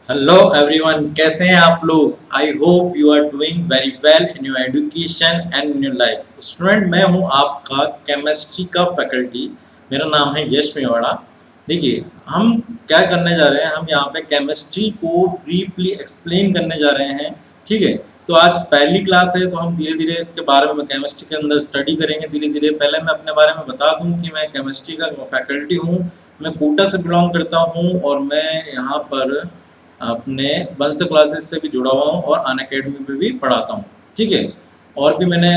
Hello everyone, कैसे हैं आप लोग। I hope you are doing very well in your education and in your life. Student, मैं हूं आपका केमिस्ट्री का फैकल्टी। मेरा नाम है यश मेवाड़ा। देखिए, हम क्या करने जा रहे हैं, हम यहाँ पे केमिस्ट्री को ब्रीफली एक्सप्लेन करने जा रहे हैं। ठीक है, तो आज पहली क्लास है, तो हम धीरे धीरे इसके बारे में केमिस्ट्री के अंदर स्टडी करेंगे धीरे धीरे। पहले मैं अपने बारे में बता दूं कि मैं केमिस्ट्री का फैकल्टी हूँ। मैं कोटा से बिलोंग करता हूँ और मैं यहाँ पर अपने बंस क्लासेस से भी जुड़ा हुआ हूँ और अन अकेडमी में भी पढ़ाता हूँ। ठीक है, और भी मैंने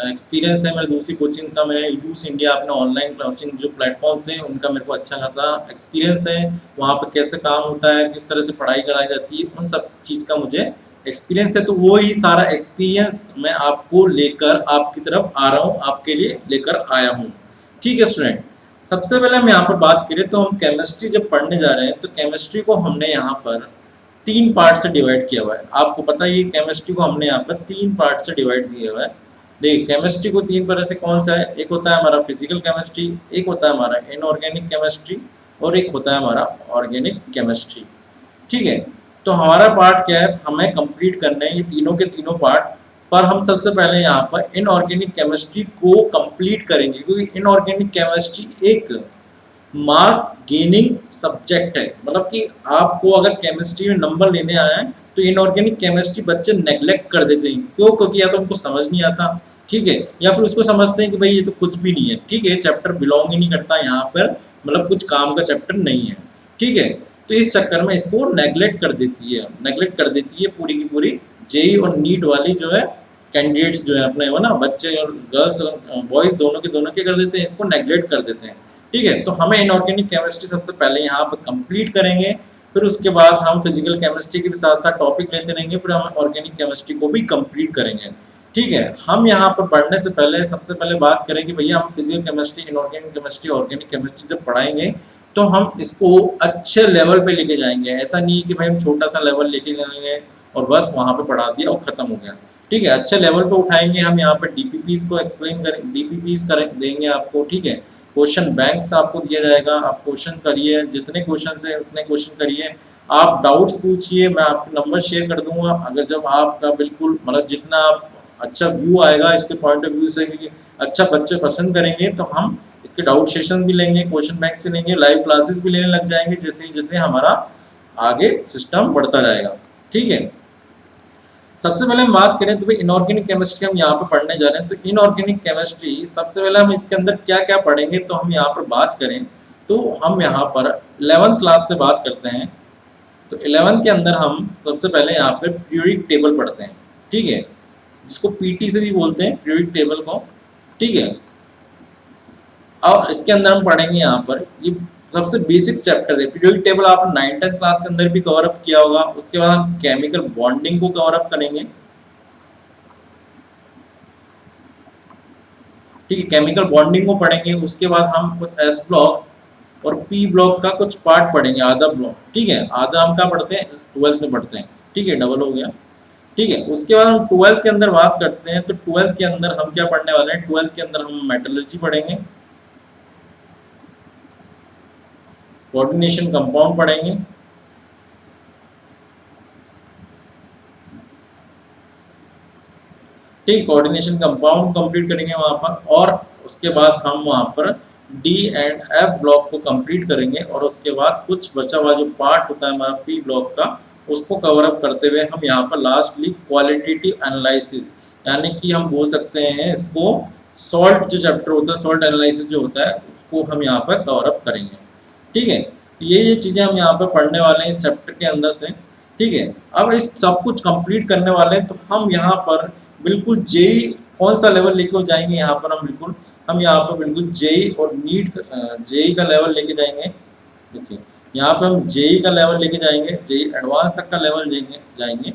एक्सपीरियंस है मेरे दूसरी कोचिंग का। मैंने यूट्यूब इंडिया अपने ऑनलाइन कोचिंग जो प्लेटफॉर्म्स हैं उनका मेरे को अच्छा खासा एक्सपीरियंस है। वहाँ पर कैसे काम होता है, किस तरह से पढ़ाई कराई जाती है, उन सब चीज़ का मुझे एक्सपीरियंस है। तो वो ही सारा एक्सपीरियंस मैं आपको लेकर आपकी तरफ आ रहा हूँ, आपके लिए लेकर आया हूँ। ठीक है स्टूडेंट, सबसे पहले हम यहाँ पर बात करें तो हम केमिस्ट्री जब पढ़ने जा रहे हैं तो केमिस्ट्री को हमने यहाँ पर तीन पार्ट से डिवाइड किया हुआ है। आपको पता है, केमिस्ट्री को हमने यहाँ पर तीन पार्ट से डिवाइड किया हुआ है। देखिए, केमिस्ट्री को तीन तरह से कौन सा है, एक होता है हमारा फिजिकल केमिस्ट्री, एक होता है हमारा इनऑर्गेनिक केमिस्ट्री और एक होता है हमारा ऑर्गेनिक केमिस्ट्री। ठीक है, तो हमारा पार्ट क्या है, हमें कंप्लीट करना है ये तीनों के तीनों पार्ट। पर हम सबसे पहले यहाँ पर इनऑर्गेनिक केमिस्ट्री को कंप्लीट करेंगे, क्योंकि इनऑर्गेनिक केमिस्ट्री एक मार्क्स गेनिंग सब्जेक्ट है। मतलब कि आपको अगर केमिस्ट्री में नंबर लेने आए हैं तो इनऑर्गेनिक केमिस्ट्री बच्चे नेग्लेक्ट कर देते हैं। क्यों? क्योंकि या तो उनको समझ नहीं आता, ठीक है, या फिर उसको समझते हैं कि भाई ये तो कुछ भी नहीं है। ठीक है, चैप्टर बिलोंग ही नहीं करता यहाँ पर, मतलब कुछ काम का चैप्टर नहीं है। ठीक है, तो इस चक्कर में इसको नेग्लेक्ट कर देती है, नेग्लेक्ट कर देती है पूरी की पूरी जेई और नीट वाली जो है कैंडिडेट्स जो है अपने, वो ना बच्चे और गर्ल्स और बॉयज दोनों के दोनों क्या कर देते हैं, इसको नेग्लेक्ट कर देते हैं। ठीक है, तो हमें इनऑर्गेनिक केमिस्ट्री सबसे पहले यहाँ पर कंप्लीट करेंगे। फिर उसके बाद हम फिजिकल केमिस्ट्री के भी साथ साथ टॉपिक लेते रहेंगे, फिर हम ऑर्गेनिक केमिस्ट्री को भी कंप्लीट करेंगे। ठीक है, हम यहाँ पर पढ़ने से पहले सबसे पहले बात करें कि भैया हम physical chemistry, inorganic chemistry, organic chemistry जब पढ़ाएंगे तो हम इसको अच्छे लेवल पे लेके जाएंगे। ऐसा नहीं कि भाई हम छोटा सा लेवल लेके जाएंगे और बस वहाँ पे पढ़ा दिया और खत्म हो गया। ठीक है, अच्छे लेवल पे उठाएंगे हम। यहाँ पर डीपीपीज को एक्सप्लेन करें, डीपीपीज करें देंगे आपको। ठीक है, क्वेश्चन बैंक्स आपको दिया जाएगा, आप क्वेश्चन करिए, जितने क्वेश्चन है उतने क्वेश्चन करिए। आप डाउट्स पूछिए, मैं आपको नंबर शेयर कर दूंगा। अगर जब आपका बिल्कुल मतलब जितना आप अच्छा व्यू आएगा इसके पॉइंट ऑफ व्यू से कि अच्छा बच्चे पसंद करेंगे, तो हम इसके डाउट सेशन भी लेंगे, क्वेश्चन बैंक्स भी लेंगे, लाइव क्लासेस भी लेने लग जाएंगे जैसे जैसे हमारा आगे सिस्टम बढ़ता जाएगा। ठीक है, सबसे पहले हम बात करें तो भाई इनऑर्गेनिक केमिस्ट्री हम यहाँ पे पढ़ने जा रहे हैं। तो इनऑर्गेनिक केमिस्ट्री सबसे पहले हम इसके अंदर क्या क्या पढ़ेंगे, तो हम यहाँ पर बात करें तो हम यहाँ पर 11th क्लास से बात करते हैं। तो 11th के अंदर हम सबसे पहले यहाँ पे पीरियोडिक टेबल पढ़ते हैं। ठीक है, जिसको पीटी से भी बोलते हैं पीरियोडिक टेबल को। ठीक है, और इसके अंदर हम पढ़ेंगे यहाँ पर ये सबसे बेसिक चैप्टर है पीरियोडिक टेबल। आपने 9th क्लास के अंदर भी कवर अप किया होगा। उसके बाद हम केमिकल बॉन्डिंग को कवर अप करेंगे। ठीक है, केमिकल बॉन्डिंग को पढ़ेंगे। उसके बाद हम कुछ एस ब्लॉक और पी ब्लॉक का कुछ पार्ट पढ़ेंगे, आधा ब्लॉक। ठीक है, आधा हम क्या पढ़ते हैं, 12th में पढ़ते हैं। ठीक है, डबल हो गया। ठीक है, उसके बाद हम 12th के अंदर बात करते हैं। तो 12th के अंदर हम क्या पढ़ने वाले हैं, 12th के अंदर हम मेटलर्जी पढ़ेंगे, कोऑर्डिनेशन कंपाउंड पढ़ेंगे। ठीक, कोऑर्डिनेशन कंपाउंड कंप्लीट करेंगे वहां पर। और उसके बाद हम वहां पर डी एंड एफ ब्लॉक को कंप्लीट करेंगे। और उसके बाद कुछ बचा हुआ जो पार्ट होता है हमारा पी ब्लॉक का, उसको कवर अप करते हुए हम यहाँ पर लास्टली क्वालिटेटिव एनालिसिस, यानी कि हम बोल सकते हैं इसको सॉल्ट जो चैप्टर होता है, सॉल्ट एनालिसिस जो होता है, उसको हम यहाँ पर कवर अप करेंगे। ठीक है, ये चीज़ें हम यहाँ पर पढ़ने वाले हैं इस चैप्टर के अंदर से। ठीक है, अब इस सब कुछ कंप्लीट करने वाले हैं तो हम यहाँ पर बिल्कुल जेई कौन सा लेवल लेके जाएंगे, यहाँ पर हम यहाँ पर बिल्कुल जेई और नीट जेई का लेवल लेके जाएंगे। देखिए, यहाँ पे हम जेई का लेवल लेके जाएंगे, जेई एडवांस तक का लेवल जाएंगे।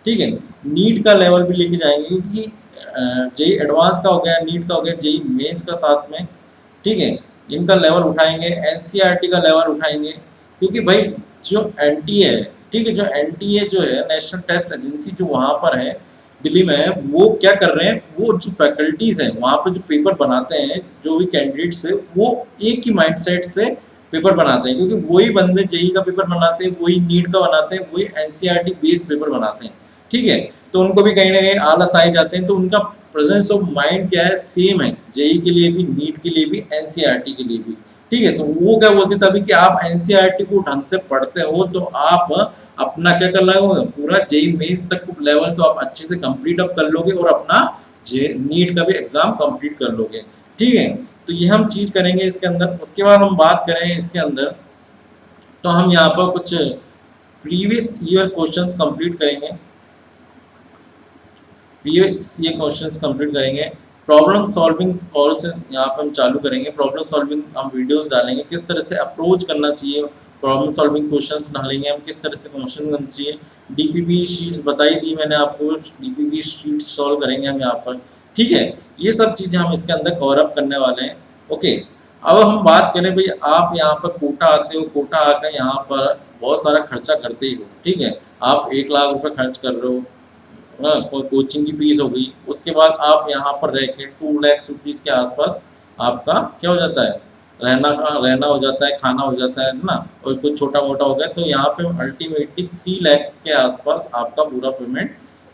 ठीक है, नीट का लेवल भी लेके जाएंगे, क्योंकि जेई एडवांस का हो गया, नीट का हो गया, जेई मेंस का साथ में। ठीक है, इनका लेवल उठाएंगे, एनसीईआरटी का लेवल उठाएंगे। क्योंकि भाई जो एनटीए है, ठीक है, जो एनटीए जो है नेशनल टेस्ट एजेंसी जो वहाँ पर है दिल्ली में, वो क्या कर रहे हैं, वो जो फैकल्टीज हैं वहाँ पे जो पेपर बनाते हैं, जो भी कैंडिडेट्स है, वो एक ही माइंडसेट से पेपर बनाते हैं, क्योंकि वही बंदे जेई का पेपर बनाते हैं, वही नीट का बनाते हैं, वही एनसीईआरटी बेस्ड पेपर बनाते हैं। ठीक है, तो उनको भी कहीं ना कहीं आलस आ ही जाते हैं, तो उनका प्रेजेंस ऑफ माइंड क्या है, सेम है, जेई के लिए भी, नीट के लिए भी, एनसीईआरटी के लिए भी। ठीक है, तो वो क्या बोलते हैं तभी कि आप एनसीईआरटी को ढंग से पढ़ते हो तो आप अपना क्या कर लोगे, पूरा जेई मेंस तक लेवल तो आप अच्छे से कंप्लीट अप कर लोगे और अपना जे नीट का भी एग्जाम कंप्लीट कर लोगे। ठीक है, तो ये हम चीज करेंगे इसके अंदर। उसके बाद हम बात करें इसके अंदर, तो हम यहाँ पर कुछ प्रीवियस ईयर क्वेश्चंस कंप्लीट करेंगे, प्रीवियस ईयर क्वेश्चंस कंप्लीट करेंगे। प्रॉब्लम सॉल्विंग कॉल से यहाँ पर हम चालू करेंगे, प्रॉब्लम सॉल्विंग हम वीडियोस डालेंगे, किस तरह से अप्रोच करना चाहिए, प्रॉब्लम सॉल्विंग क्वेश्चंस डालेंगे हम, किस तरह से क्वेश्चन करना चाहिए। डीपीपी शीट्स बताई दी मैंने आपको, डीपीपी शीट्स सॉल्व करेंगे हम यहाँ पर। ठीक है, ये सब चीज़ें हम इसके अंदर कवर अप करने वाले हैं। ओके, अब हम बात करें भाई, आप यहाँ पर कोटा आते हो, कोटा आकर यहाँ पर बहुत सारा खर्चा करते ही हो। ठीक है, आप 1 लाख रुपए खर्च कर रहे हो, कोचिंग की फीस हो गई, उसके बाद आप यहाँ पर रह के 2 लाख रुपीज़ के आसपास आपका क्या हो जाता है, रहना हो जाता है, खाना हो जाता है ना, और कुछ छोटा मोटा हो गया, तो यहाँ पे अल्टीमेटली 3 लाख के आसपास आपका पूरा पेमेंट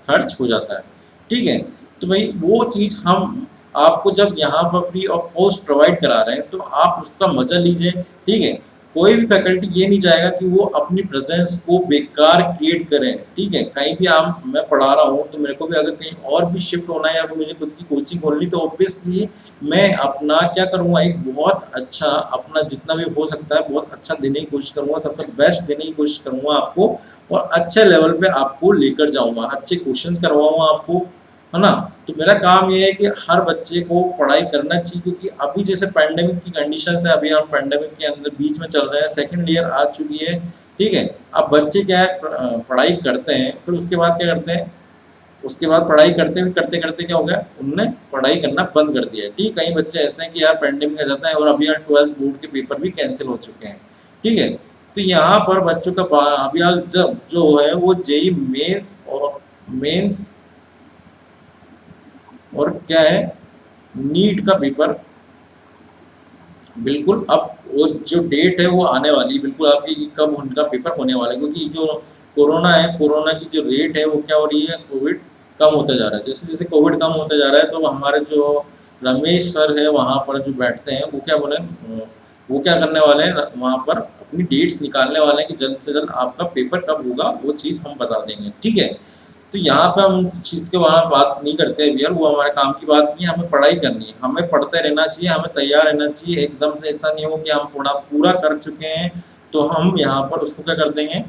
खर्च हो जाता है। ठीक है, तो भाई वो चीज़ हम आपको जब यहाँ पर फ्री ऑफ कॉस्ट प्रोवाइड करा रहे हैं तो आप उसका मजा लीजिए। ठीक है, कोई भी फैकल्टी ये नहीं चाहेगा कि वो अपनी प्रेजेंस को बेकार क्रिएट करें। ठीक है, कहीं भी आप, मैं पढ़ा रहा हूँ तो मेरे को भी अगर कहीं और भी शिफ्ट होना है या फिर मुझे खुद की कोचिंग खोलनी, तो ऑब्वियसली मैं अपना क्या करूँगा, एक बहुत अच्छा अपना जितना भी हो सकता है बहुत अच्छा देने की कोशिश करूँगा, सबसे बेस्ट देने की कोशिश करूँगा आपको, और अच्छे लेवल पे आपको लेकर जाऊँगा, अच्छे क्वेश्चन करवाऊँगा आपको, है ना। तो मेरा काम ये है कि हर बच्चे को पढ़ाई करना चाहिए, क्योंकि अभी जैसे पैंडेमिक की कंडीशंस है, अभी हम पैंडेमिक के अंदर बीच में चल रहे हैं, सेकंड ईयर आ चुकी है। ठीक है, अब बच्चे क्या है, पढ़ाई करते हैं, फिर उसके बाद क्या करते हैं, उसके बाद पढ़ाई करते करते क्या हो गया, उनने पढ़ाई करना बंद कर दिया है। ठीक, कई बच्चे ऐसे हैं कि यार पैंडेमिक आ जाता है और अभी यार 12th बोर्ड के पेपर भी कैंसिल हो चुके हैं। ठीक है, तो यहाँ पर बच्चों का अभी हाल जब जो है वो जेई मेंस और मेंस और क्या है, नीट का पेपर बिल्कुल अब वो जो डेट है वो आने वाली है बिल्कुल आपकी, कब उनका पेपर होने वाला है, क्योंकि जो कोरोना है, कोरोना की जो रेट है वो क्या हो रही है, कोविड कम होता जा रहा है। जैसे जैसे कोविड कम होता जा रहा है तो हमारे जो रमेश सर है वहाँ पर जो बैठते हैं वो क्या बोले, वो क्या करने वाले हैं वहाँ पर अपनी डेट्स निकालने वाले हैं कि जल्द से जल्द आपका पेपर कब होगा वो चीज़ हम बता देंगे। ठीक है, तो यहाँ पे हम इस चीज़ के बारे में बात नहीं करते हैं भैया, वो हमारे काम की बात नहीं है, हमें पढ़ाई करनी है, हमें पढ़ते रहना चाहिए, हमें तैयार रहना चाहिए। एकदम से ऐसा नहीं हो कि हम पूरा कर चुके हैं तो हम यहाँ पर उसको क्या कर देंगे,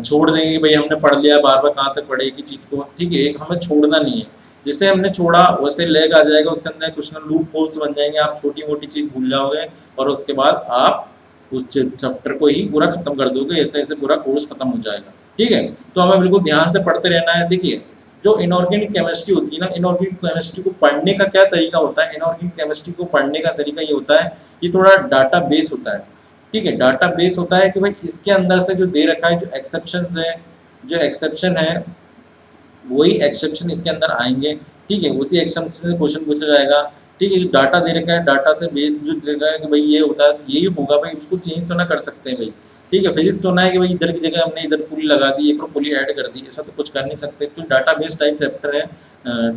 छोड़ देंगे कि भाई हमने पढ़ लिया, बार बार कहाँ तक पढ़े की चीज़ को। ठीक है, एक हमें छोड़ना नहीं है, जैसे हमने छोड़ा वैसे लेग आ जाएगा, उसके अंदर कुछ ना लूप होल्स बन जाएंगे, आप छोटी मोटी चीज़ भूल जाओगे और उसके बाद आप उस चैप्टर को ही पूरा खत्म कर दोगे, ऐसे ऐसे पूरा कोर्स खत्म हो जाएगा। ठीक है, तो हमें बिल्कुल ध्यान से पढ़ते रहना है। देखिए, जो इनऑर्गेनिक केमिस्ट्री होती है ना, इनऑर्गेनिक केमिस्ट्री को पढ़ने का क्या तरीका होता है, इनऑर्गेनिक केमिस्ट्री को पढ़ने का तरीका ये होता है, ये थोड़ा डाटा बेस होता है। ठीक है, डाटा बेस होता है कि भाई इसके अंदर से जो दे रखा है, जो एक्सेप्शन है, जो एक्सेप्शन है वही एक्सेप्शन इसके अंदर आएंगे। ठीक है, उसी एक्सेप्शन से क्वेश्चन पूछा जाएगा। ठीक है, जो डाटा दे रखा है, डाटा से बेस जो दे रखा है कि भाई ये होता है तो यही होगा भाई, उसको चेंज तो ना कर सकते हैं भाई। ठीक है, फिजिक्स तो ना है कि भाई इधर की जगह हमने इधर पुली लगा दी, एक और पुली ऐड कर दी, ऐसा तो कुछ कर नहीं सकते। तो डाटा बेस्ड टाइप चैप्टर है,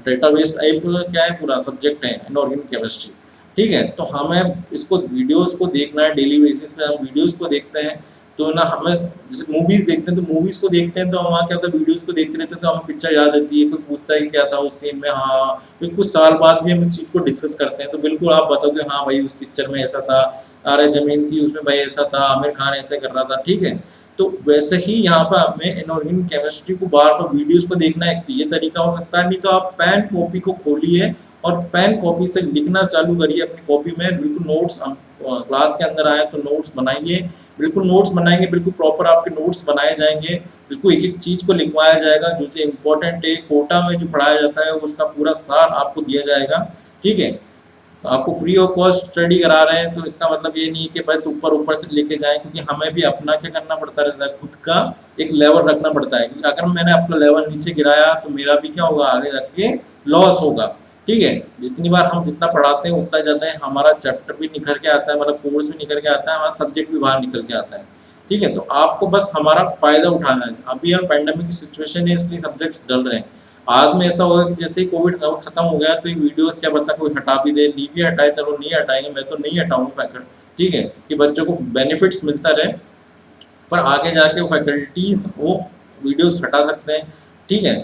डेटा बेस्ड टाइप क्या है, पूरा सब्जेक्ट है इनऑर्गेनिक केमिस्ट्री। ठीक है, तो हमें इसको वीडियोस को देखना है, डेली बेसिस पे हम वीडियोस को देखते हैं, तो ना हमें जैसे मूवीज देखते हैं तो मूवीज को देखते हैं तो हम वहाँ क्या होता है, वीडियोस को देखते रहते हैं तो हमें पिक्चर याद रहती है, कोई पूछता है क्या था उस सीन में, हाँ, फिर कुछ साल बाद भी हम इस चीज़ को डिस्कस करते हैं तो बिल्कुल आप बताते हो हाँ भाई उस पिक्चर में ऐसा था, तारे जमीन थी उसमें भाई ऐसा था, आमिर खान ऐसे कर रहा था। ठीक है, तो वैसे ही यहाँ पर हमें इनऑर्गेनिक केमिस्ट्री को बार बार वीडियोस को देखना है, ये तरीका हो सकता है। नहीं तो आप पेन कॉपी को खोलिए और पेन कॉपी से लिखना चालू करिए अपनी कॉपी में, बिल्कुल नोट्स क्लास के अंदर आए तो नोट्स बनाइए, बिल्कुल नोट्स बनाएंगे, बिल्कुल प्रॉपर आपके नोट्स बनाए जाएंगे, बिल्कुल एक एक चीज़ को लिखवाया जाएगा जो जो इम्पोर्टेंट है, कोटा में जो पढ़ाया जाता है उसका पूरा सार आपको दिया जाएगा। ठीक है, तो आपको फ्री ऑफ कॉस्ट स्टडी करा रहे हैं तो इसका मतलब ये नहीं है कि बस ऊपर ऊपर से लेके जाएं, क्योंकि हमें भी अपना क्या करना पड़ता रहता है, खुद का एक लेवल रखना पड़ता है। अगर मैंने अपना लेवल नीचे गिराया तो मेरा भी क्या होगा, आगे जाके लॉस होगा। ठीक है। जितनी बार हम जितना पढ़ाते हैं उतना ज़्यादा हमारा चैप्टर भी निखर के आता है, मतलब कोर्स भी निकल के आता है, हमारा सब्जेक्ट भी बाहर निकल के आता है। ठीक है, तो आपको बस हमारा फ़ायदा उठाना है। अभी हम पैंडेमिक की सिचुएशन है, इसलिए सब्जेक्ट्स डल रहे हैं। बाद में ऐसा होगा कि जैसे ही कोविड खत्म हो गया तो ये वीडियोस क्या पता कोई हटा भी दे, नहीं भी हटाए, चलो नहीं हटाएंगे, मैं तो नहीं हटाऊंगा फैकल्टी। ठीक है, कि बच्चों को बेनिफिट्स मिलता रहे, पर आगे जाके फैकल्टीज वो वीडियोस हटा सकते हैं। ठीक है,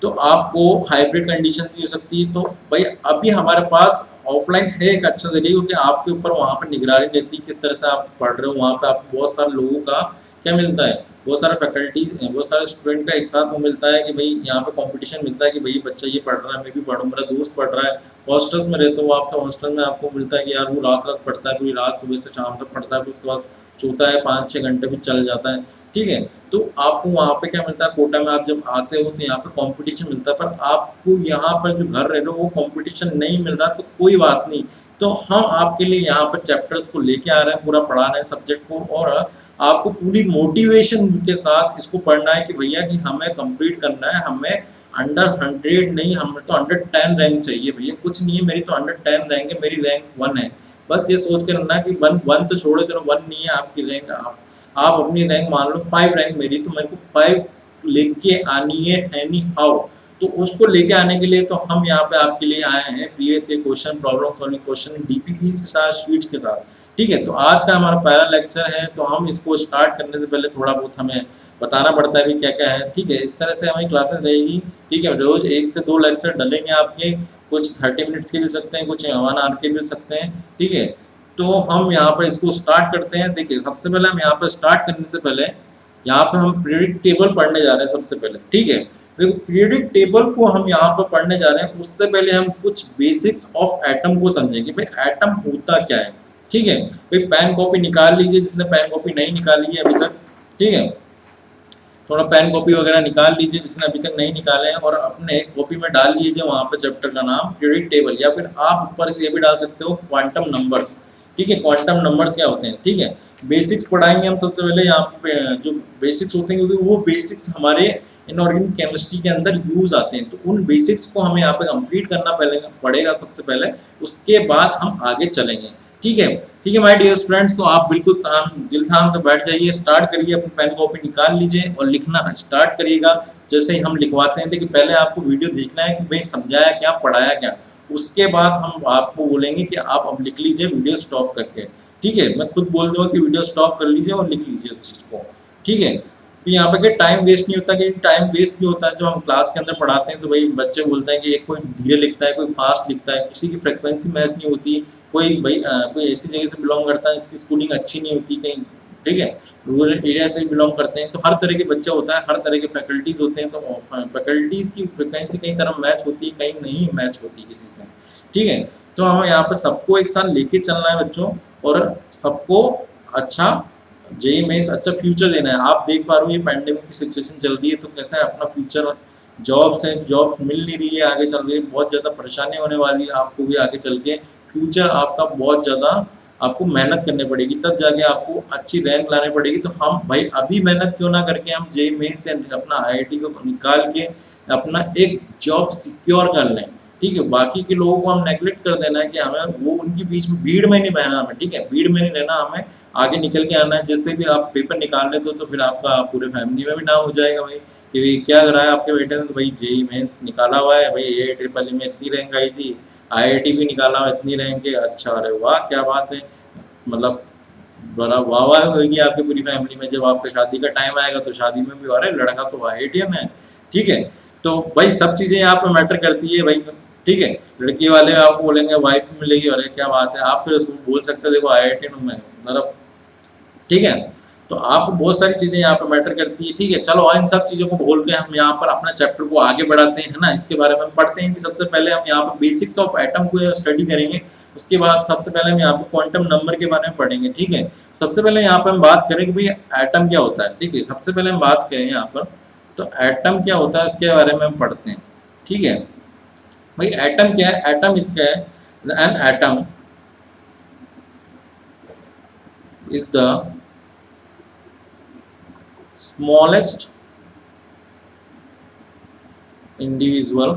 तो आपको हाइब्रिड कंडीशन भी हो सकती है। तो भाई अभी हमारे पास ऑफलाइन है एक अच्छा जरिए, क्योंकि आपके ऊपर वहाँ पर निगरानी रहती है किस तरह से आप पढ़ रहे हो। वहाँ पे आपको बहुत सारे लोगों का क्या मिलता है, बहुत सारे फैकल्टीज, बहुत सारे स्टूडेंट का एक साथ वो मिलता है कि भाई यहाँ पे कंपटीशन मिलता है कि भाई बच्चा ये पढ़ रहा है, मैं भी पढ़ूँ, मेरा दोस्त पढ़ रहा है। हॉस्टल्स में रहते हो आप, तो हॉस्टल में आपको मिलता है कि यार वो रात रात पढ़ता है, पूरी रात सुबह से शाम तक पढ़ता है, फिर उसके बाद सोता है, 5-6 घंटे भी चल जाता है। ठीक है, तो आपको वहाँ पे क्या मिलता है, कोटा में आप जब आते हो तो यहाँ पे कंपटीशन मिलता है, पर आपको यहाँ पर जो घर रह रहे हो वो कंपटीशन नहीं मिल रहा, तो कोई बात नहीं। तो हम आपके लिए यहाँ पर चैप्टर्स को लेके आ रहे हैं, पूरा पढ़ा रहे हैं सब्जेक्ट को, और आपको पूरी मोटिवेशन के साथ इसको पढ़ना है कि भैया कि हमें कंप्लीट करना है, हमें अंडर 100 नहीं, हमें तो अंडर 10 रैंक चाहिए भैया। कुछ नहीं है, मेरी तो अंडर 10 रैंक है, मेरी रैंक 1 है। बस ये सोच के रखना कि वन वन तो छोड़ो, चलो 1 नहीं है आपकी रैंक, आप अपनी रैंक मान लो 5 रैंक मेरी, तो मेरे को 5 लेके आनी है एनी हाउ। तो उसको लेके आने के लिए तो हम यहाँ पे आपके लिए आए हैं PSA question, problem solving question, DPPs के साथ, शीट्स के साथ। ठीक है, तो आज का हमारा पहला लेक्चर है, तो हम इसको स्टार्ट करने से पहले थोड़ा बहुत हमें बताना पड़ता है भी क्या क्या है। ठीक है, इस तरह से हमारी क्लासेस रहेगी। ठीक है, रोज 1 से 2 लेक्चर डलेंगे आपके, कुछ 30 मिनट्स के भी हो सकते हैं, कुछ 1 आवर के भी हो सकते हैं। ठीक है, तो हम यहाँ पर इसको स्टार्ट करते हैं। देखिए, सबसे पहले हम यहाँ पर स्टार्ट करने से पहले यहाँ पे हम पीरियडिक टेबल पढ़ने जा रहे हैं सबसे पहले। ठीक है, देखो पीरियडिक टेबल को हम यहाँ पर पढ़ने जा रहे हैं, उससे पहले हम कुछ बेसिक्स ऑफ एटम को समझेंगे। भाई एटम होता क्या है। ठीक है, भाई पेन कॉपी निकाल लीजिए, जिसने पेन कॉपी नहीं निकाली है अभी तक। ठीक है, थोड़ा पेन कॉपी वगैरह निकाल लीजिए जिसने अभी तक नहीं निकाले हैं, और अपने कॉपी में डाल लीजिए वहाँ पर चैप्टर का नाम पीरियडिक टेबल, या फिर आप ऊपर से ये भी डाल सकते हो क्वांटम नंबर्स। ठीक है, क्वांटम नंबर्स क्या होते हैं। ठीक है, बेसिक्स पढ़ाएंगे हम सबसे पहले यहाँ पे, जो बेसिक्स होते हैं, क्योंकि वो बेसिक्स हमारे इनऑर्गेनिक केमिस्ट्री के अंदर यूज आते हैं, तो उन बेसिक्स को हमें यहाँ पे कंप्लीट करना पड़ेगा सबसे पहले, उसके बाद हम आगे चलेंगे। ठीक है, ठीक है माय डियर फ्रेंड्स, तो आप बिल्कुल दिल थाम कर बैठ जाइए, स्टार्ट करिए, अपनी पेन कॉपी निकाल लीजिए और लिखना स्टार्ट करिएगा। जैसे ही हम लिखवाते हैं, देखिए पहले आपको वीडियो देखना है कि भाई समझाया क्या, पढ़ाया क्या, उसके बाद हम आपको बोलेंगे कि आप अब लिख लीजिए वीडियो स्टॉप करके। ठीक है, मैं खुद बोल दूंगा कि वीडियो स्टॉप कर लीजिए और लिख लीजिए उस चीज़ को। ठीक है, तो यहाँ पे टाइम वेस्ट नहीं होता, कि टाइम वेस्ट भी होता है जब हम क्लास के अंदर पढ़ाते हैं, तो भाई बच्चे बोलते हैं कि एक कोई धीरे लिखता है, कोई फास्ट लिखता है, किसी की फ्रिक्वेंसी मैच नहीं होती, कोई भाई कोई ऐसी जगह से बिलोंग करता है जिसकी स्कूलिंग अच्छी नहीं होती कहीं। ठीक है, रूरल एरिया से बिलोंग करते हैं, तो हर तरह के बच्चे होता है, हर तरह के फैकल्टीज होते हैं, तो फैकल्टीज की फ्रिक्वेंसी कई तरह मैच होती है, कहीं नहीं मैच होती किसी से। ठीक है, तो हमें यहाँ पर सबको एक साथ लेके चलना है बच्चों, और सबको अच्छा जेई में अच्छा फ्यूचर देना है। आप देख पा रहे हो ये पैंडेमिक की सिचुएशन चल रही है, तो कैसा है अपना फ्यूचर, जॉब्स हैं, जॉब्स मिल नहीं रही है, आगे चल रही है, बहुत ज़्यादा परेशानी होने वाली है आपको भी आगे चल के। फ्यूचर आपका बहुत ज़्यादा, आपको मेहनत करनी पड़ेगी, तब जाके आपको अच्छी रैंक लानी पड़ेगी। तो हम भाई अभी मेहनत क्यों ना करके हम जेई मेन से अपना आईआईटी को निकाल के अपना एक जॉब सिक्योर कर लें। ठीक है, बाकी के लोगों को हम नेगलेक्ट कर देना है कि हमें वो उनकी बीच में भीड़ में नहीं बहना हमें। ठीक है, भीड़ में नहीं रहना हमें, आगे निकल के आना है। जैसे भी आप पेपर निकाल लेते हो तो फिर आपका पूरे फैमिली में भी नाम हो जाएगा भाई कि भाई क्या कराया आपके बेटे ने, तो भाई जेई मेंस निकाला हुआ है, भाई ये ट्रिपल में इतनी रैंक आई थी, आईआईटी भी निकाला हुआ इतनी रैंक है। अच्छा, अरे वाह क्या बात है, मतलब बड़ा वाह वाह होगी आपकी पूरी फैमिली में। जब आपका शादी का टाइम आएगा तो शादी में भी, अरे लड़का तो आईआईटीएन है। ठीक है, तो भाई सब चीज़ें यहाँ पे मैटर करती है भाई। ठीक है, लड़की वाले आपको बोलेंगे वाइफ मिलेगी, अरे क्या बात है, आप फिर उसको बोल सकते हो देखो आईआईटीएन हूँ मैं, मतलब। ठीक है, तो आपको बहुत सारी चीज़ें यहाँ पर मैटर करती है। ठीक है, चलो और इन सब चीज़ों को बोल के हम यहाँ पर अपना चैप्टर को आगे बढ़ाते हैं, है ना। इसके बारे में हम पढ़ते हैं कि सबसे पहले हम यहाँ पर बेसिक्स ऑफ एटम को स्टडी करेंगे। उसके बाद सबसे पहले हम यहाँ पर क्वांटम नंबर के बारे में पढ़ेंगे। ठीक है, सबसे पहले यहाँ पर हम बात करें कि भाई एटम क्या होता है। ठीक है, सबसे पहले हम बात करें यहाँ पर, तो एटम क्या होता है उसके बारे में हम पढ़ते हैं। ठीक है, भाई एटम क्या है, एटम इसका है, an atom is the smallest individual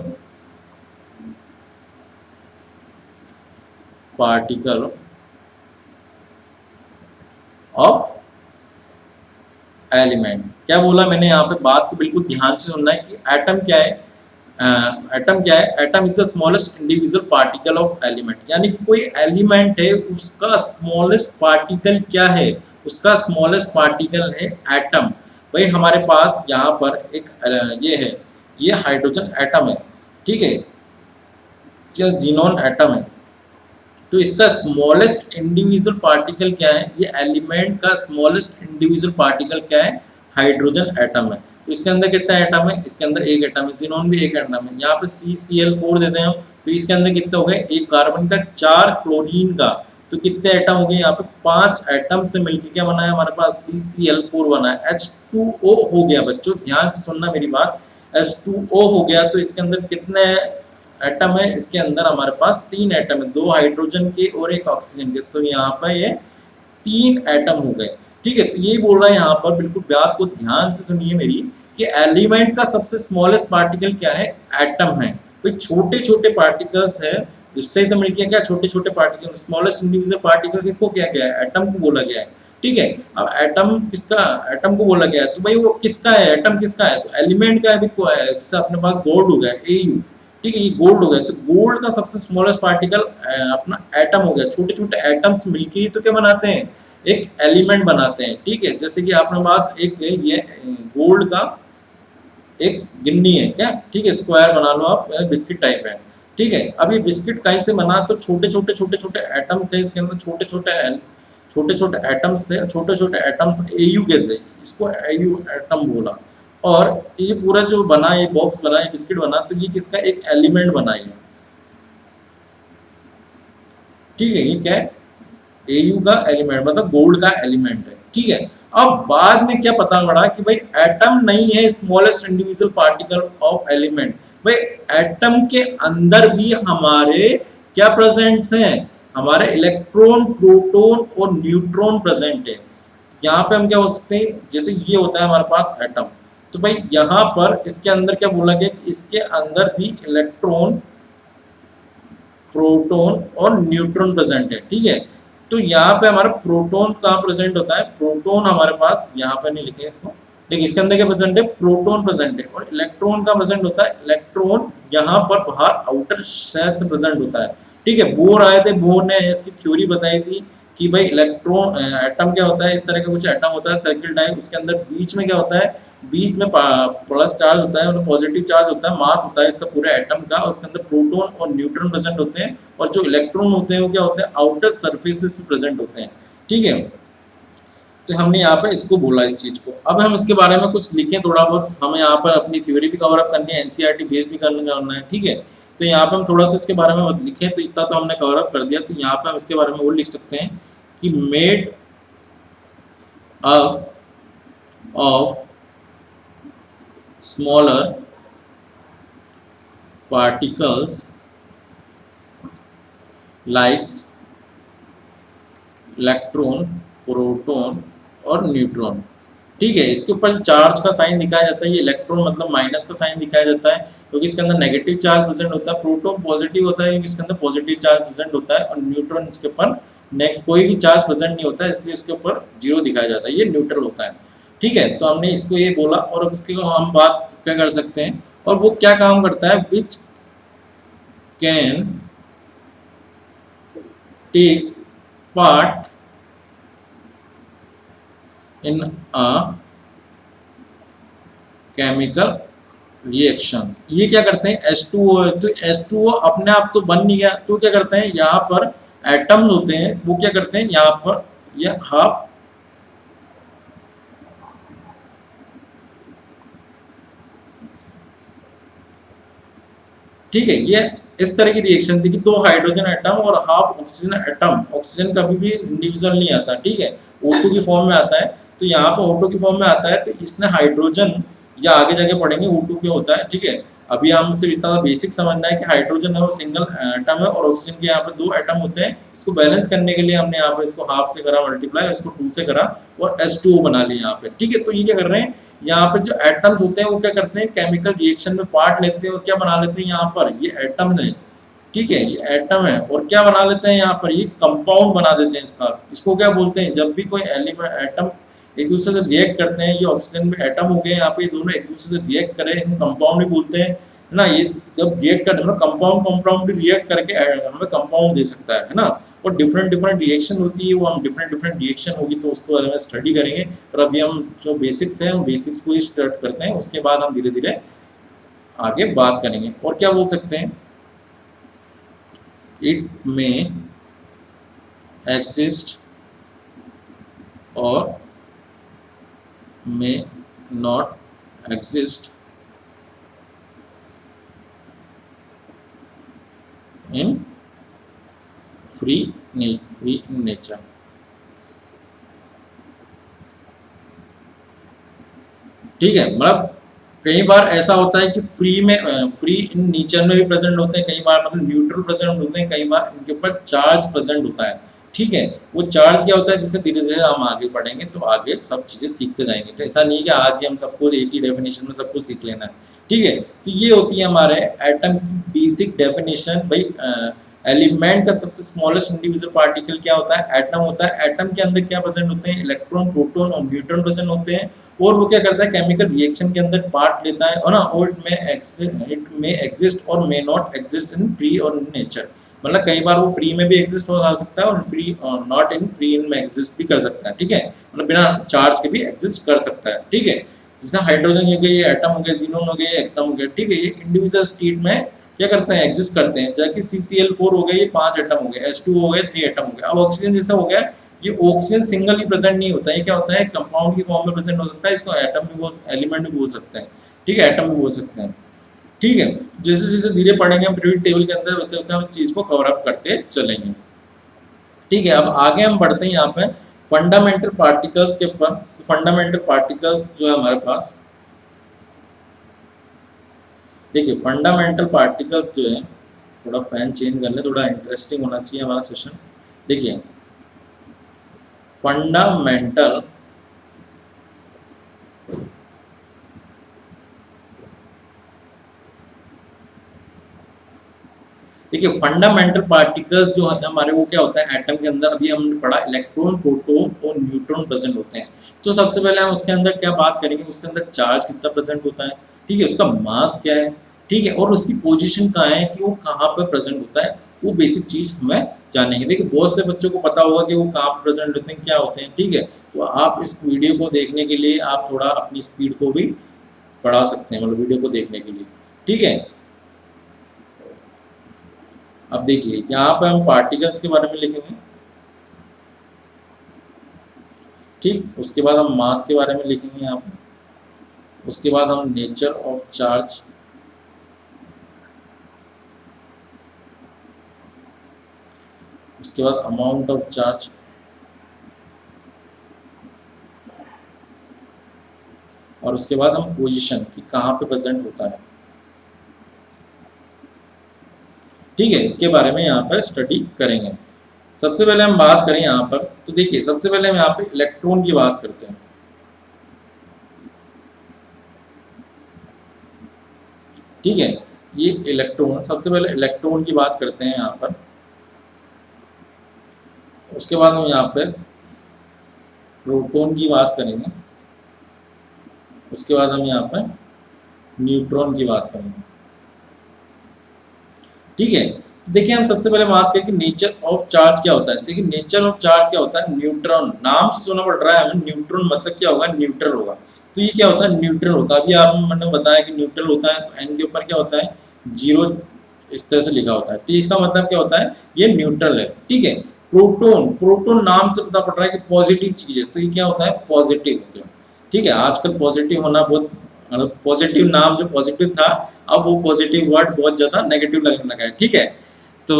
particle of element. क्या बोला मैंने यहाँ पे, बात को बिल्कुल ध्यान से सुनना है कि एटम क्या है। एटम क्या है? Atom is the smallest individual particle of element, यानी कि कोई एलिमेंट है उसका स्मॉलेस्ट पार्टिकल क्या है, उसका स्मॉलेस्ट पार्टिकल है एटम। भाई हमारे पास यहाँ पर एक ये है, ये हाइड्रोजन एटम है, ठीक है, या जीनोन एटम है। तो इसका स्मॉलेस्ट इंडिविजुअल पार्टिकल क्या है? ये एलिमेंट का स्मॉलेस्ट इंडिविजुअल पार्टिकल क्या है? हाइड्रोजन एटम है। तो इसके अंदर कितना एटम है? इसके अंदर एक एटम है, जीनोन भी एक एटम है। यहाँ पे CCl4 देते हैं हम, तो इसके अंदर कितने हो गए? एक कार्बन का, 4 क्लोरीन का, तो कितने एटम हो गए यहाँ पे? 5 एटम से मिलकर क्या बना है हमारे पास? CCl4 बना है। H2O हो गया बच्चों, ध्यान से सुनना मेरी बात, H2O हो गया। तो इसके अंदर कितने एटम है? इसके अंदर हमारे पास 3 एटम है, 2 हाइड्रोजन के और एक ऑक्सीजन के, तो यहाँ पर ये 3 एटम हो गए, ठीक है। तो ये बोल रहा है यहाँ पर, बिल्कुल बात को ध्यान से सुनिए मेरी, कि एलिमेंट का सबसे स्मॉलेस्ट पार्टिकल क्या है? एटम है। तो छोटे छोटे पार्टिकल्स है, इससे तो मिलकर क्या छोटे छोटे पार्टिकल, स्मॉलेस्ट इंडिविजुअल पार्टिकल किसको क्या गया है? एटम को बोला गया है, ठीक है। अब एटम किसका? एटम को बोला गया है, तो भाई वो किसका है? एटम किसका है? तो एलिमेंट का भी को है, जैसे अपने पास गोल्ड हो गया AU, ठीक है, ये गोल्ड हो गया। तो गोल्ड का सबसे स्मॉलेस्ट पार्टिकल अपना एटम हो गया। छोटे छोटे एटम्स मिलके ही तो क्या बनाते हैं? एक एलिमेंट बनाते हैं, ठीक है। जैसे कि अपने पास एक ये गोल्ड का एक गिन्नी है क्या, ठीक है, स्क्वायर बना लो आप, बिस्किट टाइप है, ठीक है। अब ये बिस्किट कहीं से बना? तो छोटे छोटे छोटे छोटे एटम थे इसके अंदर, छोटे छोटे एटम्स थे, छोटे छोटे एटम्स AU के थे, इसको AU एटम बोला। और ये पूरा जो बना, ये बॉक्स बना, ये बिस्किट बना, तो ये किसका? एक एलिमेंट बना है, ठीक है। ये क्या है? AU का एलिमेंट, मतलब गोल्ड का एलिमेंट है, ठीक है। अब बाद में क्या पता पड़ा कि भाई एटम नहीं है smallest individual particle of element. भाई एटम के अंदर भी हमारे क्या प्रेजेंट हैं? हमारे इलेक्ट्रॉन, प्रोटॉन और न्यूट्रॉन प्रेजेंट है। यहाँ पे हम क्या हो सकते हैं, जैसे ये होता है हमारे पास एटम, तो भाई यहाँ पर इसके अंदर क्या बोला गया कि इसके अंदर भी इलेक्ट्रॉन, प्रोटॉन और न्यूट्रॉन प्रेजेंट है, ठीक है। तो यहाँ पे हमारा प्रोटॉन कहाँ प्रेजेंट होता है? प्रोटॉन हमारे पास यहाँ पे नहीं लिखे इसको, देखिए इसके अंदर क्या प्रेजेंट है? प्रोटॉन प्रेजेंट है। और इलेक्ट्रॉन का प्रेजेंट होता है, इलेक्ट्रॉन यहाँ पर बाहर आउटर शेल से प्रेजेंट होता है, ठीक है। बोर आए थे, बोर ने इसकी थ्योरी बताई थी कि भाई इलेक्ट्रॉन, एटम क्या होता है, इस तरह का कुछ एटम होता है सर्किल टाइप, उसके अंदर बीच में क्या होता है? बीच में प्लस चार्ज होता है, मतलब पॉजिटिव चार्ज होता है, मास होता है इसका पूरे एटम का, उसके अंदर प्रोटॉन और न्यूट्रॉन प्रेजेंट होते हैं, और जो इलेक्ट्रॉन होते हैं वो क्या होते हैं? आउटर सरफेसेस में प्रेजेंट होते हैं, ठीक है। तो हमने यहाँ पर इसको बोला इस चीज को। अब हम इसके बारे में कुछ लिखें थोड़ा बहुत, हमें यहाँ पर अपनी थ्योरी भी कवर अप करनी है, NCERT बेस भी करना है, ठीक है। तो यहाँ पे हम थोड़ा सा इसके बारे में लिखें, तो इतना तो हमने कवर अप कर दिया। तो यहाँ पे हम इसके बारे में वो लिख सकते हैं कि made up of smaller particles like electron, proton और न्यूट्रॉन, ठीक है। इसके ऊपर चार्ज का साइन दिखाया जाता है, ये इलेक्ट्रॉन मतलब माइनस का साइन दिखाया जाता है क्योंकि इसके अंदर नेगेटिव चार्ज प्रेजेंट होता है, प्रोटॉन पॉजिटिव होता है क्योंकि इसके अंदर पॉजिटिव चार्ज प्रेजेंट होता है, और न्यूट्रॉन इसके ऊपर कोई भी चार्ज प्रेजेंट नहीं होता है, इसलिए इसके ऊपर 0 दिखाया जाता है, ये न्यूट्रल होता है, ठीक है। तो हमने इसको ये बोला, और अब इसके हम बात क्या कर सकते हैं, और वो क्या काम करता है? Which can take part in a chemical reactions. ये क्या करते हैं? H2O, तो H2O अपने आप तो बन नहीं गया, तो क्या करते हैं? यहाँ पर एटम्स होते हैं, वो क्या करते हैं? यहाँ पर ये हाफ, ठीक है, ये इस तरह की रिएक्शन थी कि 2 हाइड्रोजन एटम और हाफ ऑक्सीजन एटम, ऑक्सीजन कभी भी इंडिविजुअल नहीं आता, ठीक है, O2 की फॉर्म में आता है। तो यहाँ पर O2 की फॉर्म में आता है, तो इसने हाइड्रोजन, या आगे जाके पढ़ेंगे O2 क्या होता है, ठीक है। अभी हम सिर्फ इतना बेसिक समझना है कि हाइड्रोजन है वो सिंगल एटम है, और ऑक्सीजन के यहाँ पे 2 एटम होते हैं। इसको बैलेंस करने के लिए हमने यहाँ पे इसको हाफ से करा मल्टीप्लाई, इसको 2 से करा और H2O बना लिया यहाँ पे, ठीक है। तो ये क्या कर रहे हैं? यहाँ पे जो एटम्स होते हैं वो क्या करते हैं? केमिकल रिएक्शन में पार्ट लेते हैं और क्या बना लेते हैं? यहाँ पर ये एटम है, ठीक है, ये एटम है और क्या बना लेते हैं यहाँ पर, ये कंपाउंड बना देते हैं इसका। इसको क्या बोलते हैं, जब भी कोई एलिमेंट एटम एक दूसरे से रिएक्ट करते हैं, ये ऑक्सीजन में एटम हो गए यहाँ पे, ये दोनों एक दूसरे से रिएक्ट करें, इनको कंपाउंड ही बोलते हैं, है ना। ये जब रिएक्ट करते हैं, कंपाउंड कंपाउंड रिएक्ट करके हमें कंपाउंड दे सकता है ना। और डिफरेंट डिफरेंट रिएक्शन होती है, वो हम डिफरेंट डिफरेंट रिएक्शन होगी तो उसको बारे में स्टडी करेंगे। और अभी हम जो बेसिक्स है, हम बेसिक्स को ही स्टार्ट करते हैं, उसके बाद हम धीरे धीरे आगे बात करेंगे। और क्या बोल सकते हैं, it may exist or may not exist in free nature। ठीक है, मतलब कई बार ऐसा होता है कि फ्री इन नेचर में भी प्रेजेंट होते हैं, कई बार मतलब न्यूट्रल प्रेजेंट होते हैं, कई बार इनके ऊपर चार्ज प्रेजेंट होता है। ठीक है, वो चार्ज क्या होता है, जिससे धीरे धीरे हम आगे बढ़ेंगे तो आगे सब चीजें सीखते जाएंगे। तो ऐसा नहीं कि आज ही हम सबको एक ही डेफिनेशन में सब कुछ सीख लेना है। ठीक है, तो ये होती है हमारे एटम की बेसिक डेफिनेशन। भाई एलिमेंट का सबसे स्मॉलेस्ट इंडिविजुअल पार्टिकल क्या होता है, एटम होता है। एटम के अंदर क्या प्रेजेंट होते हैं, इलेक्ट्रॉन, प्रोटॉन और न्यूट्रॉन प्रेजेंट होते हैं। और वो क्या करता है, केमिकल रिएक्शन के अंदर पार्ट लेता है, और ना, और इट में एग्जिस्ट और may not exist in free और इन नेचर। मतलब कई बार वो फ्री में भी एग्जिस्ट हो सकता है और free not in free in में एग्जिस्ट भी कर सकता है। ठीक है, मतलब बिना चार्ज के भी एग्जिस्ट कर सकता है। ठीक है, जैसे हाइड्रोजन हो गया, एटम हो गया, जीनोन हो गया, एटम हो गया। ठीक है, ये इंडिविजुअल स्टेट में क्या करते हैं, एग्जिस्ट करते हैं। जबकि CCl4 हो गया, ये 5 एटम हो गए, H2 हो गए, 3 एटम हो गए। अब ऑक्सीजन जैसा हो गया, ये ऑक्सीजन सिंगल ही प्रेजेंट नहीं होता है, क्या होता है, कंपाउंड की फॉर्म में प्रेजेंट हो सकता है। इसको एटम भी बोल, एलिमेंट भी बोल सकते हैं। ठीक है, एटम भी बोल सकते हैं। ठीक है, जैसे जैसे धीरे पढ़ेंगे हम पीरियोडिक टेबल के अंदर, वैसे वैसे हम चीज को कवर अप करते चलेंगे। ठीक है, अब आगे हम बढ़ते हैं यहाँ पे फंडामेंटल पार्टिकल्स के ऊपर। फंडामेंटल पार्टिकल्स जो है हमारे पास, देखिए फंडामेंटल पार्टिकल्स जो है, थोड़ा पेन चेंज कर ले, थोड़ा इंटरेस्टिंग होना चाहिए हमारा सेशन। देखिए फंडामेंटल देखिए फंडामेंटल पार्टिकल्स जो है हमारे, वो क्या होता है एटम के अंदर, अभी हमने पढ़ा इलेक्ट्रॉन, प्रोटॉन और न्यूट्रॉन प्रेजेंट होते हैं। तो सबसे पहले हम उसके अंदर क्या बात करेंगे, उसके अंदर चार्ज कितना प्रेजेंट होता है। ठीक है, उसका मास क्या है। ठीक है, और उसकी पोजीशन कहाँ है, कि वो कहाँ पर प्रेजेंट होता है, वो बेसिक चीज हमें जानेंगे। देखिए बहुत से बच्चों को पता होगा कि वो कहाँ पर प्रेजेंट होते हैं, क्या होते हैं। ठीक है, तो आप इस वीडियो को देखने के लिए आप थोड़ा अपनी स्पीड को भी बढ़ा सकते हैं, मतलब वीडियो को देखने के लिए। ठीक है, अब देखिए यहाँ पे हम पार्टिकल्स के बारे में लिखेंगे। ठीक, उसके बाद हम मास के बारे में लिखेंगे यहाँ पे। उसके बाद हम नेचर ऑफ चार्ज, उसके बाद अमाउंट ऑफ चार्ज, और उसके बाद हम पोजीशन कि कहाँ पे प्रेजेंट होता है। ठीक है, इसके बारे में यहाँ पर स्टडी करेंगे। सबसे पहले हम बात करें यहाँ पर, तो देखिए सबसे पहले हम यहाँ पे इलेक्ट्रॉन की बात करते हैं। ठीक है, ये इलेक्ट्रॉन, सबसे पहले इलेक्ट्रॉन की बात करते हैं यहाँ पर। उसके बाद हम यहाँ पर प्रोटॉन की बात करेंगे। उसके बाद हम यहाँ पर न्यूट्रॉन की बात करेंगे। ठीक है, तो देखिए हम सबसे पहले बात करें कि नेचर ऑफ चार्ज क्या होता है। देखिए नेचर ऑफ चार्ज क्या होता है, न्यूट्रॉन, नाम से सुना पड़ रहा है हमें, न्यूट्रॉन मतलब क्या होगा, न्यूट्रल होगा। तो ये क्या होता है, न्यूट्रल होता है। अभी आपने बताया कि न्यूट्रल होता है, तो एन के ऊपर क्या होता है, 0 इस तरह से लिखा होता है। तो इसका मतलब क्या होता है, ये न्यूट्रल है। ठीक है, प्रोटॉन, प्रोटॉन नाम से पता पड़ रहा है कि पॉजिटिव चीज है, तो ये क्या होता है, पॉजिटिव हो गया। ठीक है, आजकल पॉजिटिव होना बहुत, मतलब पॉजिटिव नाम जो पॉजिटिव था, अब वो पॉजिटिव वर्ड बहुत ज्यादा नेगेटिव लगने लगा है। ठीक है, तो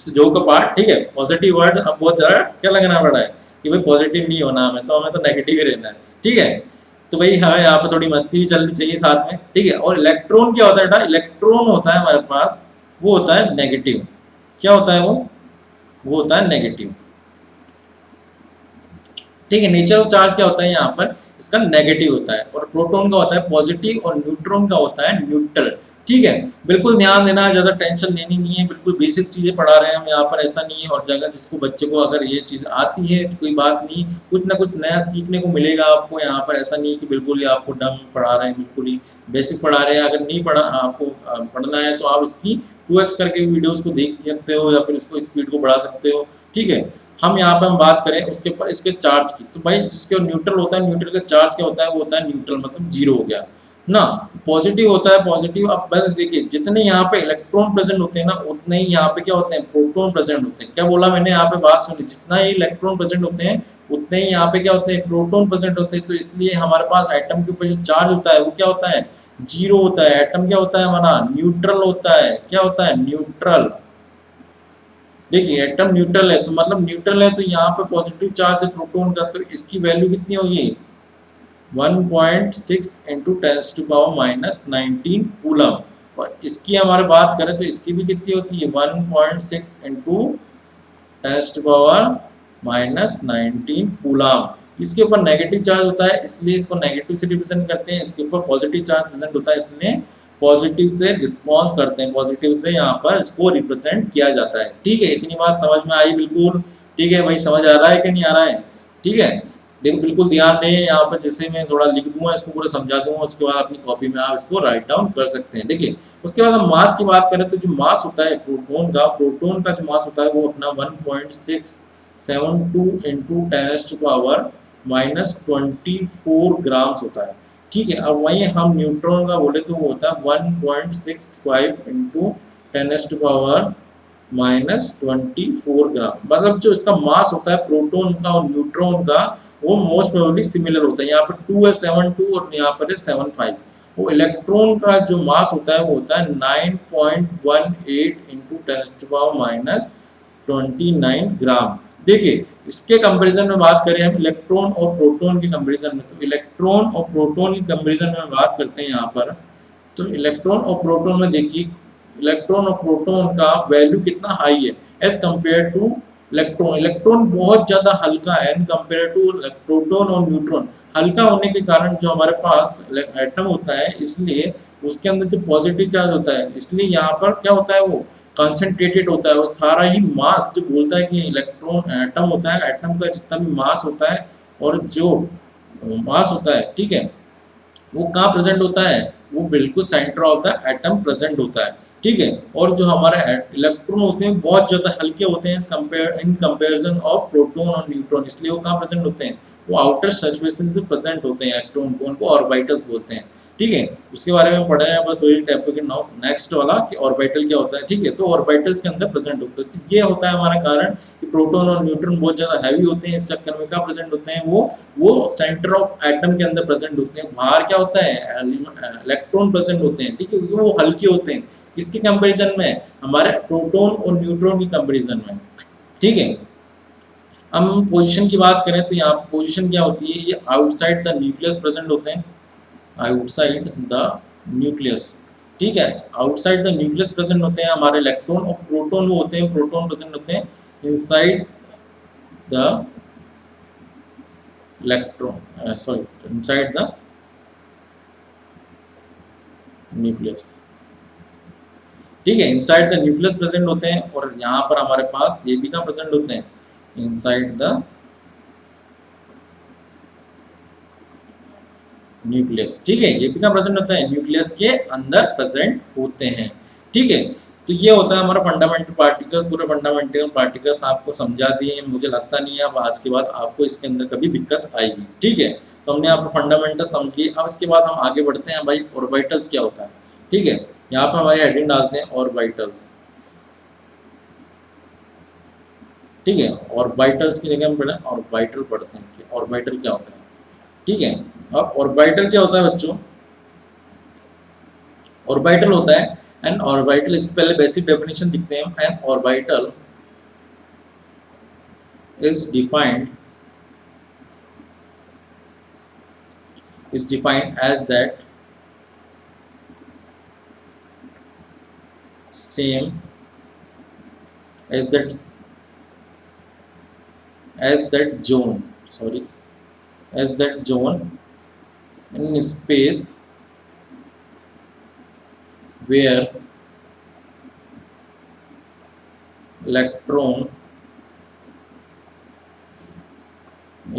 जो का पार्ट, ठीक है, पॉजिटिव वर्ड अब बहुत ज्यादा क्या लगना पड़ा है कि भाई पॉजिटिव नहीं होना हमें, तो हमें तो नेगेटिव ही रहना है। ठीक है, तो भाई हाँ, यहाँ पे थोड़ी मस्ती भी चलनी चाहिए साथ में। ठीक है, और इलेक्ट्रॉन क्या होता है बेटा, इलेक्ट्रॉन होता है हमारे पास, वो होता है नेगेटिव। क्या होता है वो होता है नेगेटिव। ठीक है, नेचर ऑफ चार्ज क्या होता है यहाँ पर, इसका नेगेटिव होता है। और प्रोटॉन का होता है पॉजिटिव, और न्यूट्रॉन का होता है न्यूट्रल। ठीक है। बिल्कुल ध्यान देना, ज़्यादा टेंशन लेनी नहीं है, बिल्कुल बेसिक चीज़ें पढ़ा रहे हैं हम यहाँ पर, ऐसा नहीं है। और जगह जिसको बच्चे को अगर ये चीज़ आती है तो कोई बात नहीं, कुछ ना कुछ नया सीखने को मिलेगा आपको यहाँ पर। ऐसा नहीं कि बिल्कुल ही आपको डम पढ़ा रहे हैं, बिल्कुल ही बेसिक पढ़ा रहे हैं। अगर नहीं पढ़ा आपको पढ़ना है तो आप इसकी 2x करके वीडियोस को देख सकते हो, या फिर उसको स्पीड को बढ़ा सकते हो। ठीक है। हम यहाँ पर हम बात करें उसके ऊपर इसके चार्ज की, तो भाई जिसके न्यूट्रल होता है, न्यूट्रल का चार्ज क्या होता है, वो होता है न्यूट्रल, मतलब जीरो हो गया ना। पॉजिटिव होता है पॉजिटिव। अब बस देखिए, जितने यहाँ पे इलेक्ट्रॉन प्रेजेंट होते हैं ना, उतने ही यहाँ पे क्या होते हैं, प्रोटॉन प्रेजेंट होते हैं। क्या बोला मैंने, यहाँ पे बात सुनी, जितना ही इलेक्ट्रॉन प्रेजेंट होते हैं उतने ही यहाँ पे क्या होते हैं, प्रोटॉन प्रेजेंट होते हैं। तो इसलिए हमारे पास एटम के ऊपर जो चार्ज होता है वो क्या होता है, जीरो होता है। एटम क्या होता है हमारा, न्यूट्रल होता है। क्या होता है, न्यूट्रल। देखिए एटम न्यूट्रल है, तो मतलब न्यूट्रल है, तो यहाँ पे पॉजिटिव चार्ज है प्रोटॉन का, तो इसकी वैल्यू कितनी होगी, 1.6 इंटू 10⁻⁻19 कूलम। और इसकी हमारे बात करें तो इसकी भी कितनी होती है, 1.6 इंटू 10⁻⁻19 कूलम। इसके ऊपर नेगेटिव चार्ज होता है, इसलिए इसको नेगेटिव से रिप्रेजेंट करते हैं। इसके ऊपर पॉजिटिव चार्ज प्रेजेंट होता है, इसलिए पॉजिटिव से रिस्पॉन्स करते हैं, पॉजिटिव से यहाँ पर इसको रिप्रेजेंट किया जाता है। ठीक है, इतनी बात समझ में आई बिल्कुल। ठीक है भाई, समझ आ रहा है कि नहीं आ रहा है। ठीक है, देखो बिल्कुल ध्यान रहे यहाँ पर, जैसे मैं थोड़ा लिख दूंगा इसको पूरा समझा दूंगा, उसके बाद अपनी कॉपी में आप इसको राइट डाउन कर सकते हैं। देखिए उसके बाद हम मास की बात करें तो जो मास होता है प्रोटोन का जो मास होता है वो अपना 1.672 इंटू 10⁻⁻24 ग्राम्स होता है। ठीक है, अब वहीं हम न्यूट्रॉन का बोले तो वो होता है 1.65 इंटू 10⁻⁻24 ग्राम। मतलब जो इसका मास होता है प्रोटॉन का और न्यूट्रॉन का, वो मोस्ट प्रोबेबली सिमिलर होता है। यहाँ पर 2 है 72 और यहाँ पर है 75। वो इलेक्ट्रॉन का जो मास होता है वो होता है 9.18 इंटू 10⁻29 ग्राम। देखिए इसके कंपैरिजन में बात करें हम इलेक्ट्रॉन और प्रोटॉन के कंपैरिजन में, तो इलेक्ट्रॉन और प्रोटॉन के कंपैरिजन में बात करते हैं यहाँ पर, तो इलेक्ट्रॉन और प्रोटॉन में देखिए, इलेक्ट्रॉन और प्रोटॉन का वैल्यू कितना हाई है as compare to electron. Electron बहुत ज्यादा हल्का है इन कंपेयर टू प्रोटॉन और न्यूट्रॉन। हल्का होने के कारण जो हमारे पास एटम होता है, इसलिए उसके अंदर जो पॉजिटिव चार्ज होता है, इसलिए यहाँ पर क्या होता है, वो कंसंट्रेटेड होता है। वो सारा ही मास जो बोलता है कि इलेक्ट्रॉन एटम होता है, एटम का जितना भी मास होता है और जो मास होता है, ठीक है, वो कहाँ प्रेजेंट होता है, वो बिल्कुल centre of the atom present होता है। ठीक है, और जो हमारे इलेक्ट्रॉन होते हैं बहुत ज़्यादा हल्के होते हैं इन कंपेरिजन ऑफ प्रोटॉन और न्यूट्रॉन, इसलिए वो कहाँ प्रेजेंट होते हैं, वो आउटर सरफेसेस से प्रेजेंट होते हैं इलेक्ट्रॉन को, उनको ऑर्बिटल्स बोलते हैं। ठीक है, उसके बारे में पढ़ रहे हैं बस वही टॉपिक है। नाउ नेक्स्ट वाला कि ऑर्बिटल क्या होता है। ठीक है, तो ऑर्बिटल्स के अंदर प्रेजेंट होते हैं। तो ये होता है हमारा कारण कि प्रोटॉन और न्यूट्रॉन बहुत ज़्यादा हैवी होते हैं, इस चक्कर में क्या प्रेजेंट होते हैं, वो सेंटर ऑफ एटम के अंदर प्रेजेंट होते हैं। बाहर क्या होता है, इलेक्ट्रॉन प्रेजेंट होते हैं। ठीक है, क्योंकि वो हल्के होते हैं। किसके कंपैरिजन में, हमारे प्रोटॉन और न्यूट्रॉन के कंपैरिजन में। ठीक है, हम पोजीशन की बात करें तो यहाँ पोजीशन क्या होती है, ये आउटसाइड द न्यूक्लियस प्रेजेंट होते हैं, आउटसाइड द न्यूक्लियस। ठीक है, आउटसाइड द न्यूक्लियस प्रेजेंट होते हैं हमारे इलेक्ट्रॉन, और प्रोटॉन वो होते हैं, प्रोटॉन प्रेजेंट होते हैं inside the electron, sorry, inside the nucleus. ठीक है, इनसाइड द न्यूक्लियस प्रेजेंट होते हैं, और यहाँ पर हमारे पास ये भी कहाँ प्रेजेंट होते हैं, इनसाइड द न्यूक्लियस। ठीक है, ये भी कहाँ प्रेजेंट होता है, न्यूक्लियस के अंदर प्रेजेंट होते हैं। ठीक है, तो ये होता है हमारा फंडामेंटल पार्टिकल्स। पूरे फंडामेंटल पार्टिकल्स आपको समझा दिए हैं। मुझे लगता नहीं है अब आज के बाद आपको इसके अंदर कभी दिक्कत आएगी। ठीक है, तो हमने आपको फंडामेंटल समझ लिए। अब इसके बाद हम आगे बढ़ते हैं भाई, ऑर्बिटल्स क्या होता है। ठीक है, यहाँ पर हमारी हेडिंग डालते हैं ऑर्बिटल्स। ठीक है, ऑर्बिटल्स की जगह हम पढ़े ऑर्बिटल पढ़ते हैं कि ऑर्बिटल क्या होता है। ठीक है, अब ऑर्बिटल क्या होता है बच्चों, ऑर्बिटल होता है एन ऑर्बिटल, इसके पहले बेसिक डेफिनेशन लिखते हैं। N orbital is defined as that same as that zone, sorry, as that zone in space where electron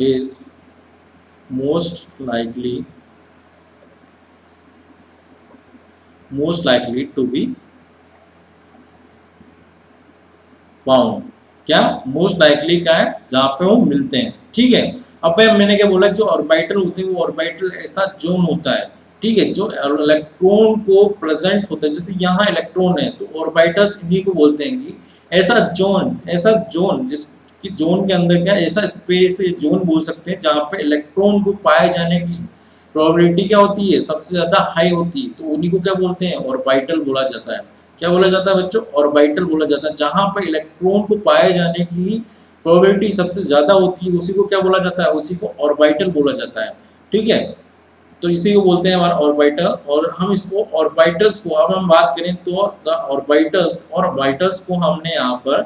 is most likely to be found. क्या मोस्ट लाइकली का है जहां पे वो मिलते हैं, ठीक है। अब भाई मैंने क्या बोला, जो ऑर्बिटल होते हैं वो ऑर्बिटल ऐसा जोन होता है, ठीक है, जो इलेक्ट्रॉन को प्रेजेंट होता है। जैसे यहाँ इलेक्ट्रॉन है तो ऑर्बिटल्स इन्हीं को बोलते हैं कि ऐसा जोन जिसकी जोन के अंदर क्या ऐसा स्पेस जोन बोल सकते हैं जहाँ पे इलेक्ट्रॉन को पाए जाने की प्रोबेबिलिटी क्या होती है, सबसे ज्यादा हाई होती है, तो उन्हीं को क्या बोलते हैं, ऑर्बिटल बोला जाता है। क्या बोला जाता है बच्चों, ऑर्बिटल बोला जाता है। जहां पर इलेक्ट्रॉन को पाए जाने की प्रोबेबिलिटी सबसे ज्यादा होती है उसी को क्या बोला जाता है, उसी को ऑर्बिटल बोला जाता है, ठीक है। तो इसी को बोलते हैं हमारा ऑर्बिटल। और हम इसको ऑर्बिटल्स को अब हम बात करें तो द ऑर्बिटल्स को हमने यहाँ पर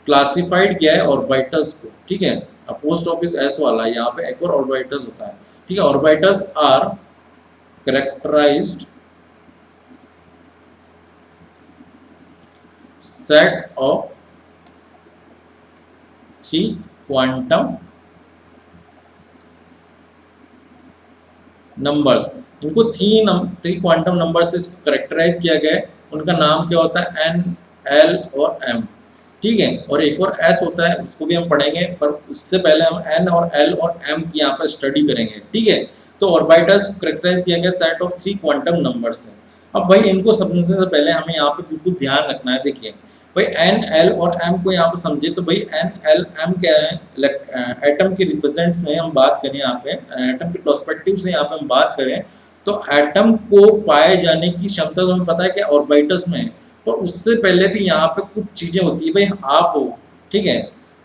क्लासिफाइड किया है ऑर्बिटल्स को, ठीक है। पोस्ट ऑफिस एस वाला यहाँ पे एक और ऑर्बिटल्स होता है, ठीक है। Orbitals are characterized set of three quantum numbers। इनको थ्री क्वांटम नंबर से इसको करेक्टराइज किया गया है। उनका नाम क्या होता है, एन, एल और एम, ठीक है। और एक और एस होता है, उसको भी हम पढ़ेंगे, पर उससे पहले हम एन और एल और एम की यहाँ पर स्टडी करेंगे, ठीक है। तो ऑर्बिटल्स को करेक्टराइज किया गया set of three quantum number से। अब भाई इनको समझने से पहले हमें यहाँ पे बिल्कुल ध्यान रखना है। देखिए भाई एन, एल और एम को यहाँ पे समझे तो भाई एन, एल, एम क्या है, एटम के रिप्रेजेंट्स में हम बात करें, यहाँ पे एटम के पर्सपेक्टिव से यहाँ पे हम बात करें तो एटम को पाए जाने की क्षमता तो हमें पता है कि ऑर्बिटल्स में है। पर उससे पहले भी यहाँ पे कुछ चीजें होती है। भाई आप हो, ठीक है,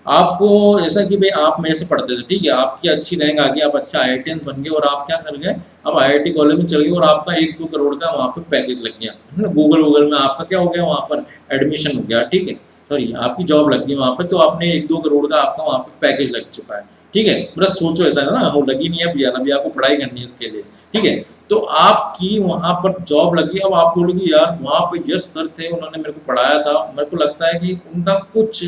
आपको ऐसा कि भाई आप मेरे से पढ़ते थे, ठीक है, आपकी अच्छी रैंक आ गई, आप अच्छा आईआईटीएंस बन गए और आप क्या कर गए, अब आईआईटी कॉलेज में चल गए और आपका 1-2 करोड़ का वहाँ पे पैकेज लग गया है ना, गूगल में आपका क्या हो गया, वहाँ पर एडमिशन हो गया, ठीक है, सॉरी आपकी जॉब लग गई वहाँ पर, तो आपने 1-2 करोड़ का आपका वहाँ पे पैकेज लग चुका है, ठीक है। मतलब सोचो ऐसा है ना, वो लगी नहीं है भैया, अभी आपको पढ़ाई करनी है उसके लिए, ठीक है। तो आपकी वहाँ पर जॉब लगी, अब आप बोलोगे यार वहाँ पे यस सर थे, उन्होंने मेरे को पढ़ाया था, मेरे को लगता है कि उनका कुछ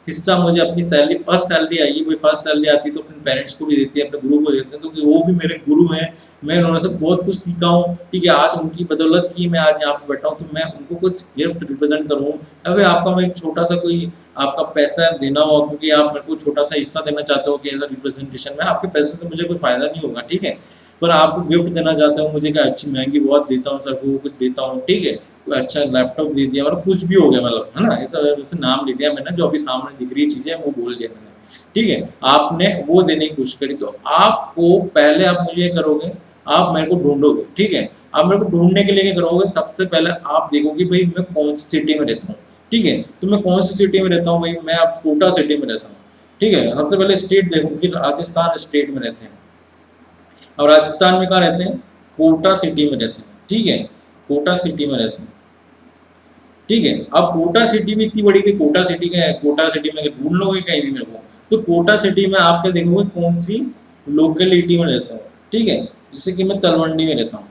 हिस्सा मुझे अपनी सैलरी, फर्स्ट सैलरी आई, भाई फर्स्ट सैलरी आती तो अपने पेरेंट्स को भी देती है, अपने गुरु को देते हैं, तो कि वो भी मेरे गुरु हैं, मैं उन्होंने से बहुत कुछ सीखा हूँ, ठीक है। आज उनकी बदौलत ही मैं आज यहाँ पे बैठा हूँ, तो मैं उनको कुछ गिफ्ट रिप्रेजेंट करूँ, अगर आपका मैं छोटा सा कोई आपका पैसा देना हो, क्योंकि आप मेरे को छोटा सा हिस्सा देना चाहते हो कि एज अ रिप्रेजेंटेशन में, आपके पैसे से मुझे कोई फायदा नहीं होगा, ठीक है, पर आपको गिफ्ट देना चाहता हूँ, मुझे क्या अच्छी महंगी बहुत देता हूँ सर को, कुछ देता हूँ, ठीक है, कोई अच्छा लैपटॉप दे दिया, मतलब कुछ भी हो गया, मतलब है ना, ये तो वैसे नाम ले दिया मैंने, जो अभी सामने दिख रही चीजें वो बोल दिया मैंने, ठीक है, आपने वो देने की कोशिश करी, तो आपको पहले आप मुझे करोगे, आप मेरे को ढूंढोगे, ठीक है। आप मेरे को ढूंढने के लिए क्या करोगे, सबसे पहले आप देखोगे भाई मैं कौन सी सिटी में रहता हूँ, ठीक है, तो मैं कौन सी सिटी में रहता हूँ, भाई मैं आप कोटा सिटी में रहता हूँ, ठीक है। सबसे पहले स्टेट देखो कि राजस्थान स्टेट में रहते हैं, और राजस्थान में कहाँ रहते हैं, कोटा सिटी में रहते हैं, ठीक है, कोटा सिटी में रहते हैं, ठीक है। अब कोटा सिटी भी इतनी बड़ी कि कोटा सिटी का है, कोटा सिटी में ढूंढ लोगे कहीं भी मेरे को, तो कोटा सिटी में आप क्या देखोगे, कौन सी लोकेलिटी में रहता हूँ, ठीक है, जैसे कि मैं तलवंडी में रहता हूँ,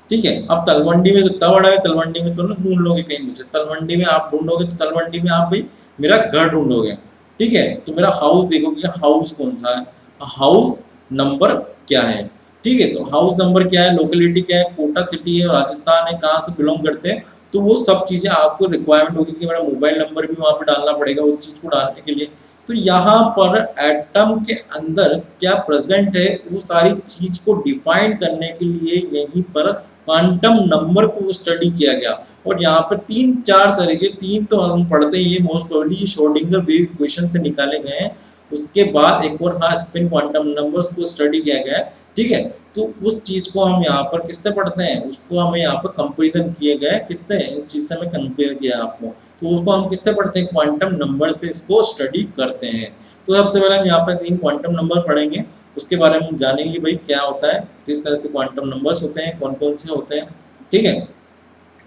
ठीक है। अब तलवंडी में तो इतना बड़ा है, तलवंडी में तो ना ढूंढ लोगे कहीं मुझे, तलवंडी में आप ढूंढोगे तो तलवंडी में आप भाई मेरा घर ढूंढोगे, ठीक है, तो मेरा हाउस देखोगे, हाउस कौन सा है, हाउस नंबर क्या है, ठीक है। तो हाउस नंबर क्या है, लोकेलिटी क्या है, कोटा सिटी है, राजस्थान है, कहाँ से बिलोंग करते हैं, तो वो सब चीजें आपको रिक्वायरमेंट होगी कि मेरा मोबाइल नंबर भी वहाँ पे डालना पड़ेगा उस चीज को डालने के लिए। तो यहाँ पर एटम के अंदर क्या प्रेजेंट है वो सारी चीज को डिफाइन करने के लिए यहीं पर क्वांटम नंबर को स्टडी किया गया। और यहाँ पर 3-4 तरह के, 3 तो हम पढ़ते ही है most probably, Schrodinger wave equation से निकाले गए हैं, उसके बाद एक और हाँ स्पिन क्वांटम नंबर्स को स्टडी किया गया है, ठीक है। तो उस चीज को हम यहाँ पर किससे पढ़ते हैं, उसको हमें यहाँ पर कंपेरिजन किए गए, किससे, इस चीज से हमें कंपेयर किया आपको, तो उसको हम किससे पढ़ते हैं, क्वांटम नंबर से इसको स्टडी करते हैं। तो सबसे पहले हम यहाँ पर 3 क्वांटम नंबर पढ़ेंगे, उसके बारे में हम जानेंगे कि भाई क्या होता है, किस तरह से क्वांटम नंबर्स होते हैं, कौन कौन से होते हैं, ठीक है,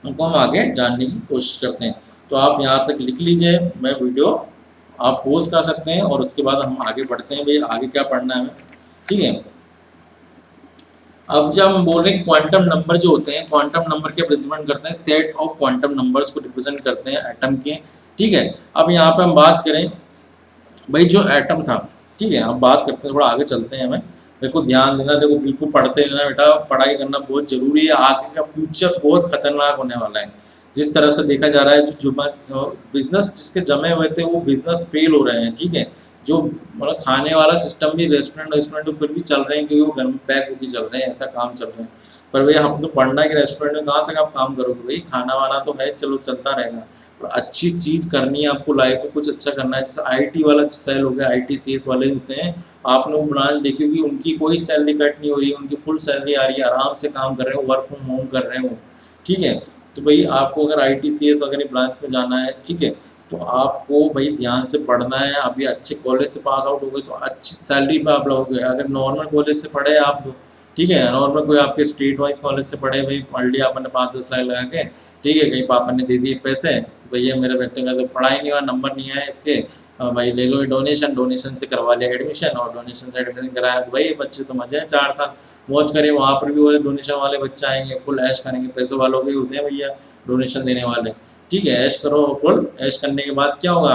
उनको हम आगे जानने की कोशिश करते हैं। तो आप यहाँ तक लिख लीजिए, मैं वीडियो आप पोज कर सकते हैं और उसके बाद हम आगे बढ़ते हैं, भाई आगे क्या पढ़ना है हमें, ठीक है। अब जब हम बोल रहे हैं क्वांटम नंबर जो होते हैं, क्वांटम नंबर के रिप्रेजेंट करते हैं, सेट ऑफ क्वांटम नंबर्स को रिप्रेजेंट करते हैं एटम के। ठीक है, अब यहाँ पे हम बात करें भाई जो एटम था, ठीक है, अब बात करते हैं, थोड़ा आगे चलते हैं। हमें देखो ध्यान देना, देखो बिल्कुल पढ़ते रहना बेटा, पढ़ाई करना बहुत जरूरी है, आगे का फ्यूचर बहुत खतरनाक होने वाला है। जिस तरह से देखा जा रहा है, जो बिजनेस जिसके जमे हुए थे वो बिजनेस फेल हो रहे हैं। ठीक है, जो मतलब खाने वाला सिस्टम भी रेस्टोरेंट रेस्टोरेंट फिर भी चल रहे हैं, क्योंकि वो घर में पैक होकर चल रहे हैं, ऐसा काम चल रहे हैं। पर भैया हम तो पढ़ना है कि रेस्टोरेंट में कहाँ तक आप काम करोगे, भाई खाना वाना तो है, चलो चलता रहेगा, और अच्छी चीज़ करनी है आपको, लाइफ में कुछ अच्छा करना है। जैसे आईटी वाला सेल हो गया, आईटी सीएस वाले होते हैं, आपने वो ब्रांच देखी होगी, उनकी कोई सैलरी कट नहीं हो रही, उनकी फुल सैलरी आ रही है, आराम से काम कर रहे हो, वर्क फ्रॉम होम कर रहे हो। ठीक है, तो भाई आपको अगर आईटी सीएस वगैरह ब्रांच में जाना है, ठीक है, तो आपको भाई ध्यान से पढ़ना है। अभी अच्छे कॉलेज से पास आउट हो गए तो अच्छी सैलरी पे आप लोगे। अगर नॉर्मल कॉलेज से पढ़े आप, ठीक है, नॉर्मल कोई आपके स्टेट वाइज कॉलेज से पढ़े, भाई पढ़ लिया आपने 5-10 लाख लगा के, ठीक है, कहीं पापा ने दे दिए पैसे, भैया मेरे बेटे का तो पढ़ाई नहीं हुआ, नंबर नहीं आया इसके, भाई ले लो डोनेशन, डोनेशन से करवा लिया एडमिशन, और डोनेशन से एडमिशन कराया तो भाई बच्चे तो मजे हैं, 4 साल मौज करे। वहाँ पर भी वो डोनेशन वाले बच्चे आएंगे, फुल ऐश करेंगे, पैसों वालों के होते हैं भैया डोनेशन देने वाले। ठीक है, ऐश करो, फुल ऐश करने के बाद क्या होगा,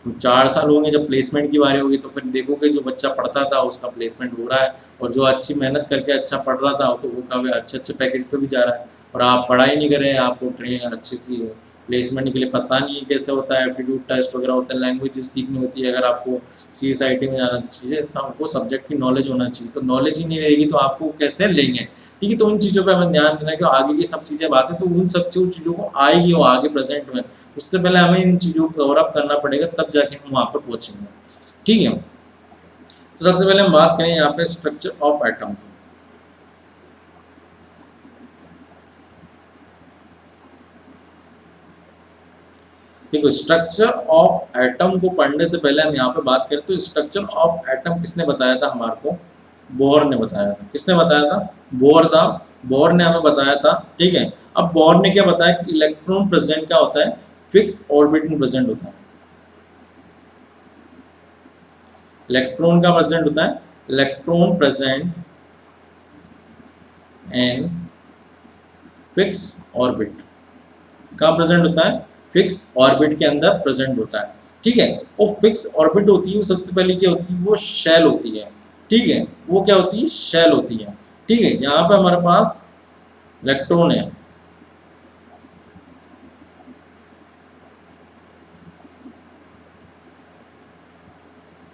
तो 4 साल होंगे, जब प्लेसमेंट की बारी होगी तो फिर देखोगे जो बच्चा पढ़ता था उसका प्लेसमेंट हो रहा है, और जो अच्छी मेहनत करके अच्छा पढ़ रहा था तो वो काफ़ी अच्छे अच्छे पैकेज पे भी जा रहा है। और आप पढ़ाई नहीं कर रहे हैं, आपको ट्रेन अच्छी सी प्लेसमेंट के लिए पता नहीं है कैसे होता है, एप्टीट्यूड टेस्ट वगैरह होता है, लैंग्वेज सीखनी होती है, अगर आपको CSIT में जाना, तो चीज़ें आपको सब्जेक्ट की नॉलेज होना चाहिए, तो नॉलेज ही नहीं रहेगी तो आपको कैसे लेंगे। ठीक है, तो उन चीज़ों पे हमें ध्यान देना है कि आगे की सब चीज़ें बातें तो उन सब चीज़ों को आएगी वो आगे प्रेजेंट में, उससे पहले हमें इन चीज़ों को कवर अप करना पड़ेगा, तब जाके हम वहाँ पर पहुँचेंगे। ठीक है, तो सबसे पहले हम बात करें यहाँ पे स्ट्रक्चर ऑफ एटम। देखो स्ट्रक्चर ऑफ एटम को पढ़ने से पहले हम यहाँ पे बात करें तो स्ट्रक्चर ऑफ एटम किसने बताया था हमारे को, बोर ने बताया था। किसने बताया था, बोर था, बोर ने हमें बताया था। ठीक है, अब बोर ने क्या बताया कि इलेक्ट्रॉन प्रेजेंट क्या होता है, फिक्स ऑर्बिट में प्रेजेंट होता है। इलेक्ट्रॉन का प्रेजेंट होता है, electron present and fix orbit कहाँ प्रेजेंट होता है, फिक्स ऑर्बिट के अंदर प्रेजेंट होता है। ठीक है, वो फिक्स ऑर्बिट होती है, वो सबसे पहले क्या होती है, वो शेल होती है। ठीक है, वो क्या होती है, शेल होती है। ठीक है, यहाँ पे हमारे पास इलेक्ट्रॉन है,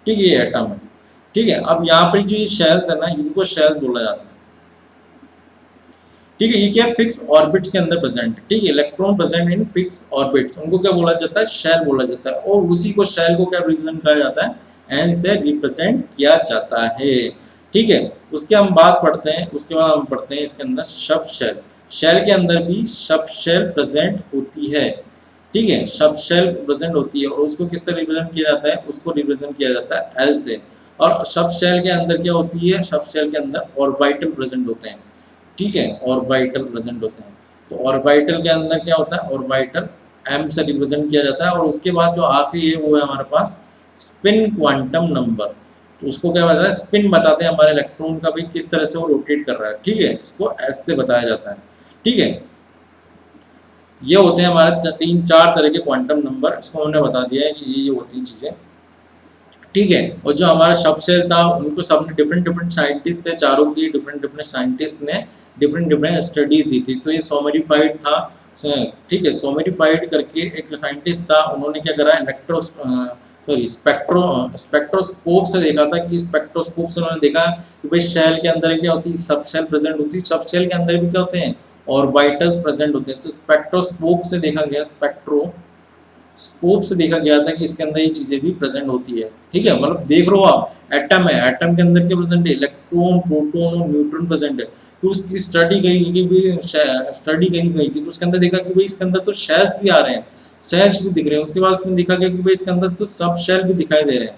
ठीक है, ये एटम है। ठीक है, अब यहाँ पर जो ये शेल्स है ना, इनको शेल्स बोला जाता है। ठीक है, ये क्या फिक्स ऑर्बिट्स के अंदर प्रेजेंट है। ठीक है, electron present in fix orbits, उनको क्या बोला जाता है, शेल बोला जाता है, और उसी को शेल को क्या रिप्रेजेंट किया जाता है, एन से रिप्रेजेंट किया जाता है। ठीक है, उसके हम बात पढ़ते हैं, उसके बाद हम पढ़ते हैं इसके अंदर शब शेल। शेल के अंदर भी शब शेल प्रेजेंट होती है। ठीक है, शब शेल प्रेजेंट होती है, और उसको किससे रिप्रेजेंट किया जाता है, उसको रिप्रेजेंट किया जाता है एल से। और शब शेल के अंदर क्या होती है, शब शेल के अंदर ऑर्बिटल प्रेजेंट होते हैं। ठीक है, ऑर्बिटल प्रेजेंट होते हैं, तो ऑर्बिटल के अंदर क्या होता है, ऑर्बिटल एम से रिप्रेजेंट किया जाता है। और उसके बाद जो आखिरी है वो है हमारे पास स्पिन क्वांटम नंबर, तो उसको क्या बताया है, स्पिन बताते हैं हमारे इलेक्ट्रॉन का भी किस तरह से वो रोटेट कर रहा है। ठीक है, इसको एस से बताया जाता है। ठीक है, ये होते हैं हमारे 3-4 तरह के क्वांटम नंबर, इसको हमने बता दिया है कि ये होती हैं चीज़ें। ठीक है, और जो हमारा सबसेल था उनको सबने डिफरेंट डिफरेंट साइंटिस्ट थे, चारों की डिफरेंट डिफरेंट साइंटिस्ट ने डिफरेंट डिफरेंट स्टडीज दी थी। तो ये सोमेरिफाइड था, ठीक है, सोमेरिफाइड करके एक साइंटिस्ट था, उन्होंने क्या करा, स्पेक्ट्रोस्कोप से देखा था, कि स्पेक्ट्रोस्कोप से उन्होंने देखा कि भाई शेल के अंदर क्या होती है, सब शेल प्रेजेंट होती है, सब शेल के अंदर भी क्या होते हैं, ऑर्बिटल्स प्रेजेंट होते हैं। तो स्पेक्ट्रोस्कोप से देखा गया, स्कोप से देखा गया था कि इसके अंदर ये चीजें भी प्रेजेंट होती है। ठीक है, मतलब देख रहे हो आप, एटम है, एटम के अंदर क्या प्रेजेंट है, इलेक्ट्रॉन प्रोटॉन और न्यूट्रॉन प्रेजेंट है। तो उसकी स्टडी करी कि स्टडी करी गई कि तो उसके अंदर देखा कि भाई इसके अंदर तो शेल्स भी आ रहे हैं, शेल्स भी दिख रहे हैं। उसके बाद उसमें देखा गया कि भाई इसके अंदर तो सब शेल भी दिखाई दे रहे हैं।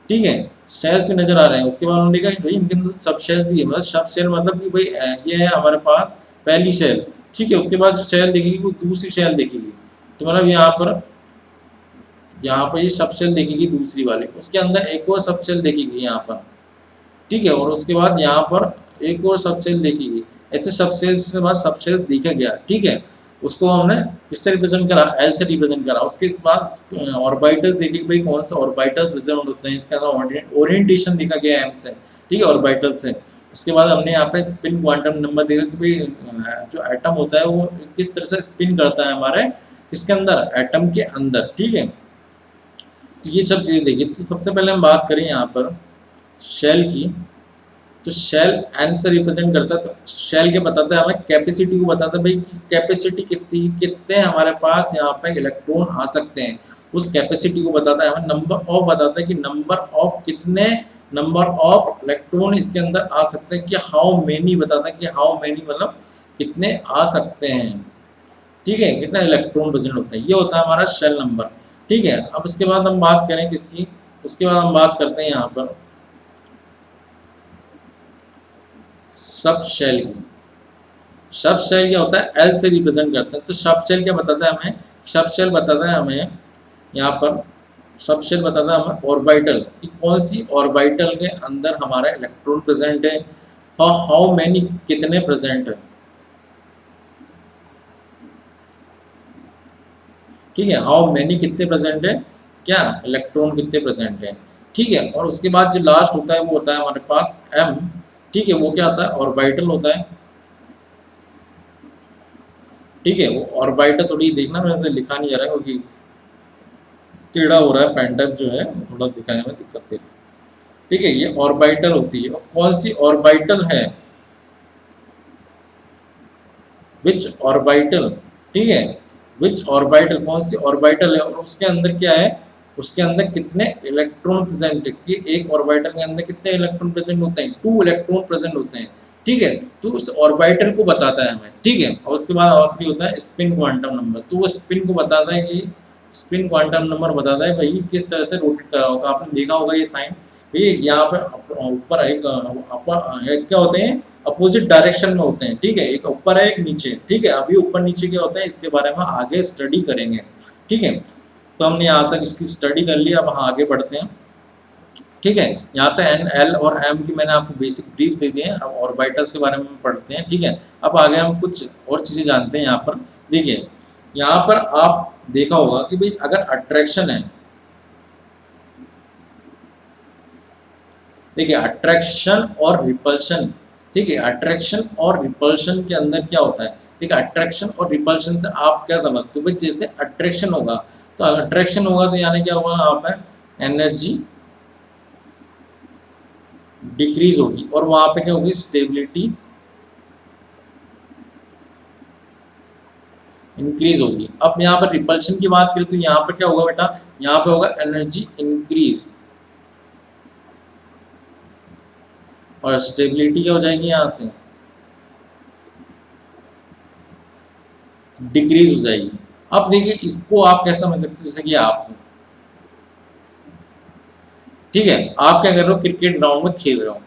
ठीक है, शेल्स भी नजर आ रहे हैं। उसके बाद उन्होंने देखा कि भाई इनके अंदर सब शेल्स भी है, मतलब सब शेल मतलब कि भाई ये है हमारे पास पहली शेल। ठीक है, उसके बाद जो शेल देखेगी वो दूसरी शेल देखेगी, तो मतलब यहाँ पर ये सब शेल देखेगी दूसरी वाली, उसके अंदर एक और सब शेल देखेगी यहाँ पर। ठीक है, और उसके बाद यहाँ पर एक और सब सेल देखी गई, ऐसे सब सेल्स के बाद सब सेल देखा गया, ठीक है। उसको हमने किससे रिप्रेजेंट करा, एल से रिप्रेजेंट करा। उसके बाद ऑर्बिटल्स देखे भाई कौन सा ऑर्बिटल प्रेजेंट होते हैं, इसका ओरिएंटेशन देखा गया एम से, ठीक है, ऑर्बिटल से। उसके बाद हमने यहाँ पे स्पिन क्वांटम नंबर देखा कि भाई जो एटम होता है वो किस तरह से स्पिन करता है हमारे किसके अंदर, एटम के अंदर, ठीक है। तो ये सब चीजें देखिए। तो सबसे पहले हम बात करें यहाँ पर शेल की, तो शेल एन से रिप्रेजेंट करता है। तो शेल के बताता है हमें कैपेसिटी को, बताता है भाई कैपेसिटी कितनी, कितने हमारे पास यहाँ पे इलेक्ट्रॉन आ सकते हैं, उस कैपेसिटी को बताता है। हमें नंबर ऑफ बताता है कि नंबर ऑफ कितने, नंबर ऑफ इलेक्ट्रॉन इसके अंदर आ सकते हैं, कि हाउ मेनी बताता है कि हाउ मेनी मतलब कितने आ सकते हैं, ठीक है, कितना इलेक्ट्रॉन प्रेजेंट होता है, ये होता है हमारा शेल नंबर, ठीक है। अब उसके बाद हम बात करें किसकी, उसके बाद हम बात करते हैं यहाँ पर सब शेल की। सब शेल क्या होता है, एल से रिप्रेजेंट करते हैं। तो सब शेल क्या बताता है हमें, सब शेल बताता है हमें यहाँ पर, सब शेल बताता है हमें ऑर्बिटल कि कौन सी ऑर्बिटल के अंदर हमारा इलेक्ट्रॉन प्रेजेंट है, और हाउ मेनी कितने प्रेजेंट है, ठीक है, हाउ मेनी कितने प्रेजेंट है, क्या इलेक्ट्रॉन कितने प्रेजेंट है, ठीक है। और उसके बाद जो लास्ट होता है वो होता है हमारे पास एम, ठीक है, वो क्या होता है ऑर्बिटल होता है, ठीक है। वो ऑर्बिटल थोड़ी देखना मेरे से लिखा नहीं जा रहा है क्योंकि टेढ़ा हो रहा है, पेंटन जो है थोड़ा दिखाने में दिक्कत दे रही है, ठीक है। ये ऑर्बिटल होती है, और कौन सी ऑर्बिटल है, विच ऑर्बिटल, ठीक है, विच ऑर्बिटल कौन सी ऑर्बिटल है, और उसके अंदर क्या है, उसके अंदर कितने इलेक्ट्रॉन प्रेजेंट है, कि एक ऑर्बिटल के अंदर कितने इलेक्ट्रॉन प्रेजेंट होते हैं, 2 इलेक्ट्रॉन प्रेजेंट होते हैं, ठीक है। तो उस ऑर्बिटल को बताता है हमें, ठीक है। और उसके बाद आखिरी होता है स्पिन क्वांटम नंबर, तो वो स्पिन को बताता है कि स्पिन क्वांटम नंबर बताता है भाई किस तरह से रोटेट करा होगा। आपने देखा होगा ये साइन, ये यहाँ पर ऊपर एक क्या होते हैं, अपोजिट डायरेक्शन में होते हैं, ठीक है, एक ऊपर है एक नीचे, ठीक है। अभी ऊपर नीचे क्या होता है इसके बारे में आगे स्टडी करेंगे, ठीक है। तो हमने यहाँ तक इसकी स्टडी कर ली, अब आगे बढ़ते हैं, ठीक है। यहाँ तक एन एल और एम की मैंने आपको बेसिक ब्रीफ दे दिए हैं। अब ऑर्बिटल्स के बारे में पढ़ते हैं, ठीक है। अब आगे हम कुछ और चीज़ें जानते हैं। यहाँ पर देखिए, यहाँ पर आप देखा होगा कि भाई अगर अट्रैक्शन है, देखिए अट्रैक्शन और रिपल्शन, ठीक है, अट्रैक्शन और रिपल्शन के अंदर क्या होता है, ठीक है। अट्रैक्शन और रिपल्शन से आप क्या समझते हो भाई, जैसे अट्रैक्शन होगा तो अट्रैक्शन होगा तो यानी क्या होगा, यहाँ पर एनर्जी डिक्रीज होगी, और वहां पे क्या होगी, स्टेबिलिटी इंक्रीज होगी। अब यहाँ पर रिपल्शन की बात करें तो यहाँ पर क्या होगा बेटा, यहाँ पे होगा एनर्जी इंक्रीज, और स्टेबिलिटी क्या हो जाएगी, यहाँ से डिक्रीज हो जाएगी। अब देखिए इसको आप कैसे समझ सकते हो, जैसे कि आप, ठीक है, आप क्या कर रहे हो, क्रिकेट ग्राउंड में खेल रहे हो,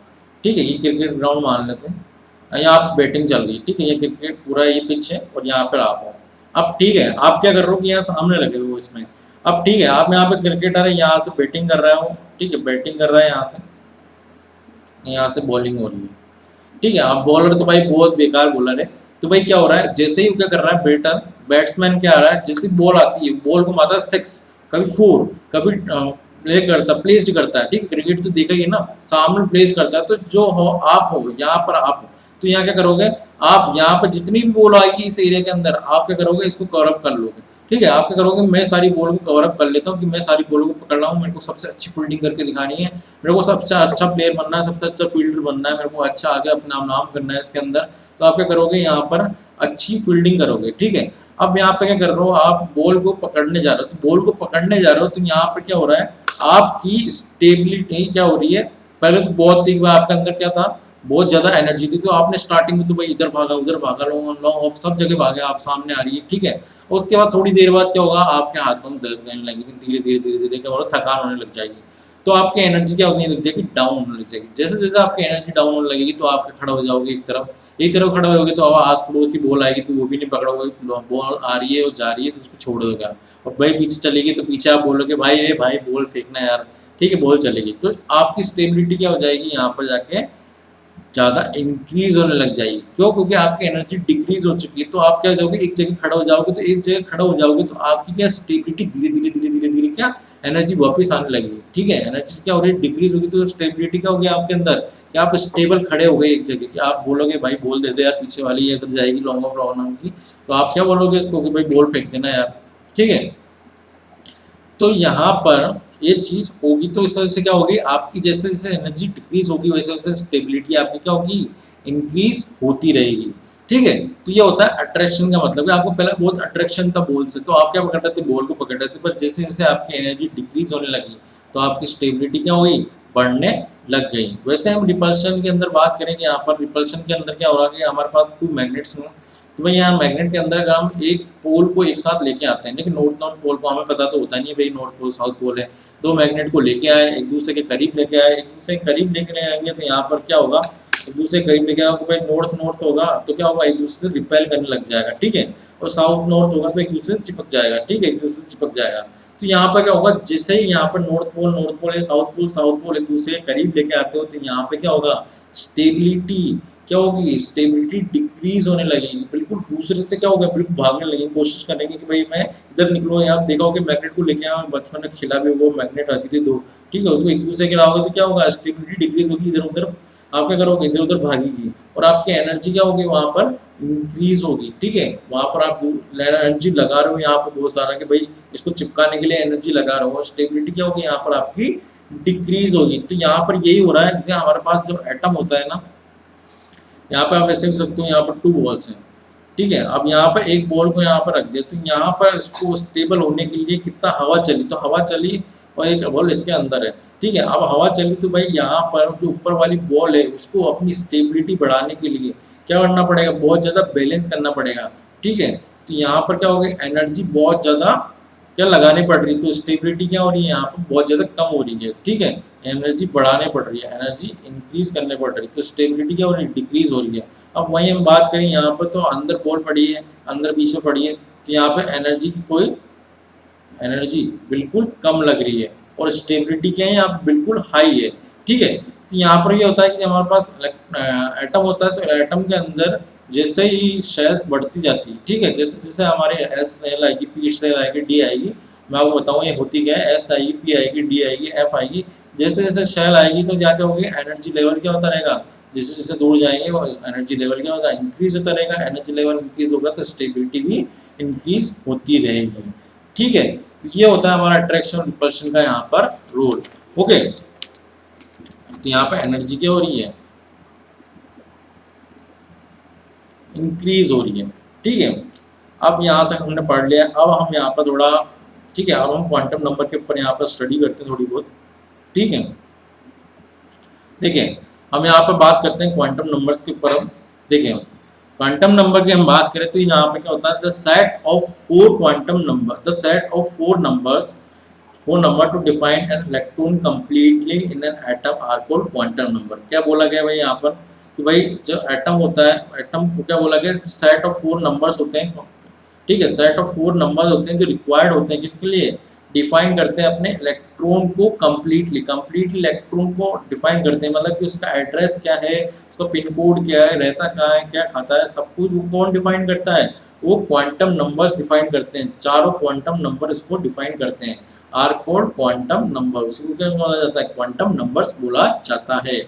ठीक है, ये क्रिकेट ग्राउंड मान लेते हैं, यहाँ आप बैटिंग चल रही है, ठीक है, ये क्रिकेट पूरा ये पिच है और यहाँ पर आप हो। अब ठीक है, आप क्या कर रहे हो कि यहाँ सामने लगे हो इसमें। अब ठीक है, आप यहाँ पे क्रिकेटर है, यहाँ से बैटिंग कर रहे हो, ठीक है, बैटिंग कर रहा है यहाँ से बॉलिंग हो रही है, ठीक है। अब बॉलर तो भाई बहुत बेकार बॉलर है, तो भाई क्या हो रहा है, जैसे ही क्या कर रहा है बैटर, बैट्समैन क्या आ रहा है, जैसे बॉल आती है बॉल को मारता है 6, कभी 4, कभी प्ले करता, प्लेस्ड करता है, ठीक है। क्रिकेट तो देखा ही है ना, सामने प्लेस करता है। तो जो हो आप हो यहाँ पर, आप हो तो यहाँ क्या करोगे, आप यहाँ पर जितनी भी बॉल आएगी इस एरिया के अंदर, आप क्या करोगे, इसको कवर अप कर लोगे, ठीक है। आप क्या करोगे, मैं सारी बॉल को कवर अप कर लेता हूँ कि मैं सारी बॉल को पकड़ रहा हूँ, मेरे को सबसे अच्छी फील्डिंग करके दिखानी है, मेरे को सबसे अच्छा प्लेयर बनना है, सबसे अच्छा फील्डर बनना है, मेरे को अच्छा आगे अपना नाम करना है इसके अंदर। तो आप क्या करोगे, यहाँ पर अच्छी फील्डिंग करोगे, ठीक है। अब यहाँ पे क्या कर रहे हो, आप बॉल को पकड़ने जा रहे हो, तो बॉल को पकड़ने जा रहे हो तो यहाँ पर क्या हो रहा है, आपकी स्टेबिलिटी क्या हो रही है, पहले तो बहुत एक बार आपके अंदर क्या था, बहुत ज्यादा एनर्जी थी, तो आपने स्टार्टिंग में तो भाई इधर भागा उधर भागा, लॉन्ग लॉन्ग ऑफ सब जगह भागे, आप सामने आ रही है, ठीक है। उसके बाद थोड़ी देर बाद क्या होगा, आपके हाथों में दर्द करने लगेगी, धीरे धीरे धीरे धीरे क्या होगा, थकान होने लग जाएगी, तो आपकी एनर्जी क्या होने लग जाएगी, डाउन होने लग जाएगी। जैसे जैसे आपकी एनर्जी डाउन होने लगेगी तो आप खड़ा हो जाओगे एक तरफ खड़े होगे, तो आस पड़ोस की बॉल आएगी तो वो भी नहीं पकड़ोगे, बॉल आ रही है और जा रही है तो उसको छोड़ दोगे आप, और भाई पीछे चलेगी तो पीछे आप बोलोगे भाई ये भाई बॉल फेंकना यार, ठीक है, बॉल चलेगी, तो आपकी स्टेबिलिटी क्या हो जाएगी, यहाँ पर जाके ज़्यादा इंक्रीज होने लग जाएगी। क्यों? क्योंकि आपकी एनर्जी डिक्रीज हो चुकी है। तो आप क्या हो जाओगे, एक जगह खड़ा हो जाओगे, तो एक जगह खड़ा हो जाओगे तो आपकी क्या स्टेबिलिटी धीरे धीरे धीरे धीरे धीरे क्या एनर्जी वापस आने लगेगी। ठीक है, एनर्जी क्या हो रही है, डिक्रीज होगी, तो स्टेबिलिटी क्या होगी आपके अंदर कि आप स्टेबल खड़े हो गए एक जगह कि आप बोलोगे भाई बोल दे दे यार, पीछे वाली ये इधर जाएगी लॉन्ग ऑफ रॉन की, तो आप क्या बोलोगे इसको कि भाई बॉल फेंक देना यार। ठीक है, तो यहाँ पर ये चीज होगी, तो इस वजह से क्या होगी आपकी, जैसे जैसे एनर्जी डिक्रीज होगी वैसे वैसे स्टेबिलिटी आपकी क्या होगी, इंक्रीज होती रहेगी। ठीक है, तो ये होता है अट्रैक्शन का मतलब कि आपको पहले बहुत अट्रैक्शन था बॉल से, तो आप क्या पकड़ रहे थे, बॉल को पकड़ रहे थे, पर जैसे जैसे आपकी एनर्जी डिक्रीज होने लगी तो आपकी स्टेबिलिटी क्या हुई, बढ़ने लग गई। वैसे हम रिपल्शन के अंदर बात करेंगे, यहाँ पर रिपल्शन के अंदर क्या हो रहा है कि हमारे पास टू मैग्नेट्स हों, तो भाई यहाँ मैग्नेट के अंदर अगर हम एक पोल को एक साथ लेके आते हैं, लेकिन नॉर्थ पोल को हमें पता तो होता नहीं भाई नॉर्थ पोल साउथ पोल है, दो मैग्नेट को लेके आए एक दूसरे के करीब लेके आए, एक दूसरे के करीब लेके आएंगे तो यहाँ पर क्या होगा, एक दूसरे के करीब लेके आएगा, भाई नॉर्थ नॉर्थ होगा तो क्या होगा, एक दूसरे से रिपेल करने लग जाएगा। ठीक है, और साउथ नॉर्थ होगा तो एक दूसरे से चिपक जाएगा। ठीक है, एक दूसरे से चिपक जाएगा। तो यहाँ पर क्या होगा, जैसे ही यहाँ पर नॉर्थ पोल या साउथ पोल एक दूसरे के करीब लेके आते हो, तो यहाँ पे क्या होगा, स्टेबिलिटी क्या होगी, स्टेबिलिटी डिक्रीज होने लगेगी, बिल्कुल दूसरे से क्या होगा, बिल्कुल भागने लगेंगे, कोशिश करेंगे कि भाई मैं इधर निकलो। यहाँ देखा होगा मैग्नेट को लेके आया, बचपन में खेला भी, वो मैग्नेट आती थी दो, ठीक है, उसको एक दूसरे के लाओगे तो क्या होगा, स्टेबिलिटी डिक्रीज होगी, इधर उधर आप क्या करोगे, इधर उधर भागेगी और आपकी एनर्जी क्या होगी वहां पर इंक्रीज होगी। ठीक है, वहां पर आप एनर्जी लगा रहे हो यहाँ पर बहुत सारा कि भाई इसको चिपकाने के लिए एनर्जी लगा रहे हो, स्टेबिलिटी क्या होगी यहाँ पर आपकी डिक्रीज होगी। तो यहाँ पर यही हो रहा है कि हमारे पास जो एटम होता है ना, यहाँ पे आप ऐसे देख सकते हो, यहाँ पर टू बॉल्स हैं। ठीक है, अब यहाँ पर एक बॉल को यहाँ पर रख दिया, तो यहाँ पर इसको स्टेबल होने के लिए कितना हवा चली, तो हवा चली और एक बॉल इसके अंदर है। ठीक है, अब हवा चली तो भाई यहाँ पर जो ऊपर वाली बॉल है उसको अपनी स्टेबिलिटी बढ़ाने के लिए क्या करना पड़ेगा, बहुत ज़्यादा बैलेंस करना पड़ेगा। ठीक है, तो यहाँ पर क्या होगा, एनर्जी बहुत ज़्यादा क्या लगानी पड़ रही है, तो स्टेबिलिटी क्या हो रही है यहाँ पर बहुत ज़्यादा कम हो रही है। ठीक है, एनर्जी बढ़ाने पड़ रही है, एनर्जी इंक्रीज करने पड़ रही है, तो स्टेबिलिटी क्या हो रही है, डिक्रीज हो रही है। अब वही हम बात करें यहाँ पर, तो अंदर बॉल पड़ी है, अंदर बीच में पड़ी है, तो यहाँ पे एनर्जी की कोई एनर्जी बिल्कुल कम लग रही है और स्टेबिलिटी क्या है यहाँ बिल्कुल हाई है। ठीक है, तो यहाँ पर ये होता है कि हमारे पास एटम होता है, तो एटम के अंदर जैसे ही शेल्स बढ़ती जाती है, ठीक है, जैसे जैसे हमारे एस सेल आएगी, पी सेल आएगी, डी आएगी, मैं आपको बताऊँ ये होती क्या है, एस आएगी, पी आएगी, डी आएगी, एफ आएगी, जैसे जैसे शेल आएगी तो क्या क्या होगी, एनर्जी लेवल क्या होता रहेगा, जैसे जैसे दूर जाएंगे वो एनर्जी लेवल क्या होगा, इंक्रीज होता रहेगा, एनर्जी लेवल इंक्रीज होगा तो स्टेबिलिटी भी इंक्रीज होती रहेगी। ठीक है, तो ये होता है हमारा अट्रैक्शन और रिपल्शन का यहाँ पर रूल। ओके, तो यहाँ पे एनर्जी क्या हो रही है, इंक्रीज हो रही है। ठीक है, अब यहाँ तक हमने पढ़ लिया, अब हम यहाँ पर थोड़ा, ठीक है, अब हम क्वांटम नंबर के ऊपर यहाँ पर स्टडी करते हैं थोड़ी बहुत। ठीक है, देखिए हम यहाँ पर बात करते हैं क्वांटम नंबर्स के ऊपर। अब देखिए क्वांटम नंबर की हम बात करें तो यहाँ पे क्या होता है, the set of four quantum number, the set of four numbers, four number to define an electron completely in an atom are called quantum number. क्या बोला गया भाई यहाँ पर कि भाई जो एटम होता है, एटम को क्या बोला गया, सेट ऑफ फोर नंबर्स होते हैं। ठीक है, सेट ऑफ फोर नंबर्स होते हैं जो रिक्वायर्ड होते हैं किसके लिए, डिफाइन करते हैं अपने इलेक्ट्रॉन को कंप्लीटली इलेक्ट्रॉन को डिफाइन करते हैं, मतलब कि उसका एड्रेस क्या है, उसका पिन कोड क्या है, रहता कहाँ है, क्या खाता है, सब कुछ वो कौन डिफाइन करता है, वो क्वांटम नंबर्स डिफाइन करते हैं। चारों क्वांटम नंबर इसको डिफाइन करते हैं, आर कोड क्वांटम नंबर, उसको क्या बोला जाता है, क्वांटम नंबर्स बोला जाता है।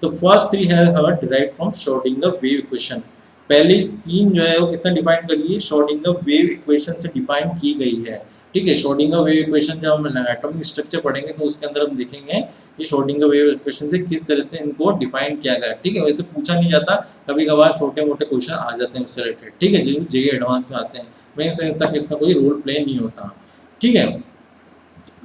तो फर्स्ट थ्री है derived from Schrodinger wave equation. पहली तीन जो है वो किसने डिफाइन करी है, श्रोडिंगर वेव इक्वेशन से डिफाइन की गई है। ठीक है, श्रोडिंगर वेव इक्वेशन जब हम एटॉमिक स्ट्रक्चर पढ़ेंगे तो उसके अंदर हम देखेंगे कि श्रोडिंगर वेव इक्वेशन से किस तरह से इनको डिफाइन किया गया। ठीक है, वैसे पूछा नहीं जाता, कभी कभार छोटे मोटे क्वेश्चन आ जाते हैं उससे रिलेटेड। ठीक है, जो जेईई एडवांस में आते हैं, मेन सेंस तक इसका कोई रोल प्ले नहीं होता। ठीक है,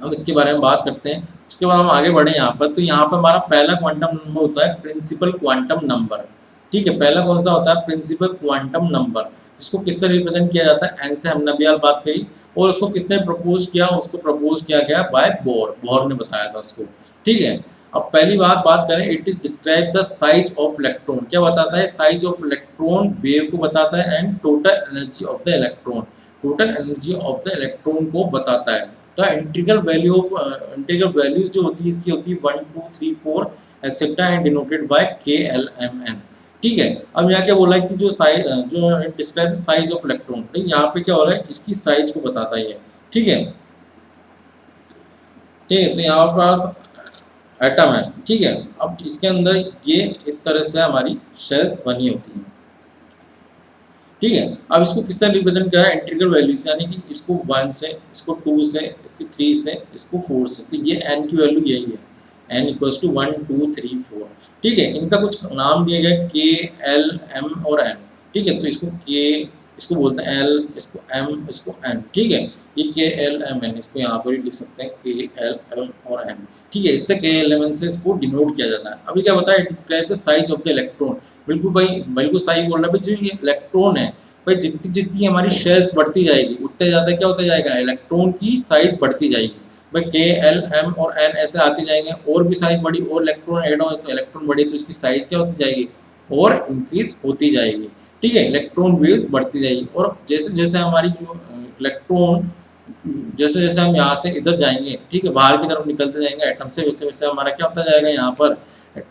हम इसके बारे में बात करते हैं, उसके बाद हम आगे बढ़े यहाँ पर। तो यहाँ पर हमारा पहला क्वांटम नंबर होता है प्रिंसिपल क्वांटम नंबर। ठीक है, पहला कौन सा होता है, प्रिंसिपल क्वांटम नंबर, इसको किससे रिप्रेजेंट किया जाता है, एन से हमने अभी बात करी, और उसको किसने प्रपोज किया, उसको प्रपोज किया गया बाय बोर, बोर ने बताया था उसको। ठीक है, अब पहली बात करें, it is describe the size of electron, क्या बताता है, साइज ऑफ इलेक्ट्रॉन वेव को बताता है, and total energy of the electron, total energy of the electron को बताता है। तो integral value of integral values जो होती है इसकी होती है 1 2 3 4 etcetera and denoted by KLMN। ठीक है, अब यहाँ क्या बोला है कि जो साइज जो डिस्क्राइब साइज ऑफ इलेक्ट्रॉन, ठीक यहाँ पे क्या हो रहा है इसकी साइज को बताता है ये। ठीक है, ठीक है, तो यहाँ पास एटम है। ठीक है, अब इसके अंदर ये इस तरह से हमारी शेल्स बनी होती हैं। ठीक है, अब इसको किस तरह रिप्रेजेंट किया है, इंटीग्रल वैल्यूज, यानी कि इसको 1 से, इसको 2 से, इसकी 3 से, इसको 4 से, तो ये n की वैल्यू यही है, n इक्वल्स टू 1 2 3 4। ठीक है, इनका कुछ नाम दिए गए K L M और N। ठीक है, तो इसको K, इसको बोलते हैं L, इसको M, इसको N। ठीक है, ये K L M N, इसको यहाँ पर भी लिख सकते हैं K L M और N। ठीक है, इससे K L M N से इसको डिनोट किया जाता है। अभी क्या बताया, it describe the size of the electron. बिल्कुल भाई, बिल्कुल सही बोल रहा है भाई, जो ये इलेक्ट्रॉन है भाई, जितनी जितनी हमारी शेल्स बढ़ती जाएगी उतने ज़्यादा क्या होता जाएगा, इलेक्ट्रॉन की साइज बढ़ती जाएगी भाई। K L M और N ऐसे आते जाएंगे, और भी साइज बढ़ी और इलेक्ट्रॉन ऐड हो तो इलेक्ट्रॉन बढ़ी, तो इसकी साइज क्या होती जाएगी और इंक्रीज होती जाएगी। ठीक है, इलेक्ट्रॉन वेव्स बढ़ती जाएगी, और जैसे जैसे हमारी जो इलेक्ट्रॉन, जैसे जैसे हम यहाँ से इधर जाएंगे, ठीक है, बाहर की तरफ निकलते जाएंगे एटम से, वैसे वैसे हमारा क्या होता जाएगा, यहाँ पर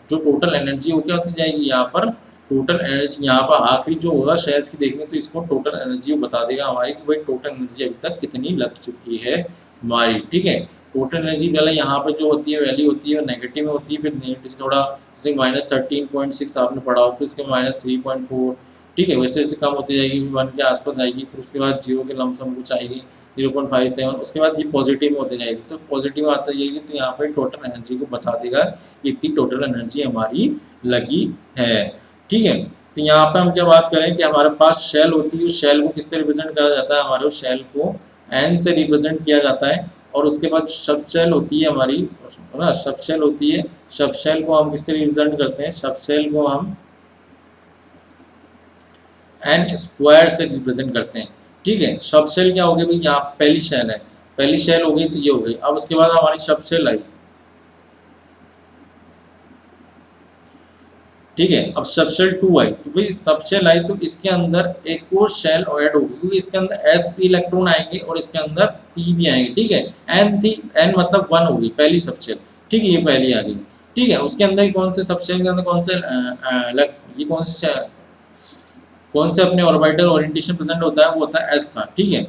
जो टोटल एनर्जी वो क्या होती जाएगी, यहाँ पर टोटल एनर्जी, यहाँ पर आखिरी जो होगा शेल्स की देखेंगे तो इसको टोटल एनर्जी वो बता देगा हमारी, तो भाई टोटल एनर्जी अभी तक कितनी लग चुकी है हमारी। ठीक है, टोटल एनर्जी पहले यहाँ पर जो होती है वैल्यू होती है नेगेटिव में होती है, फिर नेगेटिव से थोड़ा, जैसे -13.6 आपने पढ़ा हो, फिर इसके -3.4। ठीक है, वैसे वैसे कम होती जाएगी, 1 के आसपास आएगी, फिर उसके बाद 0 के लमसम कुछ आएगी 0.57, उसके बाद ये पॉजिटिव में होती जाएगी, तो पॉजिटिव आता जाएगी, तो यहाँ पर टोटल एनर्जी को बता देगा कि इतनी टोटल एनर्जी हमारी लगी है। ठीक है, तो यहाँ पे हम क्या बात करें कि हमारे पास शेल होती है, उस शेल को किससे रिप्रेजेंट करा जाता है, हमारे उस शेल को N से रिप्रेजेंट किया जाता है। और उसके बाद सब शेल होती है हमारी, ना सब शेल होती है, सब शेल को हम किससे रिप्रेजेंट करते हैं, सब शेल को हम N स्क्वायर से रिप्रेजेंट करते हैं। ठीक है, सब शेल क्या हो गई भाई, यहाँ पहली शेल है, पहली शेल हो गई तो ये हो गई। अब उसके बाद हमारी सब शेल आई। ठीक है, अब सब शेल 2 आई, तो भाई सब शेल आई तो इसके अंदर एक और शेल ऐड होगी, क्योंकि इसके अंदर S P इलेक्ट्रॉन आएंगे और इसके अंदर P भी आएंगे। ठीक है, N मतलब 1 होगी पहली सब शेल। ठीक है, ये पहली आ गई। ठीक है, उसके अंदर कौन से सब शेल के अंदर कौन से ये कौन से अपने ऑर्बिटल ओरिएंटेशन प्रेजेंट होता है, वो होता है S का। ठीक है,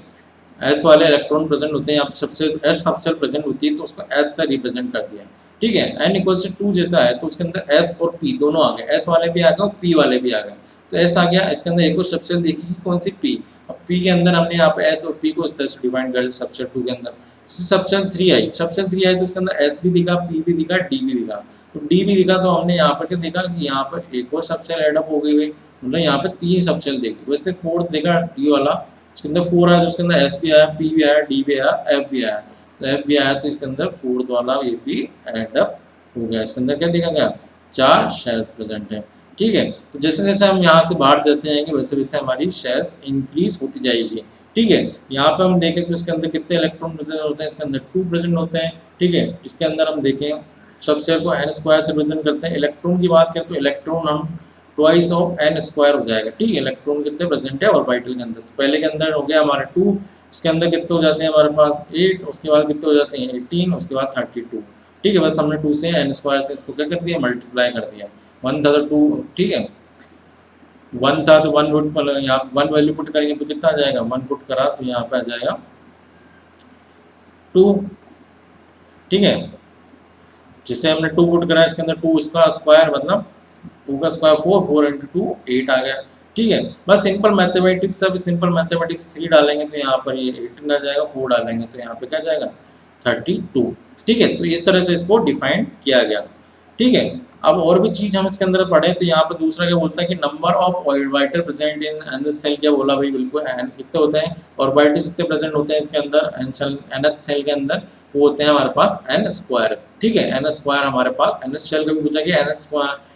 S वाले इलेक्ट्रॉन प्रेजेंट होते हैं, सबसे S सबसे प्रेजेंट होती है, तो उसको S से रिप्रेजेंट कर दिया। ठीक है, n इक्वल से 2 जैसा है, तो उसके अंदर S और P दोनों आ गए, S वाले भी आ गए और P वाले भी आ गए। तो S आ गया, इसके अंदर एक और सबसेल देखिए कौन सी P। अब P के अंदर हमने यहाँ पे S और P को इस तरह से डिफाइन कर दिया सबसेल 2 के अंदर। सबसेल 3 आई, सबसेल 3 आई तो उसके अंदर S भी दिखा, P भी दिखा, D भी दिखा। तो D भी दिखा तो हमने यहाँ पर क्या देखा कि यहाँ पर एक और सबसेल एडअप हो गई, मतलब यहाँ पे 3 सबसेल देखी। वैसे 4th देखा D वाला, उसके अंदर 4 आया, तो उसके अंदर S भी आया, P भी आया, D भी आया, F भी आया। तो F भी आया तो इसके अंदर 4th वाला ये भी एडअप हो गया। इसके अंदर क्या देखा गया, 4 शेल्स प्रेजेंट है। ठीक है, तो जैसे जैसे हम यहाँ से बाहर जाते हैं वैसे वैसे हमारी शेल्स इंक्रीज होती जाएगी। ठीक है, यहाँ पे हम देखें तो इसके अंदर कितने इलेक्ट्रॉन प्रेजेंट होते हैं, इसके अंदर 2 प्रेजेंट होते हैं। ठीक है, इसके अंदर हम देखें सब शेल को N स्क्वायर से प्रेजेंट करते हैं। इलेक्ट्रॉन की बात करें तो इलेक्ट्रॉन हम ट्वाइस ऑफ N स्क्वायर हो जाएगा। ठीक है, इलेक्ट्रॉन कितने प्रेजेंट है ऑर्बिटल के अंदर, तो पहले के अंदर हो गया हमारे 2, इसके अंदर कितने हो जाते हैं हमारे पास 8, उसके बाद कितने हो जाते हैं 18, उसके बाद 32। ठीक है, बस हमने 2 से N स्क्वायर से इसको क्या कर दिया, मल्टीप्लाई कर दिया। 1 था तो 2, ठीक है, 1 था तो 1 पुट, यहाँ 1 वैल्यू पुट करेंगे तो कितना आ जाएगा, 1 पुट करा तो यहाँ पे आ जाएगा 2। ठीक है, जिससे हमने 2 पुट करा, इसके अंदर 2 इसका स्क्वायर मतलब 2 का स्क्वायर 4, 4 इंटू 2 8 आ गया। ठीक है, बस सिंपल मैथमेटिक्स, अब सिंपल मैथमेटिक्स 3 डालेंगे तो यहाँ पर ये 18 आ जाएगा, 4 डालेंगे तो यहाँ पे क्या जाएगा 32। ठीक है, तो इस तरह से इसको डिफाइन किया गया। ठीक है, अब और भी चीज हम इसके अंदर पढ़े तो यहाँ पर दूसरा क्या बोलता है कि number of orbital present in nth shell, क्या बोला भाई, बिल्कुल n कितने होते हैं ऑर्बिटल जितने प्रेजेंट होते हैं इसके अंदर nth सेल के अंदर, वो होते हैं हमारे पास n स्क्वायर। ठीक है, n स्क्वायर हमारे पास nth सेल का भी पूछा गया, n स्क्वायर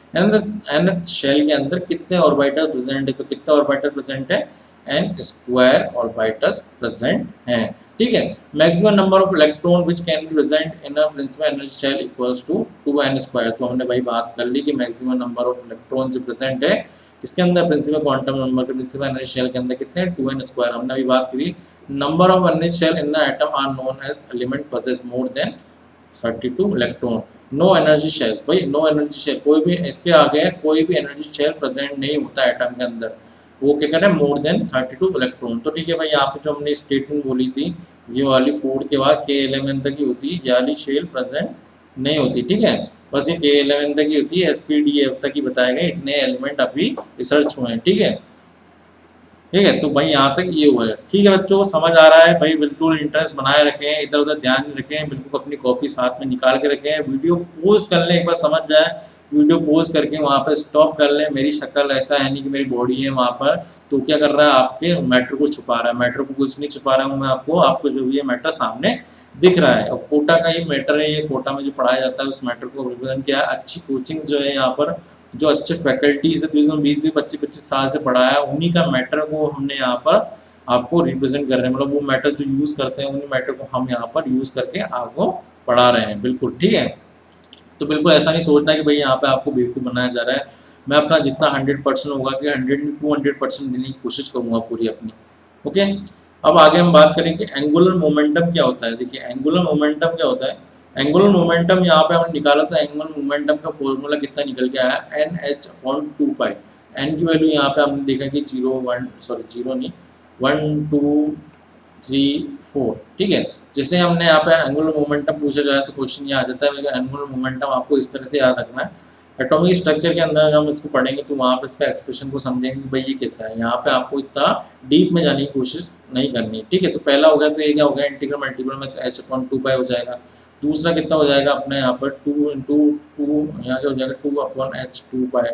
nth शेल के अंदर कितने ऑर्बिटल प्रेजेंट है, तो कितने ऑर्बिटल प्रेजेंट है, n स्क्वायर ऑर्बिटल्स प्रेजेंट हैं। ठीक है, maximum number of electron which can be present in a principal energy shell equals to 2n square. तो हमने भाई बात कर ली कि मैक्सिमम नंबर ऑफ इलेक्ट्रॉन जो प्रेजेंट है इसके अंदर प्रिंसिपल क्वांटम नंबर के प्रिंसिपल एनर्जी शेल के अंदर कितने हैं, 2n स्क्वायर। हमने अभी बात करी number of energy shell in the atom are known as element possess more than 32 electron. No energy shell, भाई नो एनर्जी शेल, कोई भी इसके आगे कोई भी एनर्जी शेल प्रेजेंट नहीं होता एटम के अंदर। वो क्या करें, मोर देन 32 इलेक्ट्रॉन। तो ठीक है भाई, यहाँ पे जो हमने स्टेटमेंट बोली थी, ये वाली 4 के बाद के एलिमेंट तक ही होती है, ये वाली शेल प्रेजेंट नहीं होती। ठीक है, बस ये के एलिमेंट तक ही होती है, एसपीडीएफ तक ही बताए गए, इतने एलिमेंट अभी रिसर्च हुए हैं। ठीक है, ठीक है, तो भाई यहाँ तक ये हुआ है। ठीक है बच्चों, समझ आ रहा है भाई, बिल्कुल इंटरेस्ट बनाए रखें, इधर उधर ध्यान नहीं रखें, बिल्कुल अपनी कॉपी साथ में निकाल के रखें, वीडियो पोज कर लें, एक बार समझ जाए, वीडियो पोज करके वहाँ पर स्टॉप कर लें। मेरी शक्ल ऐसा है नहीं कि मेरी बॉडी है वहाँ पर, तो क्या कर रहा है, आपके मैटर को छुपा रहा है। मैटर को कुछ नहीं छुपा रहा हूँ मैं, आपको जो भी है मैटर सामने दिख रहा है। और कोटा का ही मैटर है ये, कोटा में जो पढ़ाया जाता है उस मैटर को रिप्रेजेंट किया है। अच्छी कोचिंग जो है यहाँ पर, जो अच्छे फैकल्टीज है, जो 20-25 साल से पढ़ाया है, उन्हीं का मैटर को हमने यहाँ पर आपको रिप्रेजेंट कर रहे हैं। मतलब वो मैटर जो यूज़ करते हैं, उन्हीं मैटर को हम यहाँ पर यूज़ करके आपको पढ़ा रहे हैं। बिल्कुल ठीक है, तो बिल्कुल ऐसा नहीं सोचना कि भाई यहाँ पे आपको बेवकूफ़ बनाया जा रहा है। मैं अपना जितना 100% होगा कि 100-200% देने की कोशिश करूँगा पूरी अपनी। ओके, अब आगे हम बात करें कि एंगुलर मोमेंटम क्या होता है। देखिए एंगुलर मोमेंटम क्या होता है। एंगुलर मोमेंटम यहाँ पे हमने निकाला था, एंगुलर मोमेंटम का फॉर्मूला कितना निकल के आया, NH/2 पाई। एन की वैल्यू यहाँ पे हमने देखा कि 0 नहीं, 1 2 3 4। ठीक है, जैसे हमने यहाँ पे एंगुलर मोमेंटम पूछा जाए तो क्वेश्चन ये आ जाता है। एंगुलर मोमेंटम आपको इस तरह से याद रखना है। एटॉमिक स्ट्रक्चर के अंदर हम इसको पढ़ेंगे तो वहाँ पे इसका एक्सप्रेशन को समझेंगे कि भाई ये कैसा है। यहाँ पे आपको इतना डीप में जाने की कोशिश नहीं करनी। ठीक है, तो पहला हो गया, तो ये क्या हो गया, इंटीग्रल मल्टीपल में तो H/2 पाई हो जाएगा। दूसरा कितना हो जाएगा अपने यहाँ पर 2 × 2, यहाँ क्या हो जाएगा 2/H/2 पाई।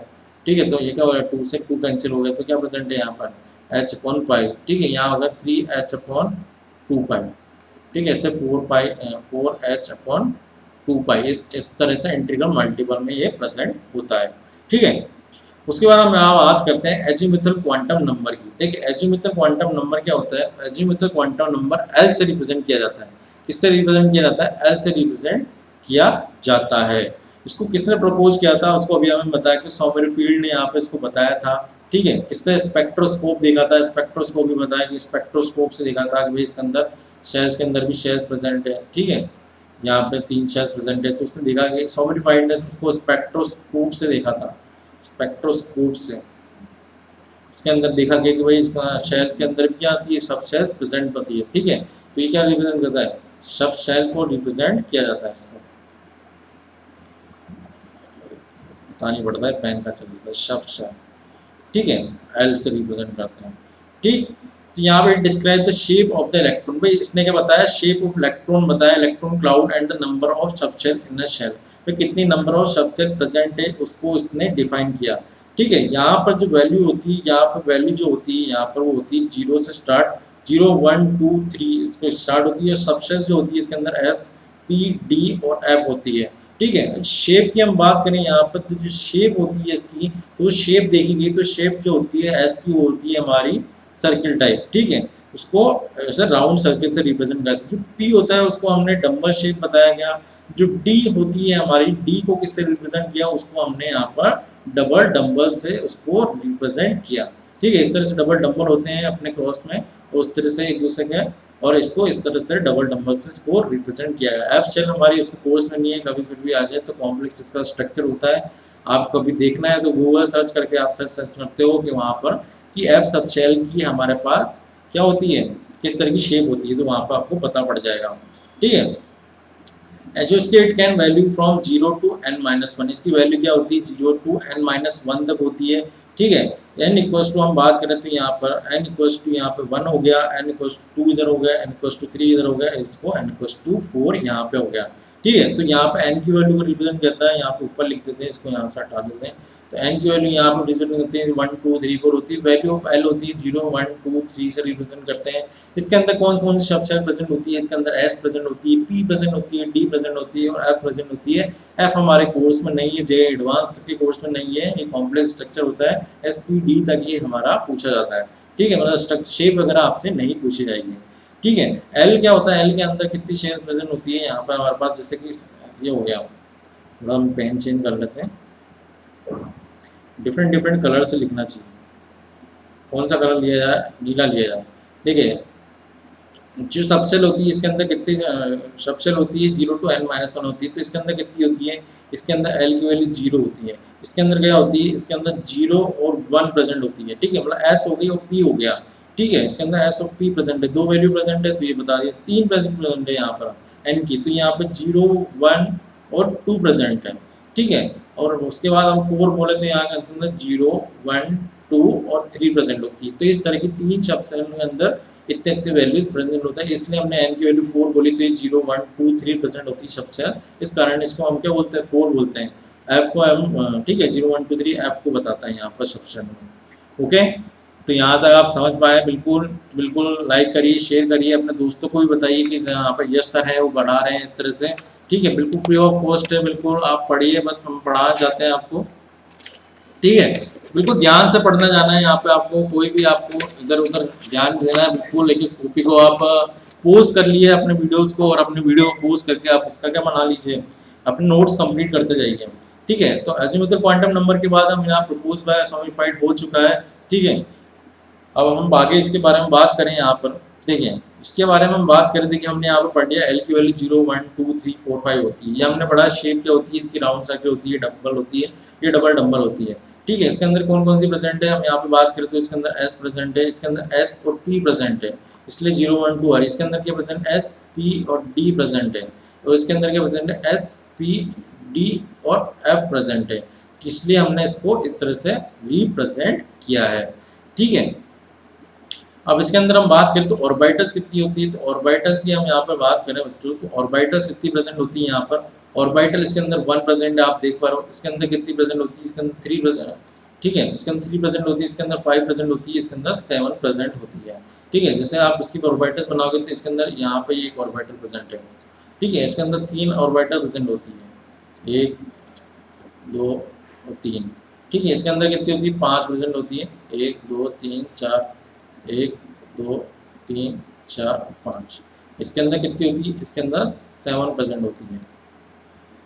ठीक है, तो ये क्या हो गया, 2 से 2 कैंसिल हो गया, तो क्या प्रेजेंट है यहाँ पर H/पाई। ठीक है, यहाँ होगा 3H/2 पाई। ठीक है, इससे 4H/2 पाई, इस तरह से इंटीग्रल मल्टीपल में ये प्रेजेंट होता है। ठीक है, उसके बाद हम यहाँ बात करते हैं एजीमुथल क्वांटम नंबर की। देखिए एजीमुथल क्वांटम नंबर क्या होता है। एजीमुथल क्वांटम नंबर एल से रिप्रेजेंट किया जाता है। किससे रिप्रेजेंट किया जाता है, एल से रिप्रेजेंट किया जाता है। इसको किसने प्रपोज किया था, उसको अभी हमें बताया कि सोमरफील्ड ने यहाँ पे इसको बताया था। ठीक है, किससे, स्पेक्ट्रोस्कोप देखा था, स्पेक्ट्रोस्कोप भी बताया कि स्पेक्ट्रोस्कोप से देखा था कि भाई इसके अंदर शेल्स के अंदर भी शेल्स प्रेजेंट है। ठीक है, यहाँ पे 3 शेल्स प्रेजेंट है, तो उसने देखा कि सोमरफील्ड ने उसको स्पेक्ट्रोस्कोप से देखा था। स्पेक्ट्रोस्कोप से उसके अंदर देखा गया कि भाई शेल्स के अंदर भी क्या आती है, सब शेल्स प्रेजेंट होती है। ठीक है, तो ये क्या रिप्रेजेंट करता है, सब शेल को रिप्रेजेंट किया जाता है। इसको पता नहीं पड़ता है, पेन का चल सब शेल। ठीक है, एल से रिप्रेजेंट करते हैं। ठीक, तो यहाँ पे describe the shape of the electron. भाई इसने क्या बताया, शेप ऑफ इलेक्ट्रॉन बताया, electron cloud and the number of subshell in a shell. भाई कितनी नंबर ऑफ सबशेल प्रेजेंट है उसको इसने डिफाइन किया। ठीक है, यहाँ पर जो वैल्यू होती है, यहाँ पर वैल्यू जो होती है, यहाँ पर वो होती है 0 से स्टार्ट, 0 1 2 3 इसको स्टार्ट होती है। सबशेल जो होती है इसके अंदर एस पी डी और एफ होती है। ठीक है, शेप की हम बात करें यहाँ पर, तो जो शेप होती है इसकी, तो शेप देखेंगे तो शेप जो होती है एस की, वो होती है हमारी सर्किल टाइप। ठीक है, उसको ऐसे राउंड सर्किल से रिप्रेजेंट करते हैं। जो पी होता है उसको हमने डम्बल शेप बताया गया। जो डी होती है हमारी, डी को किससे रिप्रेजेंट किया, उसको हमने यहाँ पर डबल डम्बल से उसको रिप्रेजेंट किया। ठीक है, इस तरह से डबल डम्बल होते हैं अपने क्रॉस में, और उस तरह से एक दूसरे के, और इसको इस तरह से डबल डम्बल से इसको रिप्रेजेंट किया गया। एफ शेल हमारी उसके कोर्स में नहीं है, कभी फिर भी आ जाए तो कॉम्प्लेक्स इसका स्ट्रक्चर होता है। आप कभी देखना है तो गूगल सर्च करके आप सर्च करते हो कि वहाँ पर कि एफ सब शेल की हमारे पास क्या होती है, किस तरह की शेप होती है, तो वहाँ पर आपको पता पड़ जाएगा। ठीक है, जो इसके it can value from 0 to n-1, इसकी वैल्यू क्या होती है 0 to n-1 तक होती है। ठीक है, n इक्वल्स टू हम बात करें तो यहाँ पर n इक्वल्स टू यहाँ पे 1 हो गया, n इक्वल्स टू 2 इधर हो गया, n इक्वल्स टू 3 इधर हो गया, इसको n इक्वल्स टू 4 यहाँ पे हो गया। ठीक है, तो यहाँ पे n की वैल्यू को रिप्रेजेंट करता है, यहाँ पे ऊपर लिख देते हैं, इसको यहाँ से हटा देते हैं। तो n की वैल्यू यहाँ पे रिप्रेजेंट करते हैं 1 2 3 4 होती है। वैल्यू ऑफ l होती है 0 1 2 3 से रिप्रेजेंट करते हैं। इसके अंदर कौन सी शब्द प्रेजेंट होती है, इसके अंदर s प्रेजेंट होती है, p प्रेजेंट होती है, d प्रेजेंट होती है और f प्रेजेंट होती है। f हमारे कोर्स में नहीं है, जे एडवांस के कोर्स में नहीं है, ये कॉम्प्लेक्स स्ट्रक्चर होता है। s p d तक ये हमारा पूछा जाता है। ठीक है, मतलब स्ट्रक्चर शेप वगैरह आपसे नहीं पूछी जाएगी। ठीक है, l क्या होता है, l के अंदर कितनी शेप प्रेजेंट होती है, यहाँ पर हमारे पास जैसे कि ये हो गया, थोड़ा हम पेन चेंज कर लेते हैं, डिफरेंट डिफरेंट कलर से लिखना चाहिए। कौन सा कलर लिया जाए, नीला लिया जाए। ठीक है, जो सबसेल होती है इसके अंदर कितनी सबसेल होती है, 0 to n-1 होती है, तो इसके अंदर कितनी होती है, इसके अंदर एल की वैल्यू 0 होती है। इसके अंदर क्या होती है, इसके अंदर 0 और 1 प्रेजेंट होती है, ठीक है, मतलब एस हो गई और पी हो गया, ठीक है, इसके अंदर एस और पी प्रेजेंट है, दो वैल्यू प्रेजेंट है, तो ये बता दिया, तीन प्रेजेंट है यहाँ पर एन की, तो यहाँ पर 0, 1 और 2 प्रेजेंट है, ठीक है, और उसके बाद हम 4 बोले तो यहाँ के अंदर 0, 1, 2 और 3 प्रेजेंट होती है। तो इस तरह की तीन सबसेल के अंदर इतने इतने वैल्यूज प्रेजेंट होता है, इसलिए हमने n की वैल्यू 4 बोली, तो ये 0, 1, 2, 3 प्रेजेंट होती है सबसे, इस कारण इसको हम क्या बोलते हैं, 4 बोलते हैं। ऐप को हम ठीक है 0, 1, 2, 3 ऐप को बताता है यहाँ पर सबसे में। ओके, तो यहाँ तक आप समझ पाए, बिल्कुल बिल्कुल लाइक करिए, शेयर करिए, अपने दोस्तों को भी बताइए कि यहाँ पर यश सर है वो बढ़ा रहे हैं इस तरह से, ठीक है, बिल्कुल फ्री ऑफ कॉस्ट है, बिल्कुल आप पढ़िए, बस हम पढ़ाना चाहते हैं आपको, ठीक है, बिल्कुल ध्यान से पढ़ना जाना है यहाँ पे, आपको कोई भी आपको इधर उधर ध्यान देना है बिल्कुल, लेकिन कॉपी को आप पोस्ट कर लिए अपने वीडियोस को, और अपने वीडियो को पोस्ट करके आप इसका क्या बना लीजिए, अपने नोट्स कंप्लीट करते जाइए, ठीक है। तो अजीमुथल क्वांटम नंबर के बाद हम यहाँ प्रपोज बाय सॉलिडिफाइड हो चुका है, ठीक है। अब हम आगे इसके बारे में बात करें यहाँ पर, देखिए इसके बारे में हम बात करें, देखिए हमने यहाँ पर पढ़ लिया एल की वैल्यू 0, 1, 2, 3, 4, 5 होती है, ये हमने पढ़ा शेप क्या होती है इसकी, राउंड सर्कल होती है, डबल होती है, ये डबल डम्बल होती है, ठीक है। इसके अंदर कौन कौन सी प्रेजेंट है, हम यहाँ पे बात करें तो इसके अंदर एस प्रेजेंट है, इसके अंदर एस और पी प्रेजेंट है, इसलिए 0, 1, 2 आ रही, इसके अंदर क्या प्रेजेंट, एस, पी और डी प्रेजेंट है, और इसके अंदर क्या प्रेजेंट है, एस, पी, डी और एफ प्रेजेंट है, इसलिए हमने इसको इस तरह से रिप्रेजेंट किया है, ठीक है। अब इसके अंदर हम बात करें तो ऑर्बिटल्स कितनी होती है, तो ऑर्बिटल्स की हम यहाँ पर बात करें बच्चों, तो ऑर्बिटल्स कितनी प्रेजेंट होती है यहाँ पर, ऑर्बिटल इसके अंदर 1 प्रेजेंट है, आप देख पा रहे हो, इसके अंदर कितनी प्रेजेंट होती है, इसके अंदर 3 प्रेजेंट, ठीक है, इसके अंदर 3 प्रेजेंट होती है, इसके अंदर 5 प्रेजेंट होती है, इसके अंदर 7 प्रेजेंट होती है, ठीक है। जैसे आप इसकी ऑर्बिटल्स बनाओगे तो इसके अंदर यहाँ पे एक ऑर्बिटल प्रेजेंट है, ठीक है, इसके अंदर 3 ऑर्बिटल प्रेजेंट होती है, 1, 2 और 3, ठीक है, इसके अंदर कितनी होती है, 5 प्रेजेंट होती है, 1, 2, 3, 4, 1, 2, 3, 4, 5, इसके अंदर कितनी होती है, इसके अंदर 7 प्रेजेंट होती है,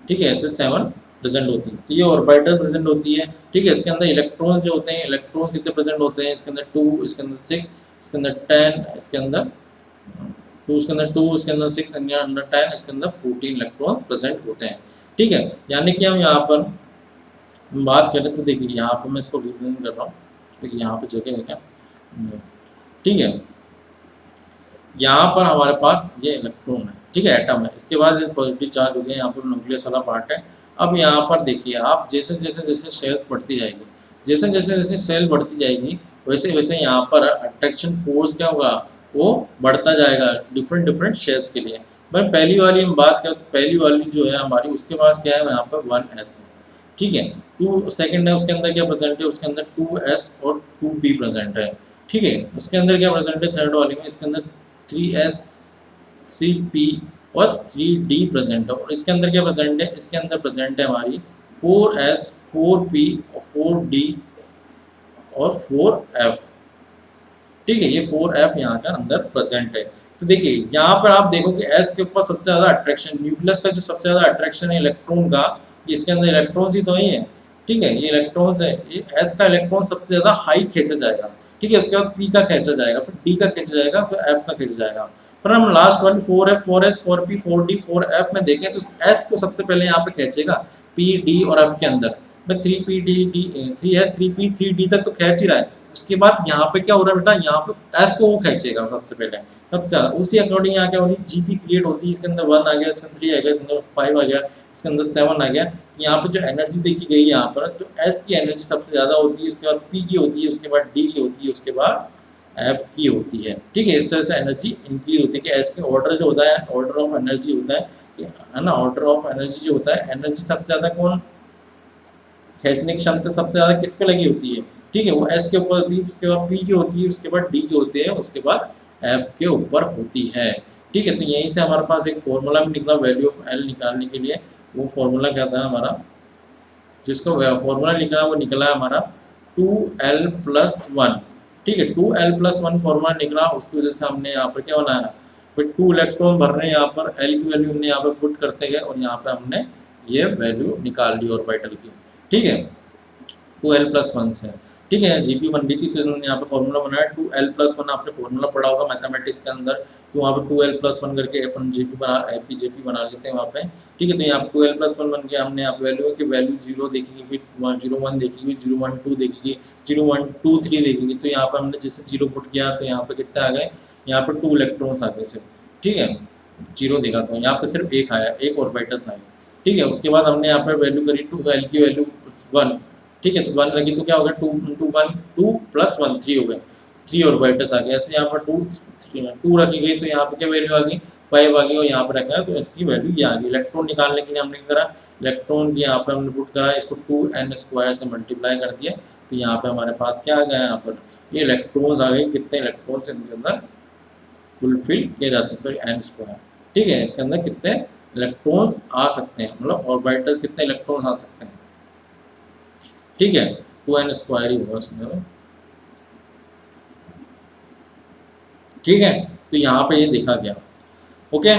ठीक है, ऐसे 7 प्रेजेंट होती है, तो ये ऑर्बिटल प्रेजेंट होती है, ठीक है। इसके अंदर इलेक्ट्रॉन जो होते हैं, इलेक्ट्रॉन कितने प्रेजेंट होते हैं, इसके अंदर 2, इसके अंदर 6, इसके अंदर 10, इसके अंदर 2, इसके अंदर 2, इसके अंदर 6, अंदर 10, इसके अंदर 14 इलेक्ट्रॉन प्रेजेंट होते हैं, ठीक है। यानी कि हम यहाँ पर बात करें तो देखिए यहाँ पर मैं इसको रिप्रेजेंट कर रहा हूँ, देखिए यहाँ पे जगह है क्या, ठीक है, यहाँ पर हमारे पास ये इलेक्ट्रॉन है, ठीक है, एटम है, इसके बाद पॉजिटिव चार्ज हो गया, यहाँ पर न्यूक्लियस वाला पार्ट है। अब यहाँ पर देखिए आप जैसे जैसे जैसे सेल्स बढ़ती जाएगी, जैसे जैसे जैसे सेल बढ़ती जाएगी, वैसे वैसे यहाँ पर अट्रैक्शन फोर्स क्या होगा, वो बढ़ता जाएगा डिफरेंट डिफरेंट शेल्स के लिए। भाई पहली वाली हम बात करें तो पहली वाली जो है हमारी, उसके पास क्या है यहाँ पर 1s, ठीक है, 2 सेकंड है, उसके अंदर क्या प्रेजेंट है, उसके अंदर 2s और 2p प्रेजेंट है, ठीक है। उसके अंदर क्या प्रेजेंट है थर्ड वाले में, इसके अंदर 3s, 3p और 3d प्रेजेंट है, और इसके अंदर क्या प्रेजेंट है, इसके अंदर प्रेजेंट है हमारी 4s, 4p और 4d और 4f, ठीक है, ये 4f यहाँ का अंदर प्रेजेंट है। तो देखिए यहाँ पर आप देखोगे s के ऊपर सबसे ज्यादा अट्रैक्शन, न्यूक्लियस का जो सबसे ज्यादा अट्रैक्शन है इलेक्ट्रॉन का, इसके अंदर इलेक्ट्रॉन्स ही तो ही है, ठीक है, ये इलेक्ट्रॉन्स है, ये s का इलेक्ट्रॉन सबसे ज्यादा हाई खींचा जाएगा, ठीक है, उसके बाद p का खींचा जाएगा, फिर d का खींचा जाएगा, फिर f का खींचा जाएगा। पर हम लास्ट वाली 4f, 4s, 4p, 4d, 4f में देखें तो s को सबसे पहले यहाँ पे खींचेगा, p, d और f के अंदर, मैं 3p, d, 3s, 3p, 3d तक तो खींच ही रहा है, उसके बाद यहाँ पे क्या हो रहा है बेटा, यहाँ पे एस को वो खींचेगा सबसे पहले, सबसे ज्यादा, उसी अकॉर्डिंग यहाँ क्या होगी, जीपी क्रिएट होती है, इसके अंदर 1 आ गया, इसके अंदर 3 आ गया, इसके अंदर 5 आ गया, इसके अंदर 7 आ गया। यहाँ पे जो एनर्जी देखी गई यहाँ पर, जो एस की एनर्जी सबसे ज्यादा होती है, उसके बाद पी की होती है, उसके बाद डी की होती है, उसके बाद एफ की होती है, ठीक है। इस तरह से एनर्जी इंक्रीज होती है कि एस के ऑर्डर जो होता है, ऑर्डर ऑफ एनर्जी होता है ना, ऑर्डर ऑफ एनर्जी जो होता है, एनर्जी सबसे ज्यादा कौन खींचने की क्षमता सबसे ज्यादा किस पे लगी होती है, ठीक है, वो एस के ऊपर होती है, उसके बाद पी की होती है, उसके बाद डी की होती है, उसके बाद एफ के ऊपर होती है, ठीक है। तो यहीं से हमारे पास एक फॉर्मूला भी निकला वैल्यू ऑफ एल निकालने के लिए, वो फॉर्मूला क्या था हमारा, जिसका फॉर्मूला निकला वो निकला हमारा 2l+1, ठीक है, 2l+1 फॉर्मूला निकला, उसकी वजह से हमने यहाँ पर क्या बनाया, फिर 2 इलेक्ट्रॉन भर रहे हैं यहाँ पर, एल की वैल्यू हमने यहाँ पर पुट करते गए और यहाँ पे हमने ये वैल्यू निकाल ली ऑर्बिटल की, ठीक है, 2l+1 से। ठीक है, जीपी बन रही थी तो इन्होंने यहाँ पे फॉर्मूला बनाया 2l+1, आपने फॉर्मूला पढ़ा होगा मैथमेटिक्स के अंदर, तो वहाँ पे 2l+1 करके अपन जीपी बना एपीजेपी बना लेते हैं वहाँ पे। ठीक है, तो यहाँ पे 2l+1 बन गया, हमने यहाँ पे वैल्यू की वैल्यू 0 देखी, फिर 0 1 देखी, 0 1 2 देखी, 0 1 2 3 देखी, तो यहाँ पे हमने जैसे 0 पुट किया तो यहाँ पे कितने आ गए, यहाँ पे 2 इलेक्ट्रॉन्स आ गए सिर्फ। ठीक है, 0 देखा तो यहाँ पे सिर्फ एक आया, एक ऑर्बिटल्स आए। ठीक है, उसके बाद हमने यहाँ पे वैल्यू करी 2l की वैल्यू 1। ठीक है, तो 1 लगी तो क्या हो गया, 2 इंटू 1 2 प्लस 1 3 हो गए, 3 ऑर्बिटल्स आ गए। ऐसे यहाँ पर 2 रखी गई तो यहाँ पे क्या वैल्यू आ गई, 5 आ गई, और यहाँ पर रखा है तो इसकी वैल्यू ये आ गई। इलेक्ट्रॉन निकालने के लिए हमने क्या करा, इलेक्ट्रॉन की यहाँ पर हमने पुट करा, इसको 2n² से मल्टीप्लाई कर दिया, तो यहाँ पे हमारे पास क्या आ गया, यहाँ पर ये इलेक्ट्रॉन्स आ गए, कितने इलेक्ट्रॉन्स इनके अंदर फुलफिल किए जाते हैं, सॉरी n²। ठीक है, इसके अंदर कितने इलेक्ट्रॉन्स आ सकते हैं, मतलब ऑर्बिटल्स कितने इलेक्ट्रॉन्स आ सकते हैं। ठीक है, 2n² ही होगा इसमें। ठीक है, तो यहाँ पे ये देखा गया। ओके,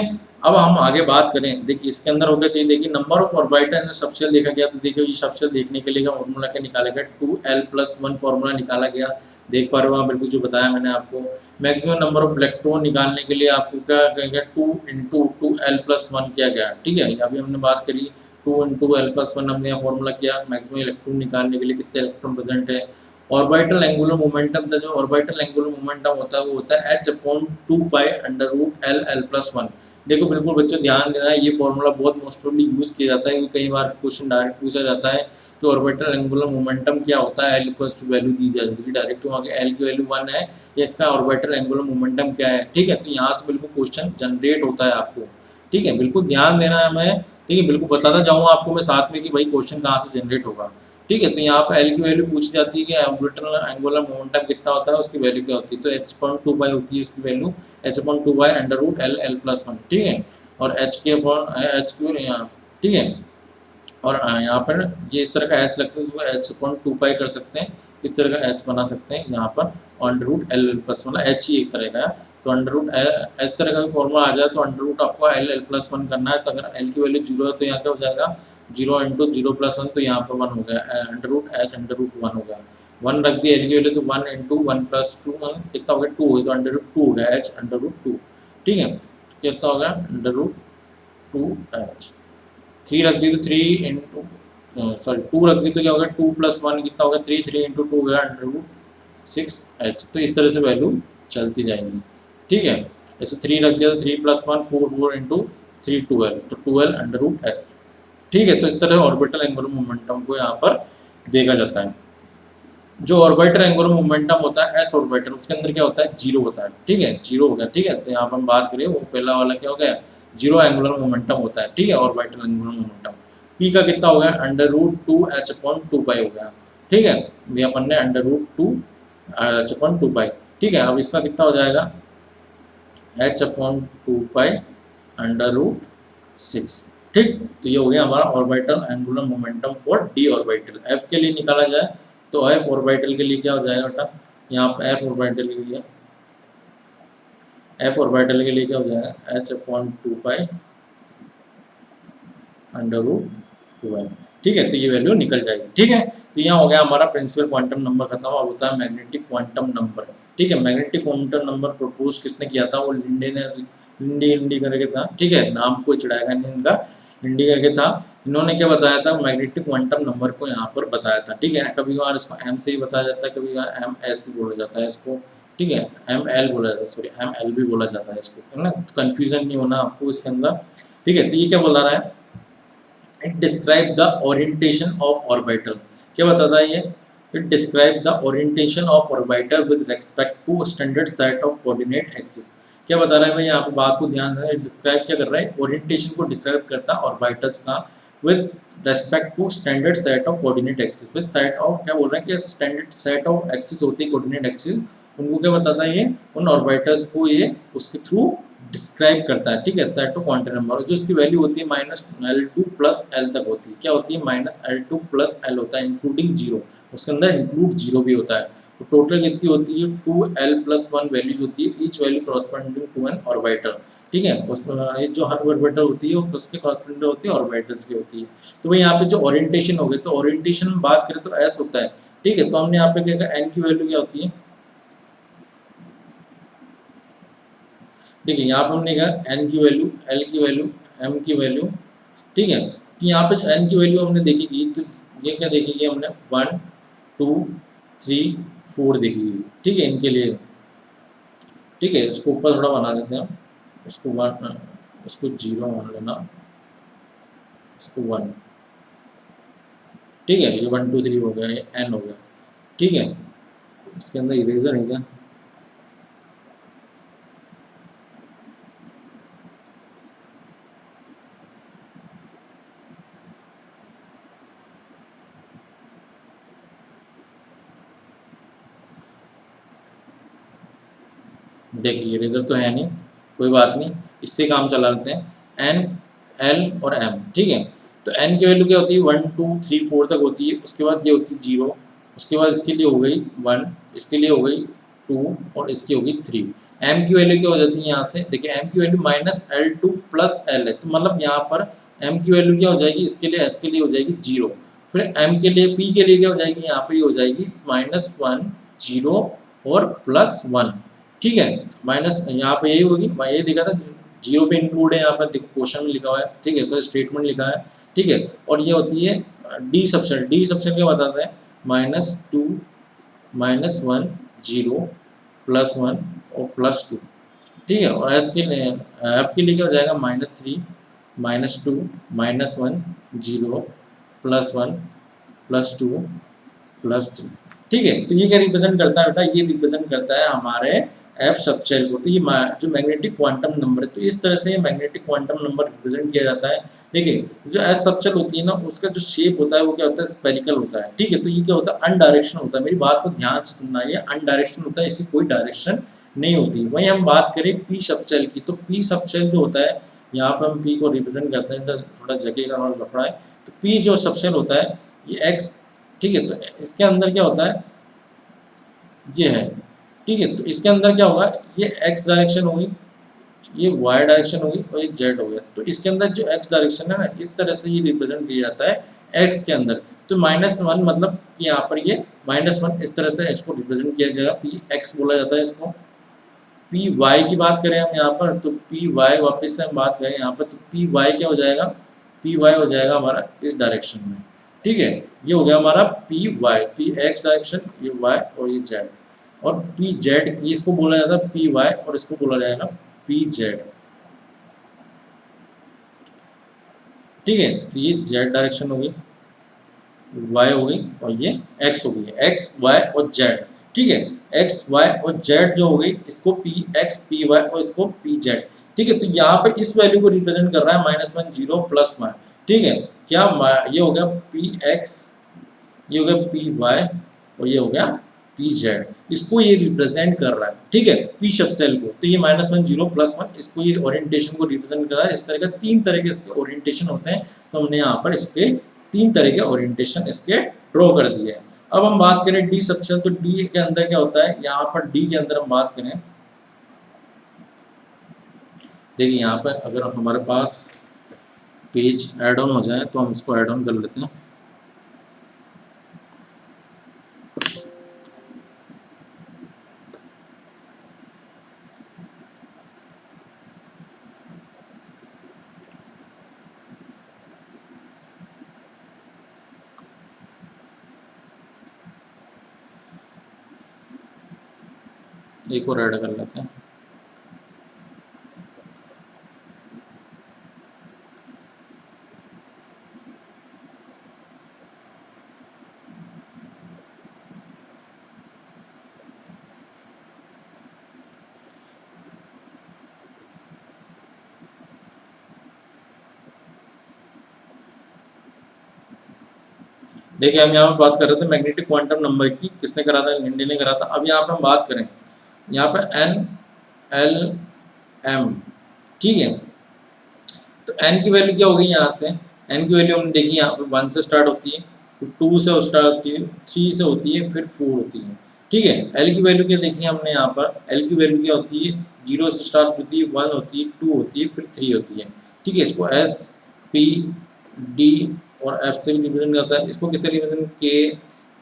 अब हम आगे बात करें, देखिए इसके अंदर होगा चाहिए, देखिए नंबर ऑफ ऑर्बिटल सबशेल देखा गया, तो देखिए ये सबशेल देखने के लिए फॉर्मूला क्या निकाला गया, 2l+1 फॉर्मूला निकाला गया। देख पा रहे हो आप, बिल्कुल जो बताया मैंने आपको। मैक्सिमम नंबर ऑफ इलेक्ट्रॉन निकालने के लिए आपको क्या कहेंगे, 2 इंटू 2l+1 किया गया। ठीक है, अभी हमने बात करी 2 इंटू l+1 हमने यहाँ फॉर्मूला किया, मैक्सिमम इलेक्ट्रॉन निकालने के लिए कितने इलेक्ट्रॉन प्रेजेंट है। ऑर्बिटल एंगुलर मोमेंटम का जो ऑर्बिटल एंगुलर मोमेंटम होता है वो होता है h/2π√l l+1। देखो बिल्कुल बच्चों ध्यान देना है, ये फॉर्मूला बहुत मोस्ट प्रोबेबली यूज किया जाता है, क्योंकि कई बार क्वेश्चन डायरेक्ट पूछा जाता है कि ऑर्बिटल एंगुलर मोमेंटम क्या होता है, l इक्वल्स टू वैल्यू दी जाती है डायरेक्ट, वहाँ के l की वैल्यू 1 है, या इसका ऑर्बिटल एंगुलर मोमेंटम क्या है। ठीक है, तो यहाँ से बिल्कुल क्वेश्चन जनरेट होता है आपको। ठीक है, बिल्कुल ध्यान देना है मैं, ठीक है, बिल्कुल बताता जाऊँगा आपको मैं साथ में कि भाई क्वेश्चन कहाँ से जनरेट होगा। ठीक है, तो यहाँ पे एल की वैल्यू पूछी जाती है कि ऑर्बिटल एंगुलर मोमेंटम कितना होता है, उसकी वैल्यू क्या होती है, तो h/2π होती है इसकी वैल्यू, h/2π√l l+1। ठीक है, और h के अपॉन h क्यों नहीं यहाँ। ठीक है, और यहाँ पर ये इस तरह का h लगता है, इसको h/2π कर सकते हैं, इस तरह का h बना सकते हैं यहाँ पर, √l l+, मतलब h ही एक तरह का है, तो √l इस तरह का भी फॉर्मूला आ जाए तो √ आपको l l+1 करना है, तो अगर l की वैल्यू 0 है तो यहाँ क्या हो जाएगा, 0 इंटू 0+1, तो यहाँ पर 1 हो गया, √h/√1 हो गया। 1 रख दिया l की वैल्यू, तो 1 इंटू 1 प्लस 2 कितना हो गया, 2 हो, तो √2 हो गया, h/2। ठीक है, कितना हो गया, √2h। 3 रख दी तो 3 इंटू सॉरी 2 रख दी तो क्या हो गया, 2 + 1 कितना हो गया, 3 3 इंटू 2 हो गया √6h। तो इस तरह से वैल्यू चलती जाएंगी। ठीक है, जैसे 3 रख दिया तो 3 + 1 4 4 इंटू 3 12, तो 12 √h। ठीक है, तो इस तरह ऑर्बिटल एंगुलर मोमेंटम को यहाँ पर देखा जाता है। जो ऑर्बिटल एंगुलर मोमेंटम होता है एस ऑर्बिटल, उसके अंदर क्या होता है, 0 होता है। ठीक है, 0 हो गया। ठीक है, तो यहाँ पर हम बात करें वो पहला वाला क्या हो गया, 0 एंगुलर मोमेंटम होता है। ठीक है, ऑर्बिटल एंगुलर मोमेंटम पी का कितना हो गया, √2h/2π हो गया। ठीक है, ये अपन ने √2h/2π। ठीक है, अब इसका कितना हो जाएगा, h/2π √6। ठीक, तो ये हो गया हमारा orbital angular momentum for D orbital. F के लिए निकाला जाए तो एफ ऑर्बिटल के लिए क्या हो जाएगा बेटा, यहाँ पर एफ ऑर्बिटल के लिए क्या हो जाएगा, h/2π √2l। ठीक है, तो ये वैल्यू निकल जाएगी। ठीक है, तो यहाँ हो गया हमारा प्रिंसिपल क्वांटम नंबर खत्म। अब होता है मैग्नेटिक क्वांटम नंबर। ठीक है, मैग्नेटिक क्वांटम नंबर प्रपोज किसने किया था, वो लिंडी करके था। ठीक है, नाम कोई चढ़ाएगा नहीं इनका, लिंडी करके था। इन्होंने क्या बताया था, मैग्नेटिक क्वांटम नंबर को यहाँ पर बताया था। ठीक है, कभी कभार इसको एम से ही बताया जाता है, कभी कभार MS बोला जाता है इसको। ठीक है, ML बोला जाता है, सॉरी ML भी बोला जाता है इसको, है ना, कंफ्यूजन नहीं होना आपको इसके अंदर। ठीक है, तो ये क्या बोला रहा है, it describe the orientation of orbital. क्या बताता है ये, it describes the orientation of orbital with respect to standard set of coordinate axis. क्या बता रहा है भाई, यहाँ पे बात को ध्यान से डिस्क्राइब क्या कर रहा है, ओरिएंटेशन को डिस्क्राइब करता है ऑर्बिटल्स का with respect to standard set of coordinate axis. With set of, क्या बोल रहा है कि स्टैंडर्ड सेट ऑफ एक्सिस होती है कोऑर्डिनेट एक्सिस, उनको क्या बताता है ये, उन ऑर्बिटल्स को ये उसके थ्रू डिस्क्राइब करता है। ठीक है, सेट ऑफ क्वांटम नंबर जो इसकी वैल्यू होती है -L2 + L तक होती है। क्या होती है, -L2 + L होता है इंक्लूडिंग 0, उसके अंदर इंक्लूड 0 भी होता है। तो टोटल कितनी होती है 2l+1 वैल्यूज होती है, each value corresponding to an orbiter. ठीक है, उसमें ये जो हर ऑर्बिटर होती है वो उसके कॉरस्पॉन्डिंग होती है ऑर्बिटल्स की होती है। तो भाई यहाँ पे जो ओरिएंटेशन हो गई, तो ओरिएंटेशन में बात करें तो एस होता है। ठीक है, तो हमने यहाँ पे क्या कहा, एन की वैल्यू क्या होती है। ठीक है, यहाँ पे हमने कहा एन की वैल्यू, एल की वैल्यू, एम की वैल्यू। ठीक है, तो यहाँ पे जो एन की वैल्यू हमने देखी, तो ये क्या देखेगी हमने 1 2 3 4 देखेगी। ठीक है, इनके लिए। ठीक है, इसको ऊपर थोड़ा बना देते हैं हम, इसको 1, इसको 0 मान लेना, इसको 1। ठीक है, ये 1 2 3 हो गया, ये एन हो गया। ठीक है, इसके अंदर इरेजर है क्या। देखिए इरेजर तो है नहीं, कोई बात नहीं, इससे काम चला लेते हैं। एन, एल और एम। ठीक है, तो एन की वैल्यू क्या होती है 1 2 3 4 तक होती है, उसके बाद ये होती है 0, उसके बाद इसके लिए हो गई 1, इसके लिए हो गई 2 और इसकी होगी 3। एम की वैल्यू क्या हो जाती है यहाँ से, देखिए एम की वैल्यू -L2 + L है, तो मतलब यहाँ पर एम की वैल्यू क्या हो जाएगी, इसके लिए एस के लिए हो जाएगी 0। फिर एम के लिए, पी के लिए क्या हो जाएगी, यहाँ पे हो जाएगी -1 0 और +1। ठीक है, माइनस यहाँ पे यही होगी, मैं ये दिखा था 0 पे इंक्लूड है, यहाँ पर क्वेश्चन में लिखा हुआ है। ठीक है, सर स्टेटमेंट लिखा है। ठीक है, और ये होती है डी सबसेट। डी सबसेट क्या बताता है, -2 -1 0 +1 और +2। ठीक है, और एस के लिए, एफ के लिए क्या हो जाएगा -3 -2 -1 0 +1 +2 +3। ठीक है, तो ये क्या रिप्रेजेंट करता है बेटा, ये रिप्रेजेंट करता है हमारे एफ सबसेल को। तो ये जो मैग्नेटिक क्वांटम नंबर है, तो इस तरह से मैग्नेटिक क्वांटम नंबर रिप्रेजेंट किया जाता है। देखिए जो एफ सबसेल होती है ना, उसका जो शेप होता है वो क्या होता है, स्फेरिकल होता है। ठीक है, तो ये क्या होता है, अनडायरेक्शन होता है। मेरी बात को ध्यान से सुनना, ये अनडायरेक्शन होता है, इसकी कोई डायरेक्शन नहीं होती। वहीं हम बात करें पी सबसेल की, तो पी सबसेल जो होता है, यहाँ पर हम पी को रिप्रेजेंट करते हैं, थोड़ा जगह का और लफड़ा है। तो पी जो सबसेल होता है ये एक्स। ठीक है, तो इसके अंदर क्या होता है, ये है। ठीक है, तो इसके अंदर क्या होगा, ये एक्स डायरेक्शन होगी, ये वाई डायरेक्शन होगी और ये जेड हो गया। तो इसके अंदर जो एक्स डायरेक्शन है ना, इस तरह से ये रिप्रेजेंट किया जाता है एक्स के अंदर। तो -1 मतलब कि यहाँ पर ये -1 इस तरह से इसको रिप्रेजेंट किया जाएगा, पी एक्स बोला जाता है इसको। पी वाई की बात करें हम यहाँ पर, तो पी वाई वापस से हम बात करें यहाँ पर, तो पी वाई क्या हो जाएगा, पी वाई हो जाएगा हमारा इस डायरेक्शन में। ठीक है, ये हो गया हमारा P Y, P X direction, ये वाई और ये जेड। और पी जेड, इसको बोला जाता है पी वाई और इसको बोला जाएगा पी जेड। ठीक है, तो ये जेड डायरेक्शन होगी, वाई हो गई और ये एक्स हो गई, एक्स वाई और जेड। ठीक है, एक्स वाई और जेड जो हो गई, इसको पी एक्स पी वाई और इसको पी जेड। ठीक है, तो यहाँ पे इस वैल्यू को रिप्रेजेंट कर रहा है -1 0 +1। ठीक है, क्या ये हो गया पी एक्स, ये हो गया पी वाई और ये हो गया पी जेड, इसको ये रिप्रेजेंट कर रहा है। ठीक है, पी सबसेल को, तो ये -1 0 +1 इसको, ये ओरिएंटेशन को रिप्रेजेंट कर रहा है। इस तरह का 3 तरह के इसके ओरिएंटेशन होते हैं, तो हमने यहाँ पर इसके 3 तरह के ओरिएंटेशन इसके ड्रॉ कर दिए हैं। अब हम बात करें डी सबसेल, तो डी के अंदर क्या होता है, यहाँ पर डी के अंदर हम बात करें, देखिए यहाँ पर अगर हमारे पास पेज ऐड ऑन हो जाए तो हम इसको ऐड ऑन कर लेते हैं। एक और ऐड कर लेते हैं। देखिए हम यहाँ पर बात कर रहे थे मैग्नेटिक क्वांटम नंबर की, किसने करा था, लिंडे ने करा था। अब यहाँ पर हम बात करें, यहाँ पर एन एल एम। ठीक है, तो एन की वैल्यू क्या होगी, यहाँ से एन की वैल्यू हमने देखी, यहाँ पर 1 से स्टार्ट होती है, फिर 2 से स्टार्ट होती है, 3 से होती है, फिर 4 होती है। ठीक है। एल की वैल्यू क्या देखी हमने यहाँ पर, एल की वैल्यू क्या होती है, 0 से स्टार्ट होती है, 1 होती है, 2 होती है, फिर 3 होती है। ठीक है, इसको एस पी डी और एफ से रिप्रेजेंट करता है, इसको किससे रिप्रेजेंट, के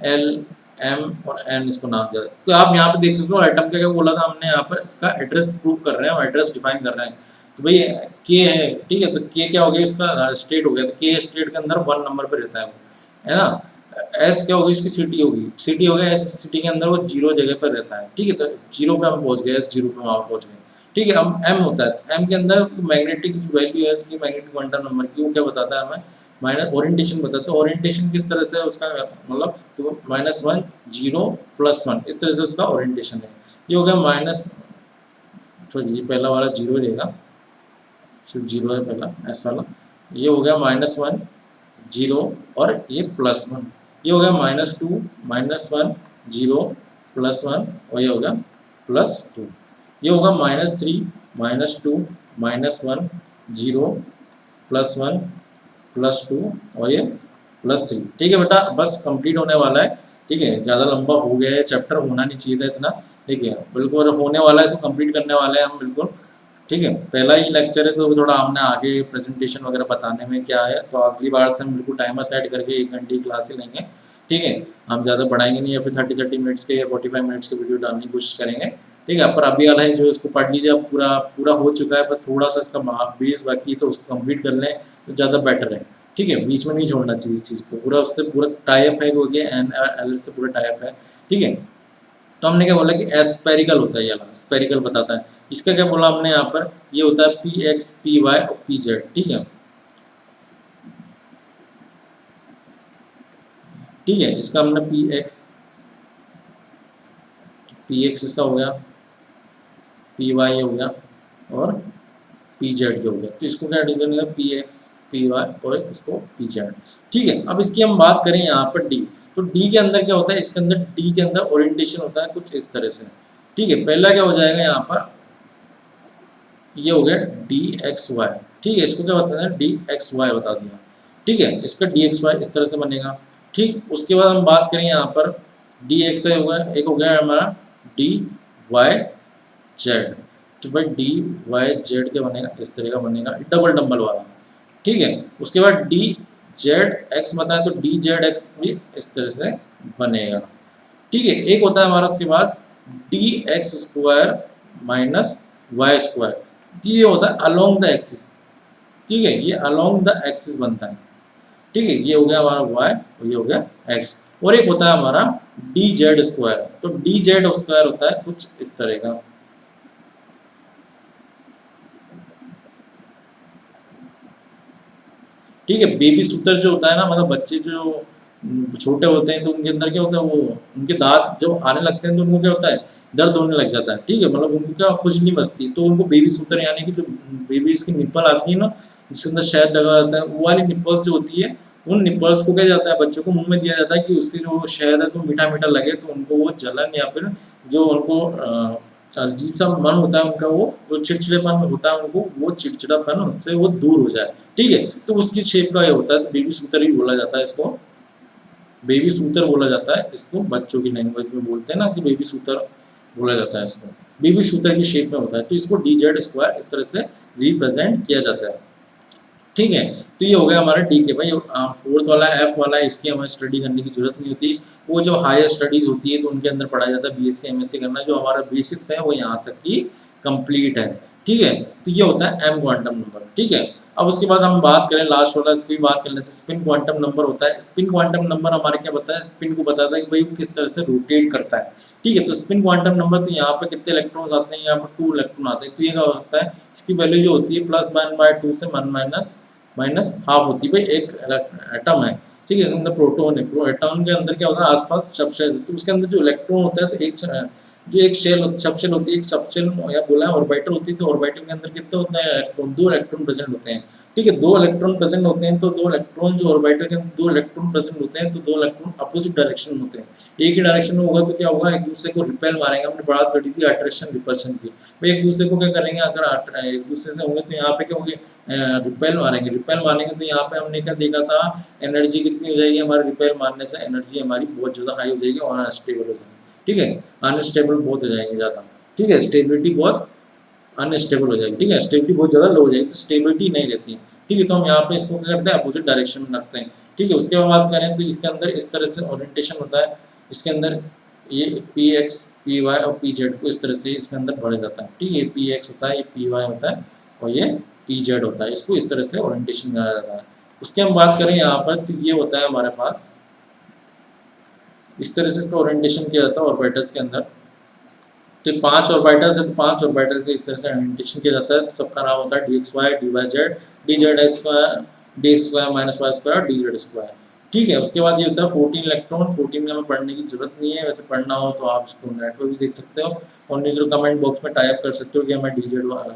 एल एम और एन इसको नाम दिया। तो आप यहाँ पे देख सकते हो आइटम क्या क्या बोला था हमने, यहाँ पर इसका एड्रेस प्रूव कर रहे हैं, हम एड्रेस डिफाइन कर रहे हैं। तो भाई के है, ठीक है, तो के क्या हो गया, इसका स्टेट हो गया, तो के स्टेट के अंदर 1 नंबर पे रहता है ना। एस क्या होगी, इसकी सिटी होगी, सिटी हो गया, एस सिटी के अंदर वो 0 जगह पर रहता है। ठीक है, तो 0 पे हम पहुंच गए, एस 0 पे वहां पहुंच गए। ठीक है, अब एम होता है, तो एम के अंदर मैग्नेटिक वैल्यू है इसकी, मैग्नेटिक क्वांटम नंबर की, वो क्या बताता है हमें, माइनस ओरिएंटेशन बताता है। ओरिएंटेशन किस तरह से उसका, मतलब तो -1 0 +1 इस तरह से उसका ओरिएंटेशन है। ये हो गया माइनस, तो ये पहला वाला 0 रहेगा, सिर्फ 0 है पहला एस वाला। ये हो गया -1 0 और ये +1, ये हो गया -2 -1 0 +1 और ये हो गया +2। ये होगा -3 -2 -1 0 +1 +2 और ये +3। ठीक है बेटा, बस कंप्लीट होने वाला है। ठीक है, ज़्यादा लंबा हो गया है चैप्टर, होना नहीं चाहिए था इतना। ठीक है, बिल्कुल होने वाला है, इसको कंप्लीट करने वाले हैं हम बिल्कुल। ठीक है, पहला ही लेक्चर है, तो थोड़ा हमने आगे प्रेजेंटेशन वगैरह बताने में क्या है, तो अगली बार से हम बिल्कुल टाइमर सेट करके 1 घंटे की क्लास ही लेंगे। ठीक है, हम ज़्यादा बढ़ाएंगे नहीं, या फिर 30 मिनट्स के या 45 मिनट्स के वीडियो डालने की कोशिश करेंगे। ठीक है, पर अभी वाला है जो इसको पढ़ लीजिए, अब पूरा पूरा हो चुका है, बस थोड़ा सा इसका बेस बाकी, तो उसको कंप्लीट कर लें तो ज़्यादा बेटर है। ठीक है, बीच में नहीं छोड़ना चाहिए इस चीज़ को, पूरा उससे पूरा टाइप है, क्योंकि एन एल से पूरा टाइप है। ठीक है, तो हमने क्या बोला कि एस्पेरिकल होता है, ये वाला स्पेरिकल बताता है। इसका क्या बोला हमने यहाँ पर, ये होता है पी एक्स पी वाई और पी जेड। ठीक है, ठीक है, इसका हमने पी एक्स ऐसा हो गया, पी वाई हो गया और पी जेड जो हो गया, तो इसको क्या डिफाइन किया, पी एक्स पी वाई और इसको पी जेड। ठीक है, अब इसकी हम बात करें यहाँ पर डी, तो डी के अंदर क्या होता है, इसके अंदर डी के अंदर ओरिएंटेशन होता है कुछ इस तरह से। ठीक है, पहला क्या हो जाएगा यहाँ पर, ये हो गया डी एक्स वाई। ठीक है, इसको क्या बताना है, डी एक्स वाई बता दिया। ठीक है, इसका डी एक्स वाई इस तरह से बनेगा। ठीक, उसके बाद हम बात करें यहाँ पर डी एक्स वाई होगा, एक हो गया हमारा डी वाई जेड। तो भाई डी वाई जेड क्या बनेगा, इस तरह का बनेगा, डबल डबल वाला। ठीक है, उसके बाद डी जेड एक्स बताएं, तो डी जेड एक्स भी इस तरह से बनेगा। ठीक है, एक होता है हमारा उसके बाद D X square minus Y square, ये होता है अलोंग द एक्सिस। ठीक है, ये अलोंग द एक्सिस बनता है। ठीक है, ये हो गया हमारा वाई और ये हो गया एक्स। और एक होता है हमारा डी जेड स्क्वायर, तो डी जेड स्क्वायर होता है कुछ इस तरह का। ठीक है, बेबी सूतर जो होता है ना, मतलब बच्चे जो छोटे होते हैं, तो उनके अंदर क्या होता है, वो उनके दांत जब आने लगते हैं तो उनको क्या होता है, दर्द होने लग जाता है। ठीक है, मतलब उनको क्या कुछ नहीं बचती, तो उनको बेबी सूतर यानी कि जो बेबीज की निप्पल आती है ना, जिसके अंदर शहद लगा रहता है, वो वाली निप्पल्स जो होती है, उन निप्पल्स को क्या जाता है, बच्चों को मुंह में दिया जाता है कि उसकी जो शहद है तो मीठा मीठा लगे, तो उनको वो जलन या फिर जो उनको अजीब सा मन होता है उनका, वो चिड़चिड़ेपन होता है उनको, वो चिड़चिड़ापन उससे वो दूर हो जाए। ठीक है, तो उसकी शेप का ये होता है, तो बेबी सूतर ही बोला जाता है इसको, बेबी सूतर बोला जाता है इसको, बच्चों की लैंग्वेज में बोलते हैं ना कि बेबी सूतर बोला जाता है इसको, बेबी सूतर की शेप में होता है, तो इसको डी जेड स्क्वायर इस तरह से रिप्रेजेंट किया जाता है। ठीक है, तो ये हो गया हमारा डी के भाई। फोर्थ वाला एफ वाला है, इसकी हमें स्टडी करने की जरूरत नहीं होती, वो जो हायर स्टडीज होती है तो उनके अंदर पढ़ाया जाता है, बीएससी एमएससी करना, जो हमारा बेसिक्स है वो यहाँ तक की कंप्लीट है। ठीक है, तो ये होता है एम क्वांटम नंबर। ठीक है, अब उसके बाद हम बात करें लास्ट वाला, इसकी बात कर लेते हैं, स्पिन क्वांटम नंबर होता है। स्पिन क्वांटम नंबर हमारे क्या बताता है, स्पिन को बताता है कि भाई वो किस तरह से रोटेट करता है। ठीक है, तो स्पिन क्वांटम नंबर, तो यहाँ पे कितने इलेक्ट्रॉन्स आते हैं, यहाँ पर 2 इलेक्ट्रॉन आते हैं, तो ये क्या होता है, इसकी वैल्यू जो होती है +1/2 से 1 माइनस हाफ होती है। भाई एक एटम है, ठीक है, इसके अंदर प्रोटॉन है, एटम के अंदर क्या होता है, आसपास सब शेल, तो उसके अंदर जो इलेक्ट्रॉन होता है, तो एक जो एक शेल सब शेल होती है, एक सब शेल या बोला है ऑर्बिटल होती है, तो ऑर्बिटल के अंदर कितने होते हैं इलेक्ट्रॉन, 2 इलेक्ट्रॉन प्रेजेंट होते हैं। ठीक है, 2 इलेक्ट्रॉन प्रेजेंट होते हैं, तो 2 इलेक्ट्रॉन जो ऑर्बिटल के अंदर 2 इलेक्ट्रॉन प्रेजेंट होते हैं, तो 2 इलेक्ट्रॉन अपोजिट डायरेक्शन में होते हैं। एक ही डायरेक्शन में होगा तो क्या होगा, एक दूसरे को रिपेल मारेंगे, हमने बात करी थी अट्रैक्शन रिपल्शन की, भाई एक दूसरे को क्या करेंगे, अगर एक दूसरे से होंगे तो यहाँ पे क्या होंगे, रिपेल मारेंगे, रिपेल मारेंगे, तो यहाँ पे हमने क्या देखा था, एनर्जी कितनी हो जाएगी हमारे रिपेल मारने से, एनर्जी हमारी बहुत ज़्यादा हाई हो जाएगी और अनस्टेबल हो जाएगी। ठीक है, अनस्टेबल बहुत हो जाएंगे ज़्यादा, ठीक है, स्टेबिलिटी बहुत अनस्टेबल हो जाएगी, ठीक है, स्टेबिलिटी बहुत ज़्यादा लो हो जाएगी, तो स्टेबिलिटी नहीं रहती है, ठीक है। तो हम यहाँ पे इसको क्या करते हैं, अपोजिट डायरेक्शन में रखते हैं, ठीक है। उसके बाद बात करें तो इसके अंदर इस तरह से ओरिएंटेशन होता है, इसके अंदर ये पी एक्स पी वाई और पी जेड को इस तरह से इसके अंदर बढ़ा जाता है, ठीक है। पी एक्स होता है, ये पी वाई होता है और ये पी जेड होता है, इसको इस तरह से ओरिएंटेशन कराया जाता है। उसके हम बात करें यहाँ पर तो ये होता है हमारे पास इस तरह से इसका ओरिएंटेशन किया जाता है ऑर्बिटल्स के अंदर। तो 5 ऑर्बिटल्स है, तो 5 ऑर्बिटल के इस तरह से ओरिएंटेशन किया जाता है, तो सबका नाम होता है D X Y, D Y Z, D Z X square, D square minus Y square, D Z square, ठीक है। उसके बाद ये होता है 14 इलेक्ट्रॉन, 14 में हमें पढ़ने की जरूरत नहीं है, वैसे पढ़ना हो तो आप इसको नेट पर भी देख सकते हो और नीचे कमेंट बॉक्स में टाइप कर सकते हो कि हमें डी जेड वाला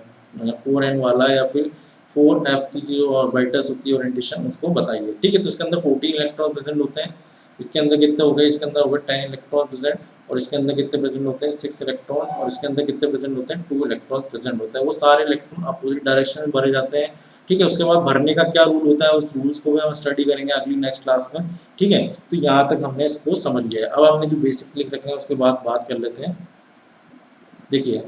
4n वाला या फिर 4f की जो ऑर्बिटल्स होती है ओरिएंटेशन उसको बताइए, ठीक है। तो इसके अंदर 14 इलेक्ट्रॉन प्रेजेंट होते हैं, इसके अंदर कितने हो गए, इसके अंदर हो गए 10 इलेक्ट्रॉन प्रेजेंट, और इसके अंदर कितने प्रेजेंट होते हैं 6 इलेक्ट्रॉन्स, और इसके अंदर कितने प्रेजेंट होते हैं 2 इलेक्ट्रॉन्स प्रेजेंट होते हैं। वो सारे इलेक्ट्रॉन अपोजिट डायरेक्शन में भरे जाते हैं, ठीक है। उसके बाद भरने का क्या रूल होता है, उस रूल्स को भी हम स्टडी करेंगे अगली नेक्स्ट क्लास में, ठीक है। तो यहाँ तक हमने इसको समझ लिया। अब हमने जो बेसिक्स लिख रखे हैं उसके बाद बात कर लेते हैं। देखिए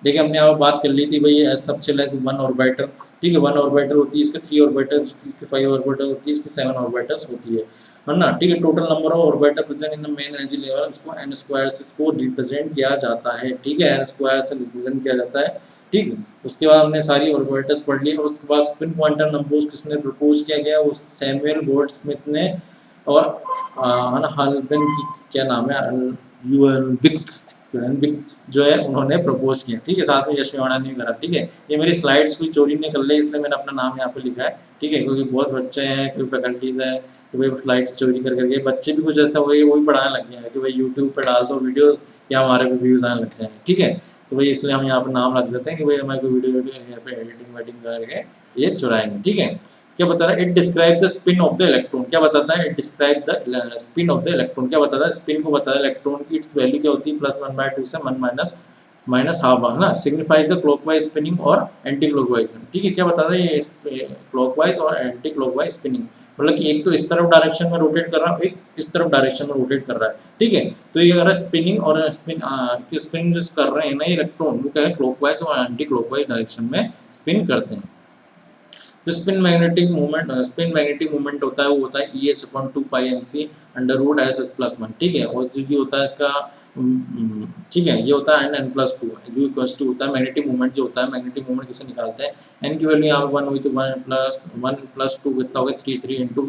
देखिए हमने यहाँ बात कर ली थी भाई एस सब चल वन ऑर्बिटर, ठीक है। वन ऑर्बिटर होती है, इसके 3 ऑर्बिटल्स होती है, इसके 5 ऑर्बिटल होती है, इसकी 7 ऑर्बिटल्स होती है ना, ठीक है। Total number of orbiter present in the main energy level उसको n स्क्वायर से इसको रिप्रेजेंट किया जाता है, ठीक है, n स्क्वायर से रिप्रेजेंट किया जाता है, ठीक है। उसके बाद हमने सारी ऑर्बिटल्स पढ़ ली। उसके बाद स्पिन क्वांटम नंबर्स किसने प्रपोज किया गया, वो सैमुअल गोल्डस्मिथ ने और हल्बन की क्या नाम है यूएनबिक जो है उन्होंने प्रपोज किया, ठीक है। साथ में यश मेवाड़ा ने भी करा, ठीक है। ये मेरी स्लाइड्स कोई चोरी नहीं कर ले इसलिए मैंने अपना नाम यहाँ पे लिखा है, ठीक है, क्योंकि बहुत बच्चे हैं, कोई फैकल्टीज है तो भाई स्लाइड्स चोरी कर करके बच्चे भी कुछ ऐसा हो गए वही पढ़ाने लग गए हैं कि भाई यूट्यूब पे डाल दो वीडियोस या हमारे पे व्यूज आने लग जाए, ठीक है। तो भाई इसलिए हम यहाँ पे नाम रख देते हैं कि भाई हमारे कोई वीडियो यहाँ पे एडिटिंग वेडिंग करके ये चुराएंगे, ठीक है। क्या बता रहा है, it describe the spin off the electron, क्या बताता है, it describe the spin off the electron, क्या बताता है, स्पिन को बताता है इलेक्ट्रॉन की इट्स वैल्यू क्या होती है +1/2 से 1 माइनस हाफ है ना, सिग्निफाइज द क्लॉकवाइज स्पिनिंग और एंटी क्लॉकवाइज, ठीक है। क्या बताता है ये क्लॉकवाइज और एंटी क्लॉकवाइज स्पिनिंग, मतलब कि एक तो इस तरफ डायरेक्शन में रोटेट कर रहा है, एक इस तरफ डायरेक्शन में रोटेट कर रहा है, ठीक है। तो ये अगर स्पिनिंग और स्पिन जो कर रहे हैं ना इलेक्ट्रॉन वो कह रहे हैं क्लॉकवाइज और एंटी क्लॉकवाइज डायरेक्शन में स्पिन करते हैं। जो स्पिन मैग्नेटिक मोमेंट होता है वो होता है EH/2πmc √s+1, ठीक है। और जो होता है इसका ठीक है, ये होता है n+2 जो इक्वल्स टू होता है मैग्नेटिक मोमेंट, जो होता है मैग्नेटिक मोमेंट किसे निकालते हैं, n की वैल्यू यहाँ पर 1 हुई तो 1+1+2 कितना हो गया 3 इंटू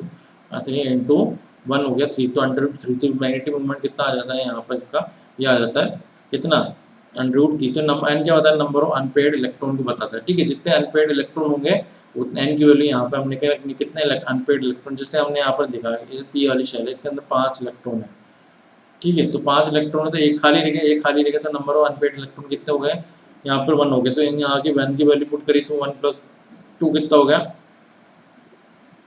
1 हो गया 3, तो √3, तो मैग्नेटिक मोमेंट कितना आ जाता है यहाँ पर इसका, ये आ जाता है कितना √3, तो n क्या बताया, नंबर ऑफ अनपेयर्ड इलेक्ट्रॉन को बताता है, ठीक है। जितने अनपेयर्ड इलेक्ट्रॉन होंगे उतने n की वैल्यू यहाँ पे हमने क्या रखनी, कितने अनपेयर्ड इलेक्ट्रॉन, जैसे हमने यहाँ पर लिखा है पी वाली शेल है इसके अंदर 5 इलेक्ट्रॉन है, ठीक है। तो 5 इलेक्ट्रॉन है तो एक खाली रह गया, तो नंबर ऑफ अनपेयर्ड इलेक्ट्रॉन कितने हो गए, यहाँ पर 1 हो गए, तो यहाँ की 1 की वैल्यू पुट करी तो 1+2 कितना हो गया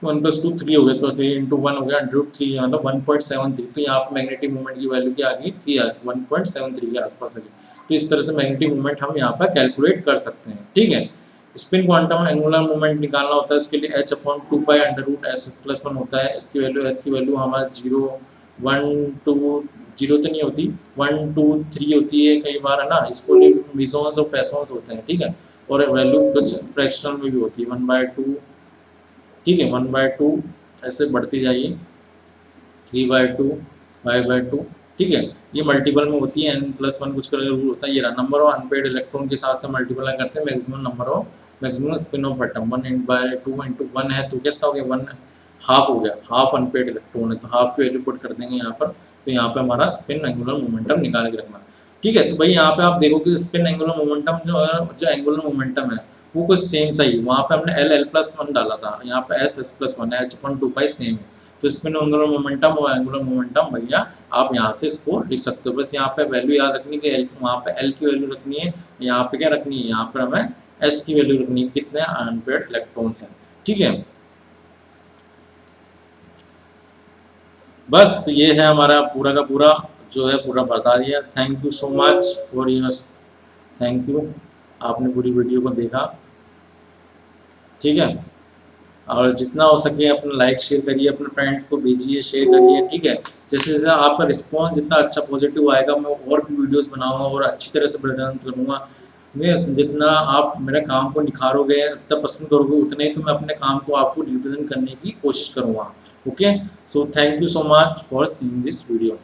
1+2 3 हो गया, तो 3 इंटू 1 हो गया √3, मतलब 1.73, तो यहाँ पर मैग्नेटिक मोमेंट की वैल्यू क्या आ गई 3 आ गई, 1.73 के आसपास आ गई। तो इस तरह से मैग्नेटिक मोमेंट हम यहाँ पर कैलकुलेट कर सकते हैं, ठीक है। स्पिन क्वांटम एंगुलर मोमेंट निकालना होता है, उसके लिए h/2π √s+1 होता है। s की वैल्यू हमारा 0 1 2 0 तो नहीं होती, 1 2 3 होती है कई बार, है ना। इसको मीसोन्स और फेसोन्स होते हैं, ठीक है। और वैल्यू कुछ फ्रैक्शनल में भी होती है 1/2, ठीक है, 1/2 ऐसे बढ़ती जाइए 3/2 5/2, ठीक है। ये मल्टीपल में होती है, n+1 कुछ का रूल होता है, ये रहा नंबर ऑफ अनपेयर्ड इलेक्ट्रॉन के साथ से मल्टीप्लाई करते हैं maximum spin off atom 1/2 into 1 है तो कितना हो गया 1 हाफ हो गया, हाफ अनपेयर्ड इलेक्ट्रॉन है तो हाफ की वैल्यू पुट कर देंगे यहाँ पर, तो यहाँ पे हमारा स्पिन एंगुलर मोमेंटम निकाल के रखना, ठीक है। तो भाई यहाँ पे आप देखो कि स्पिन एंगुलर मोमेंटम जो एंगुलर मोमेंटम है वो कुछ सेम सा ही, वहाँ पे हमने l+1 डाला था, यहाँ पे s+1 है, h/2π सेम है। तो स्पिन एंगुलर मोमेंटम और एंगुलर मोमेंटम भैया आप यहाँ से इसको लिख सकते हो, बस यहाँ पे वैल्यू याद रखनी है कि वहाँ पे l की वैल्यू रखनी है, यहाँ पे क्या रखनी है, यहाँ पर हमें s की वैल्यू रखनी है, कितने अनपेयर्ड इलेक्ट्रॉन्स हैं, ठीक है। बस तो ये है हमारा पूरा का पूरा जो है पूरा बता दिया। Thank you so much for your, thank you, आपने पूरी वीडियो को देखा, ठीक है। और जितना हो सके अपना लाइक शेयर करिए, अपने फ्रेंड्स को भेजिए, शेयर करिए, ठीक है। जैसे जैसे आपका रिस्पॉन्स जितना अच्छा पॉजिटिव आएगा, मैं और भी वीडियोस बनाऊंगा और अच्छी तरह से प्रेजेंट करूँगा। मैं जितना आप मेरे काम को निखारोगे, उतना पसंद करोगे, उतना ही तो मैं अपने काम को आपको रिप्रेजेंट करने की कोशिश करूँगा। Okay, so thank you so much for seeing this video.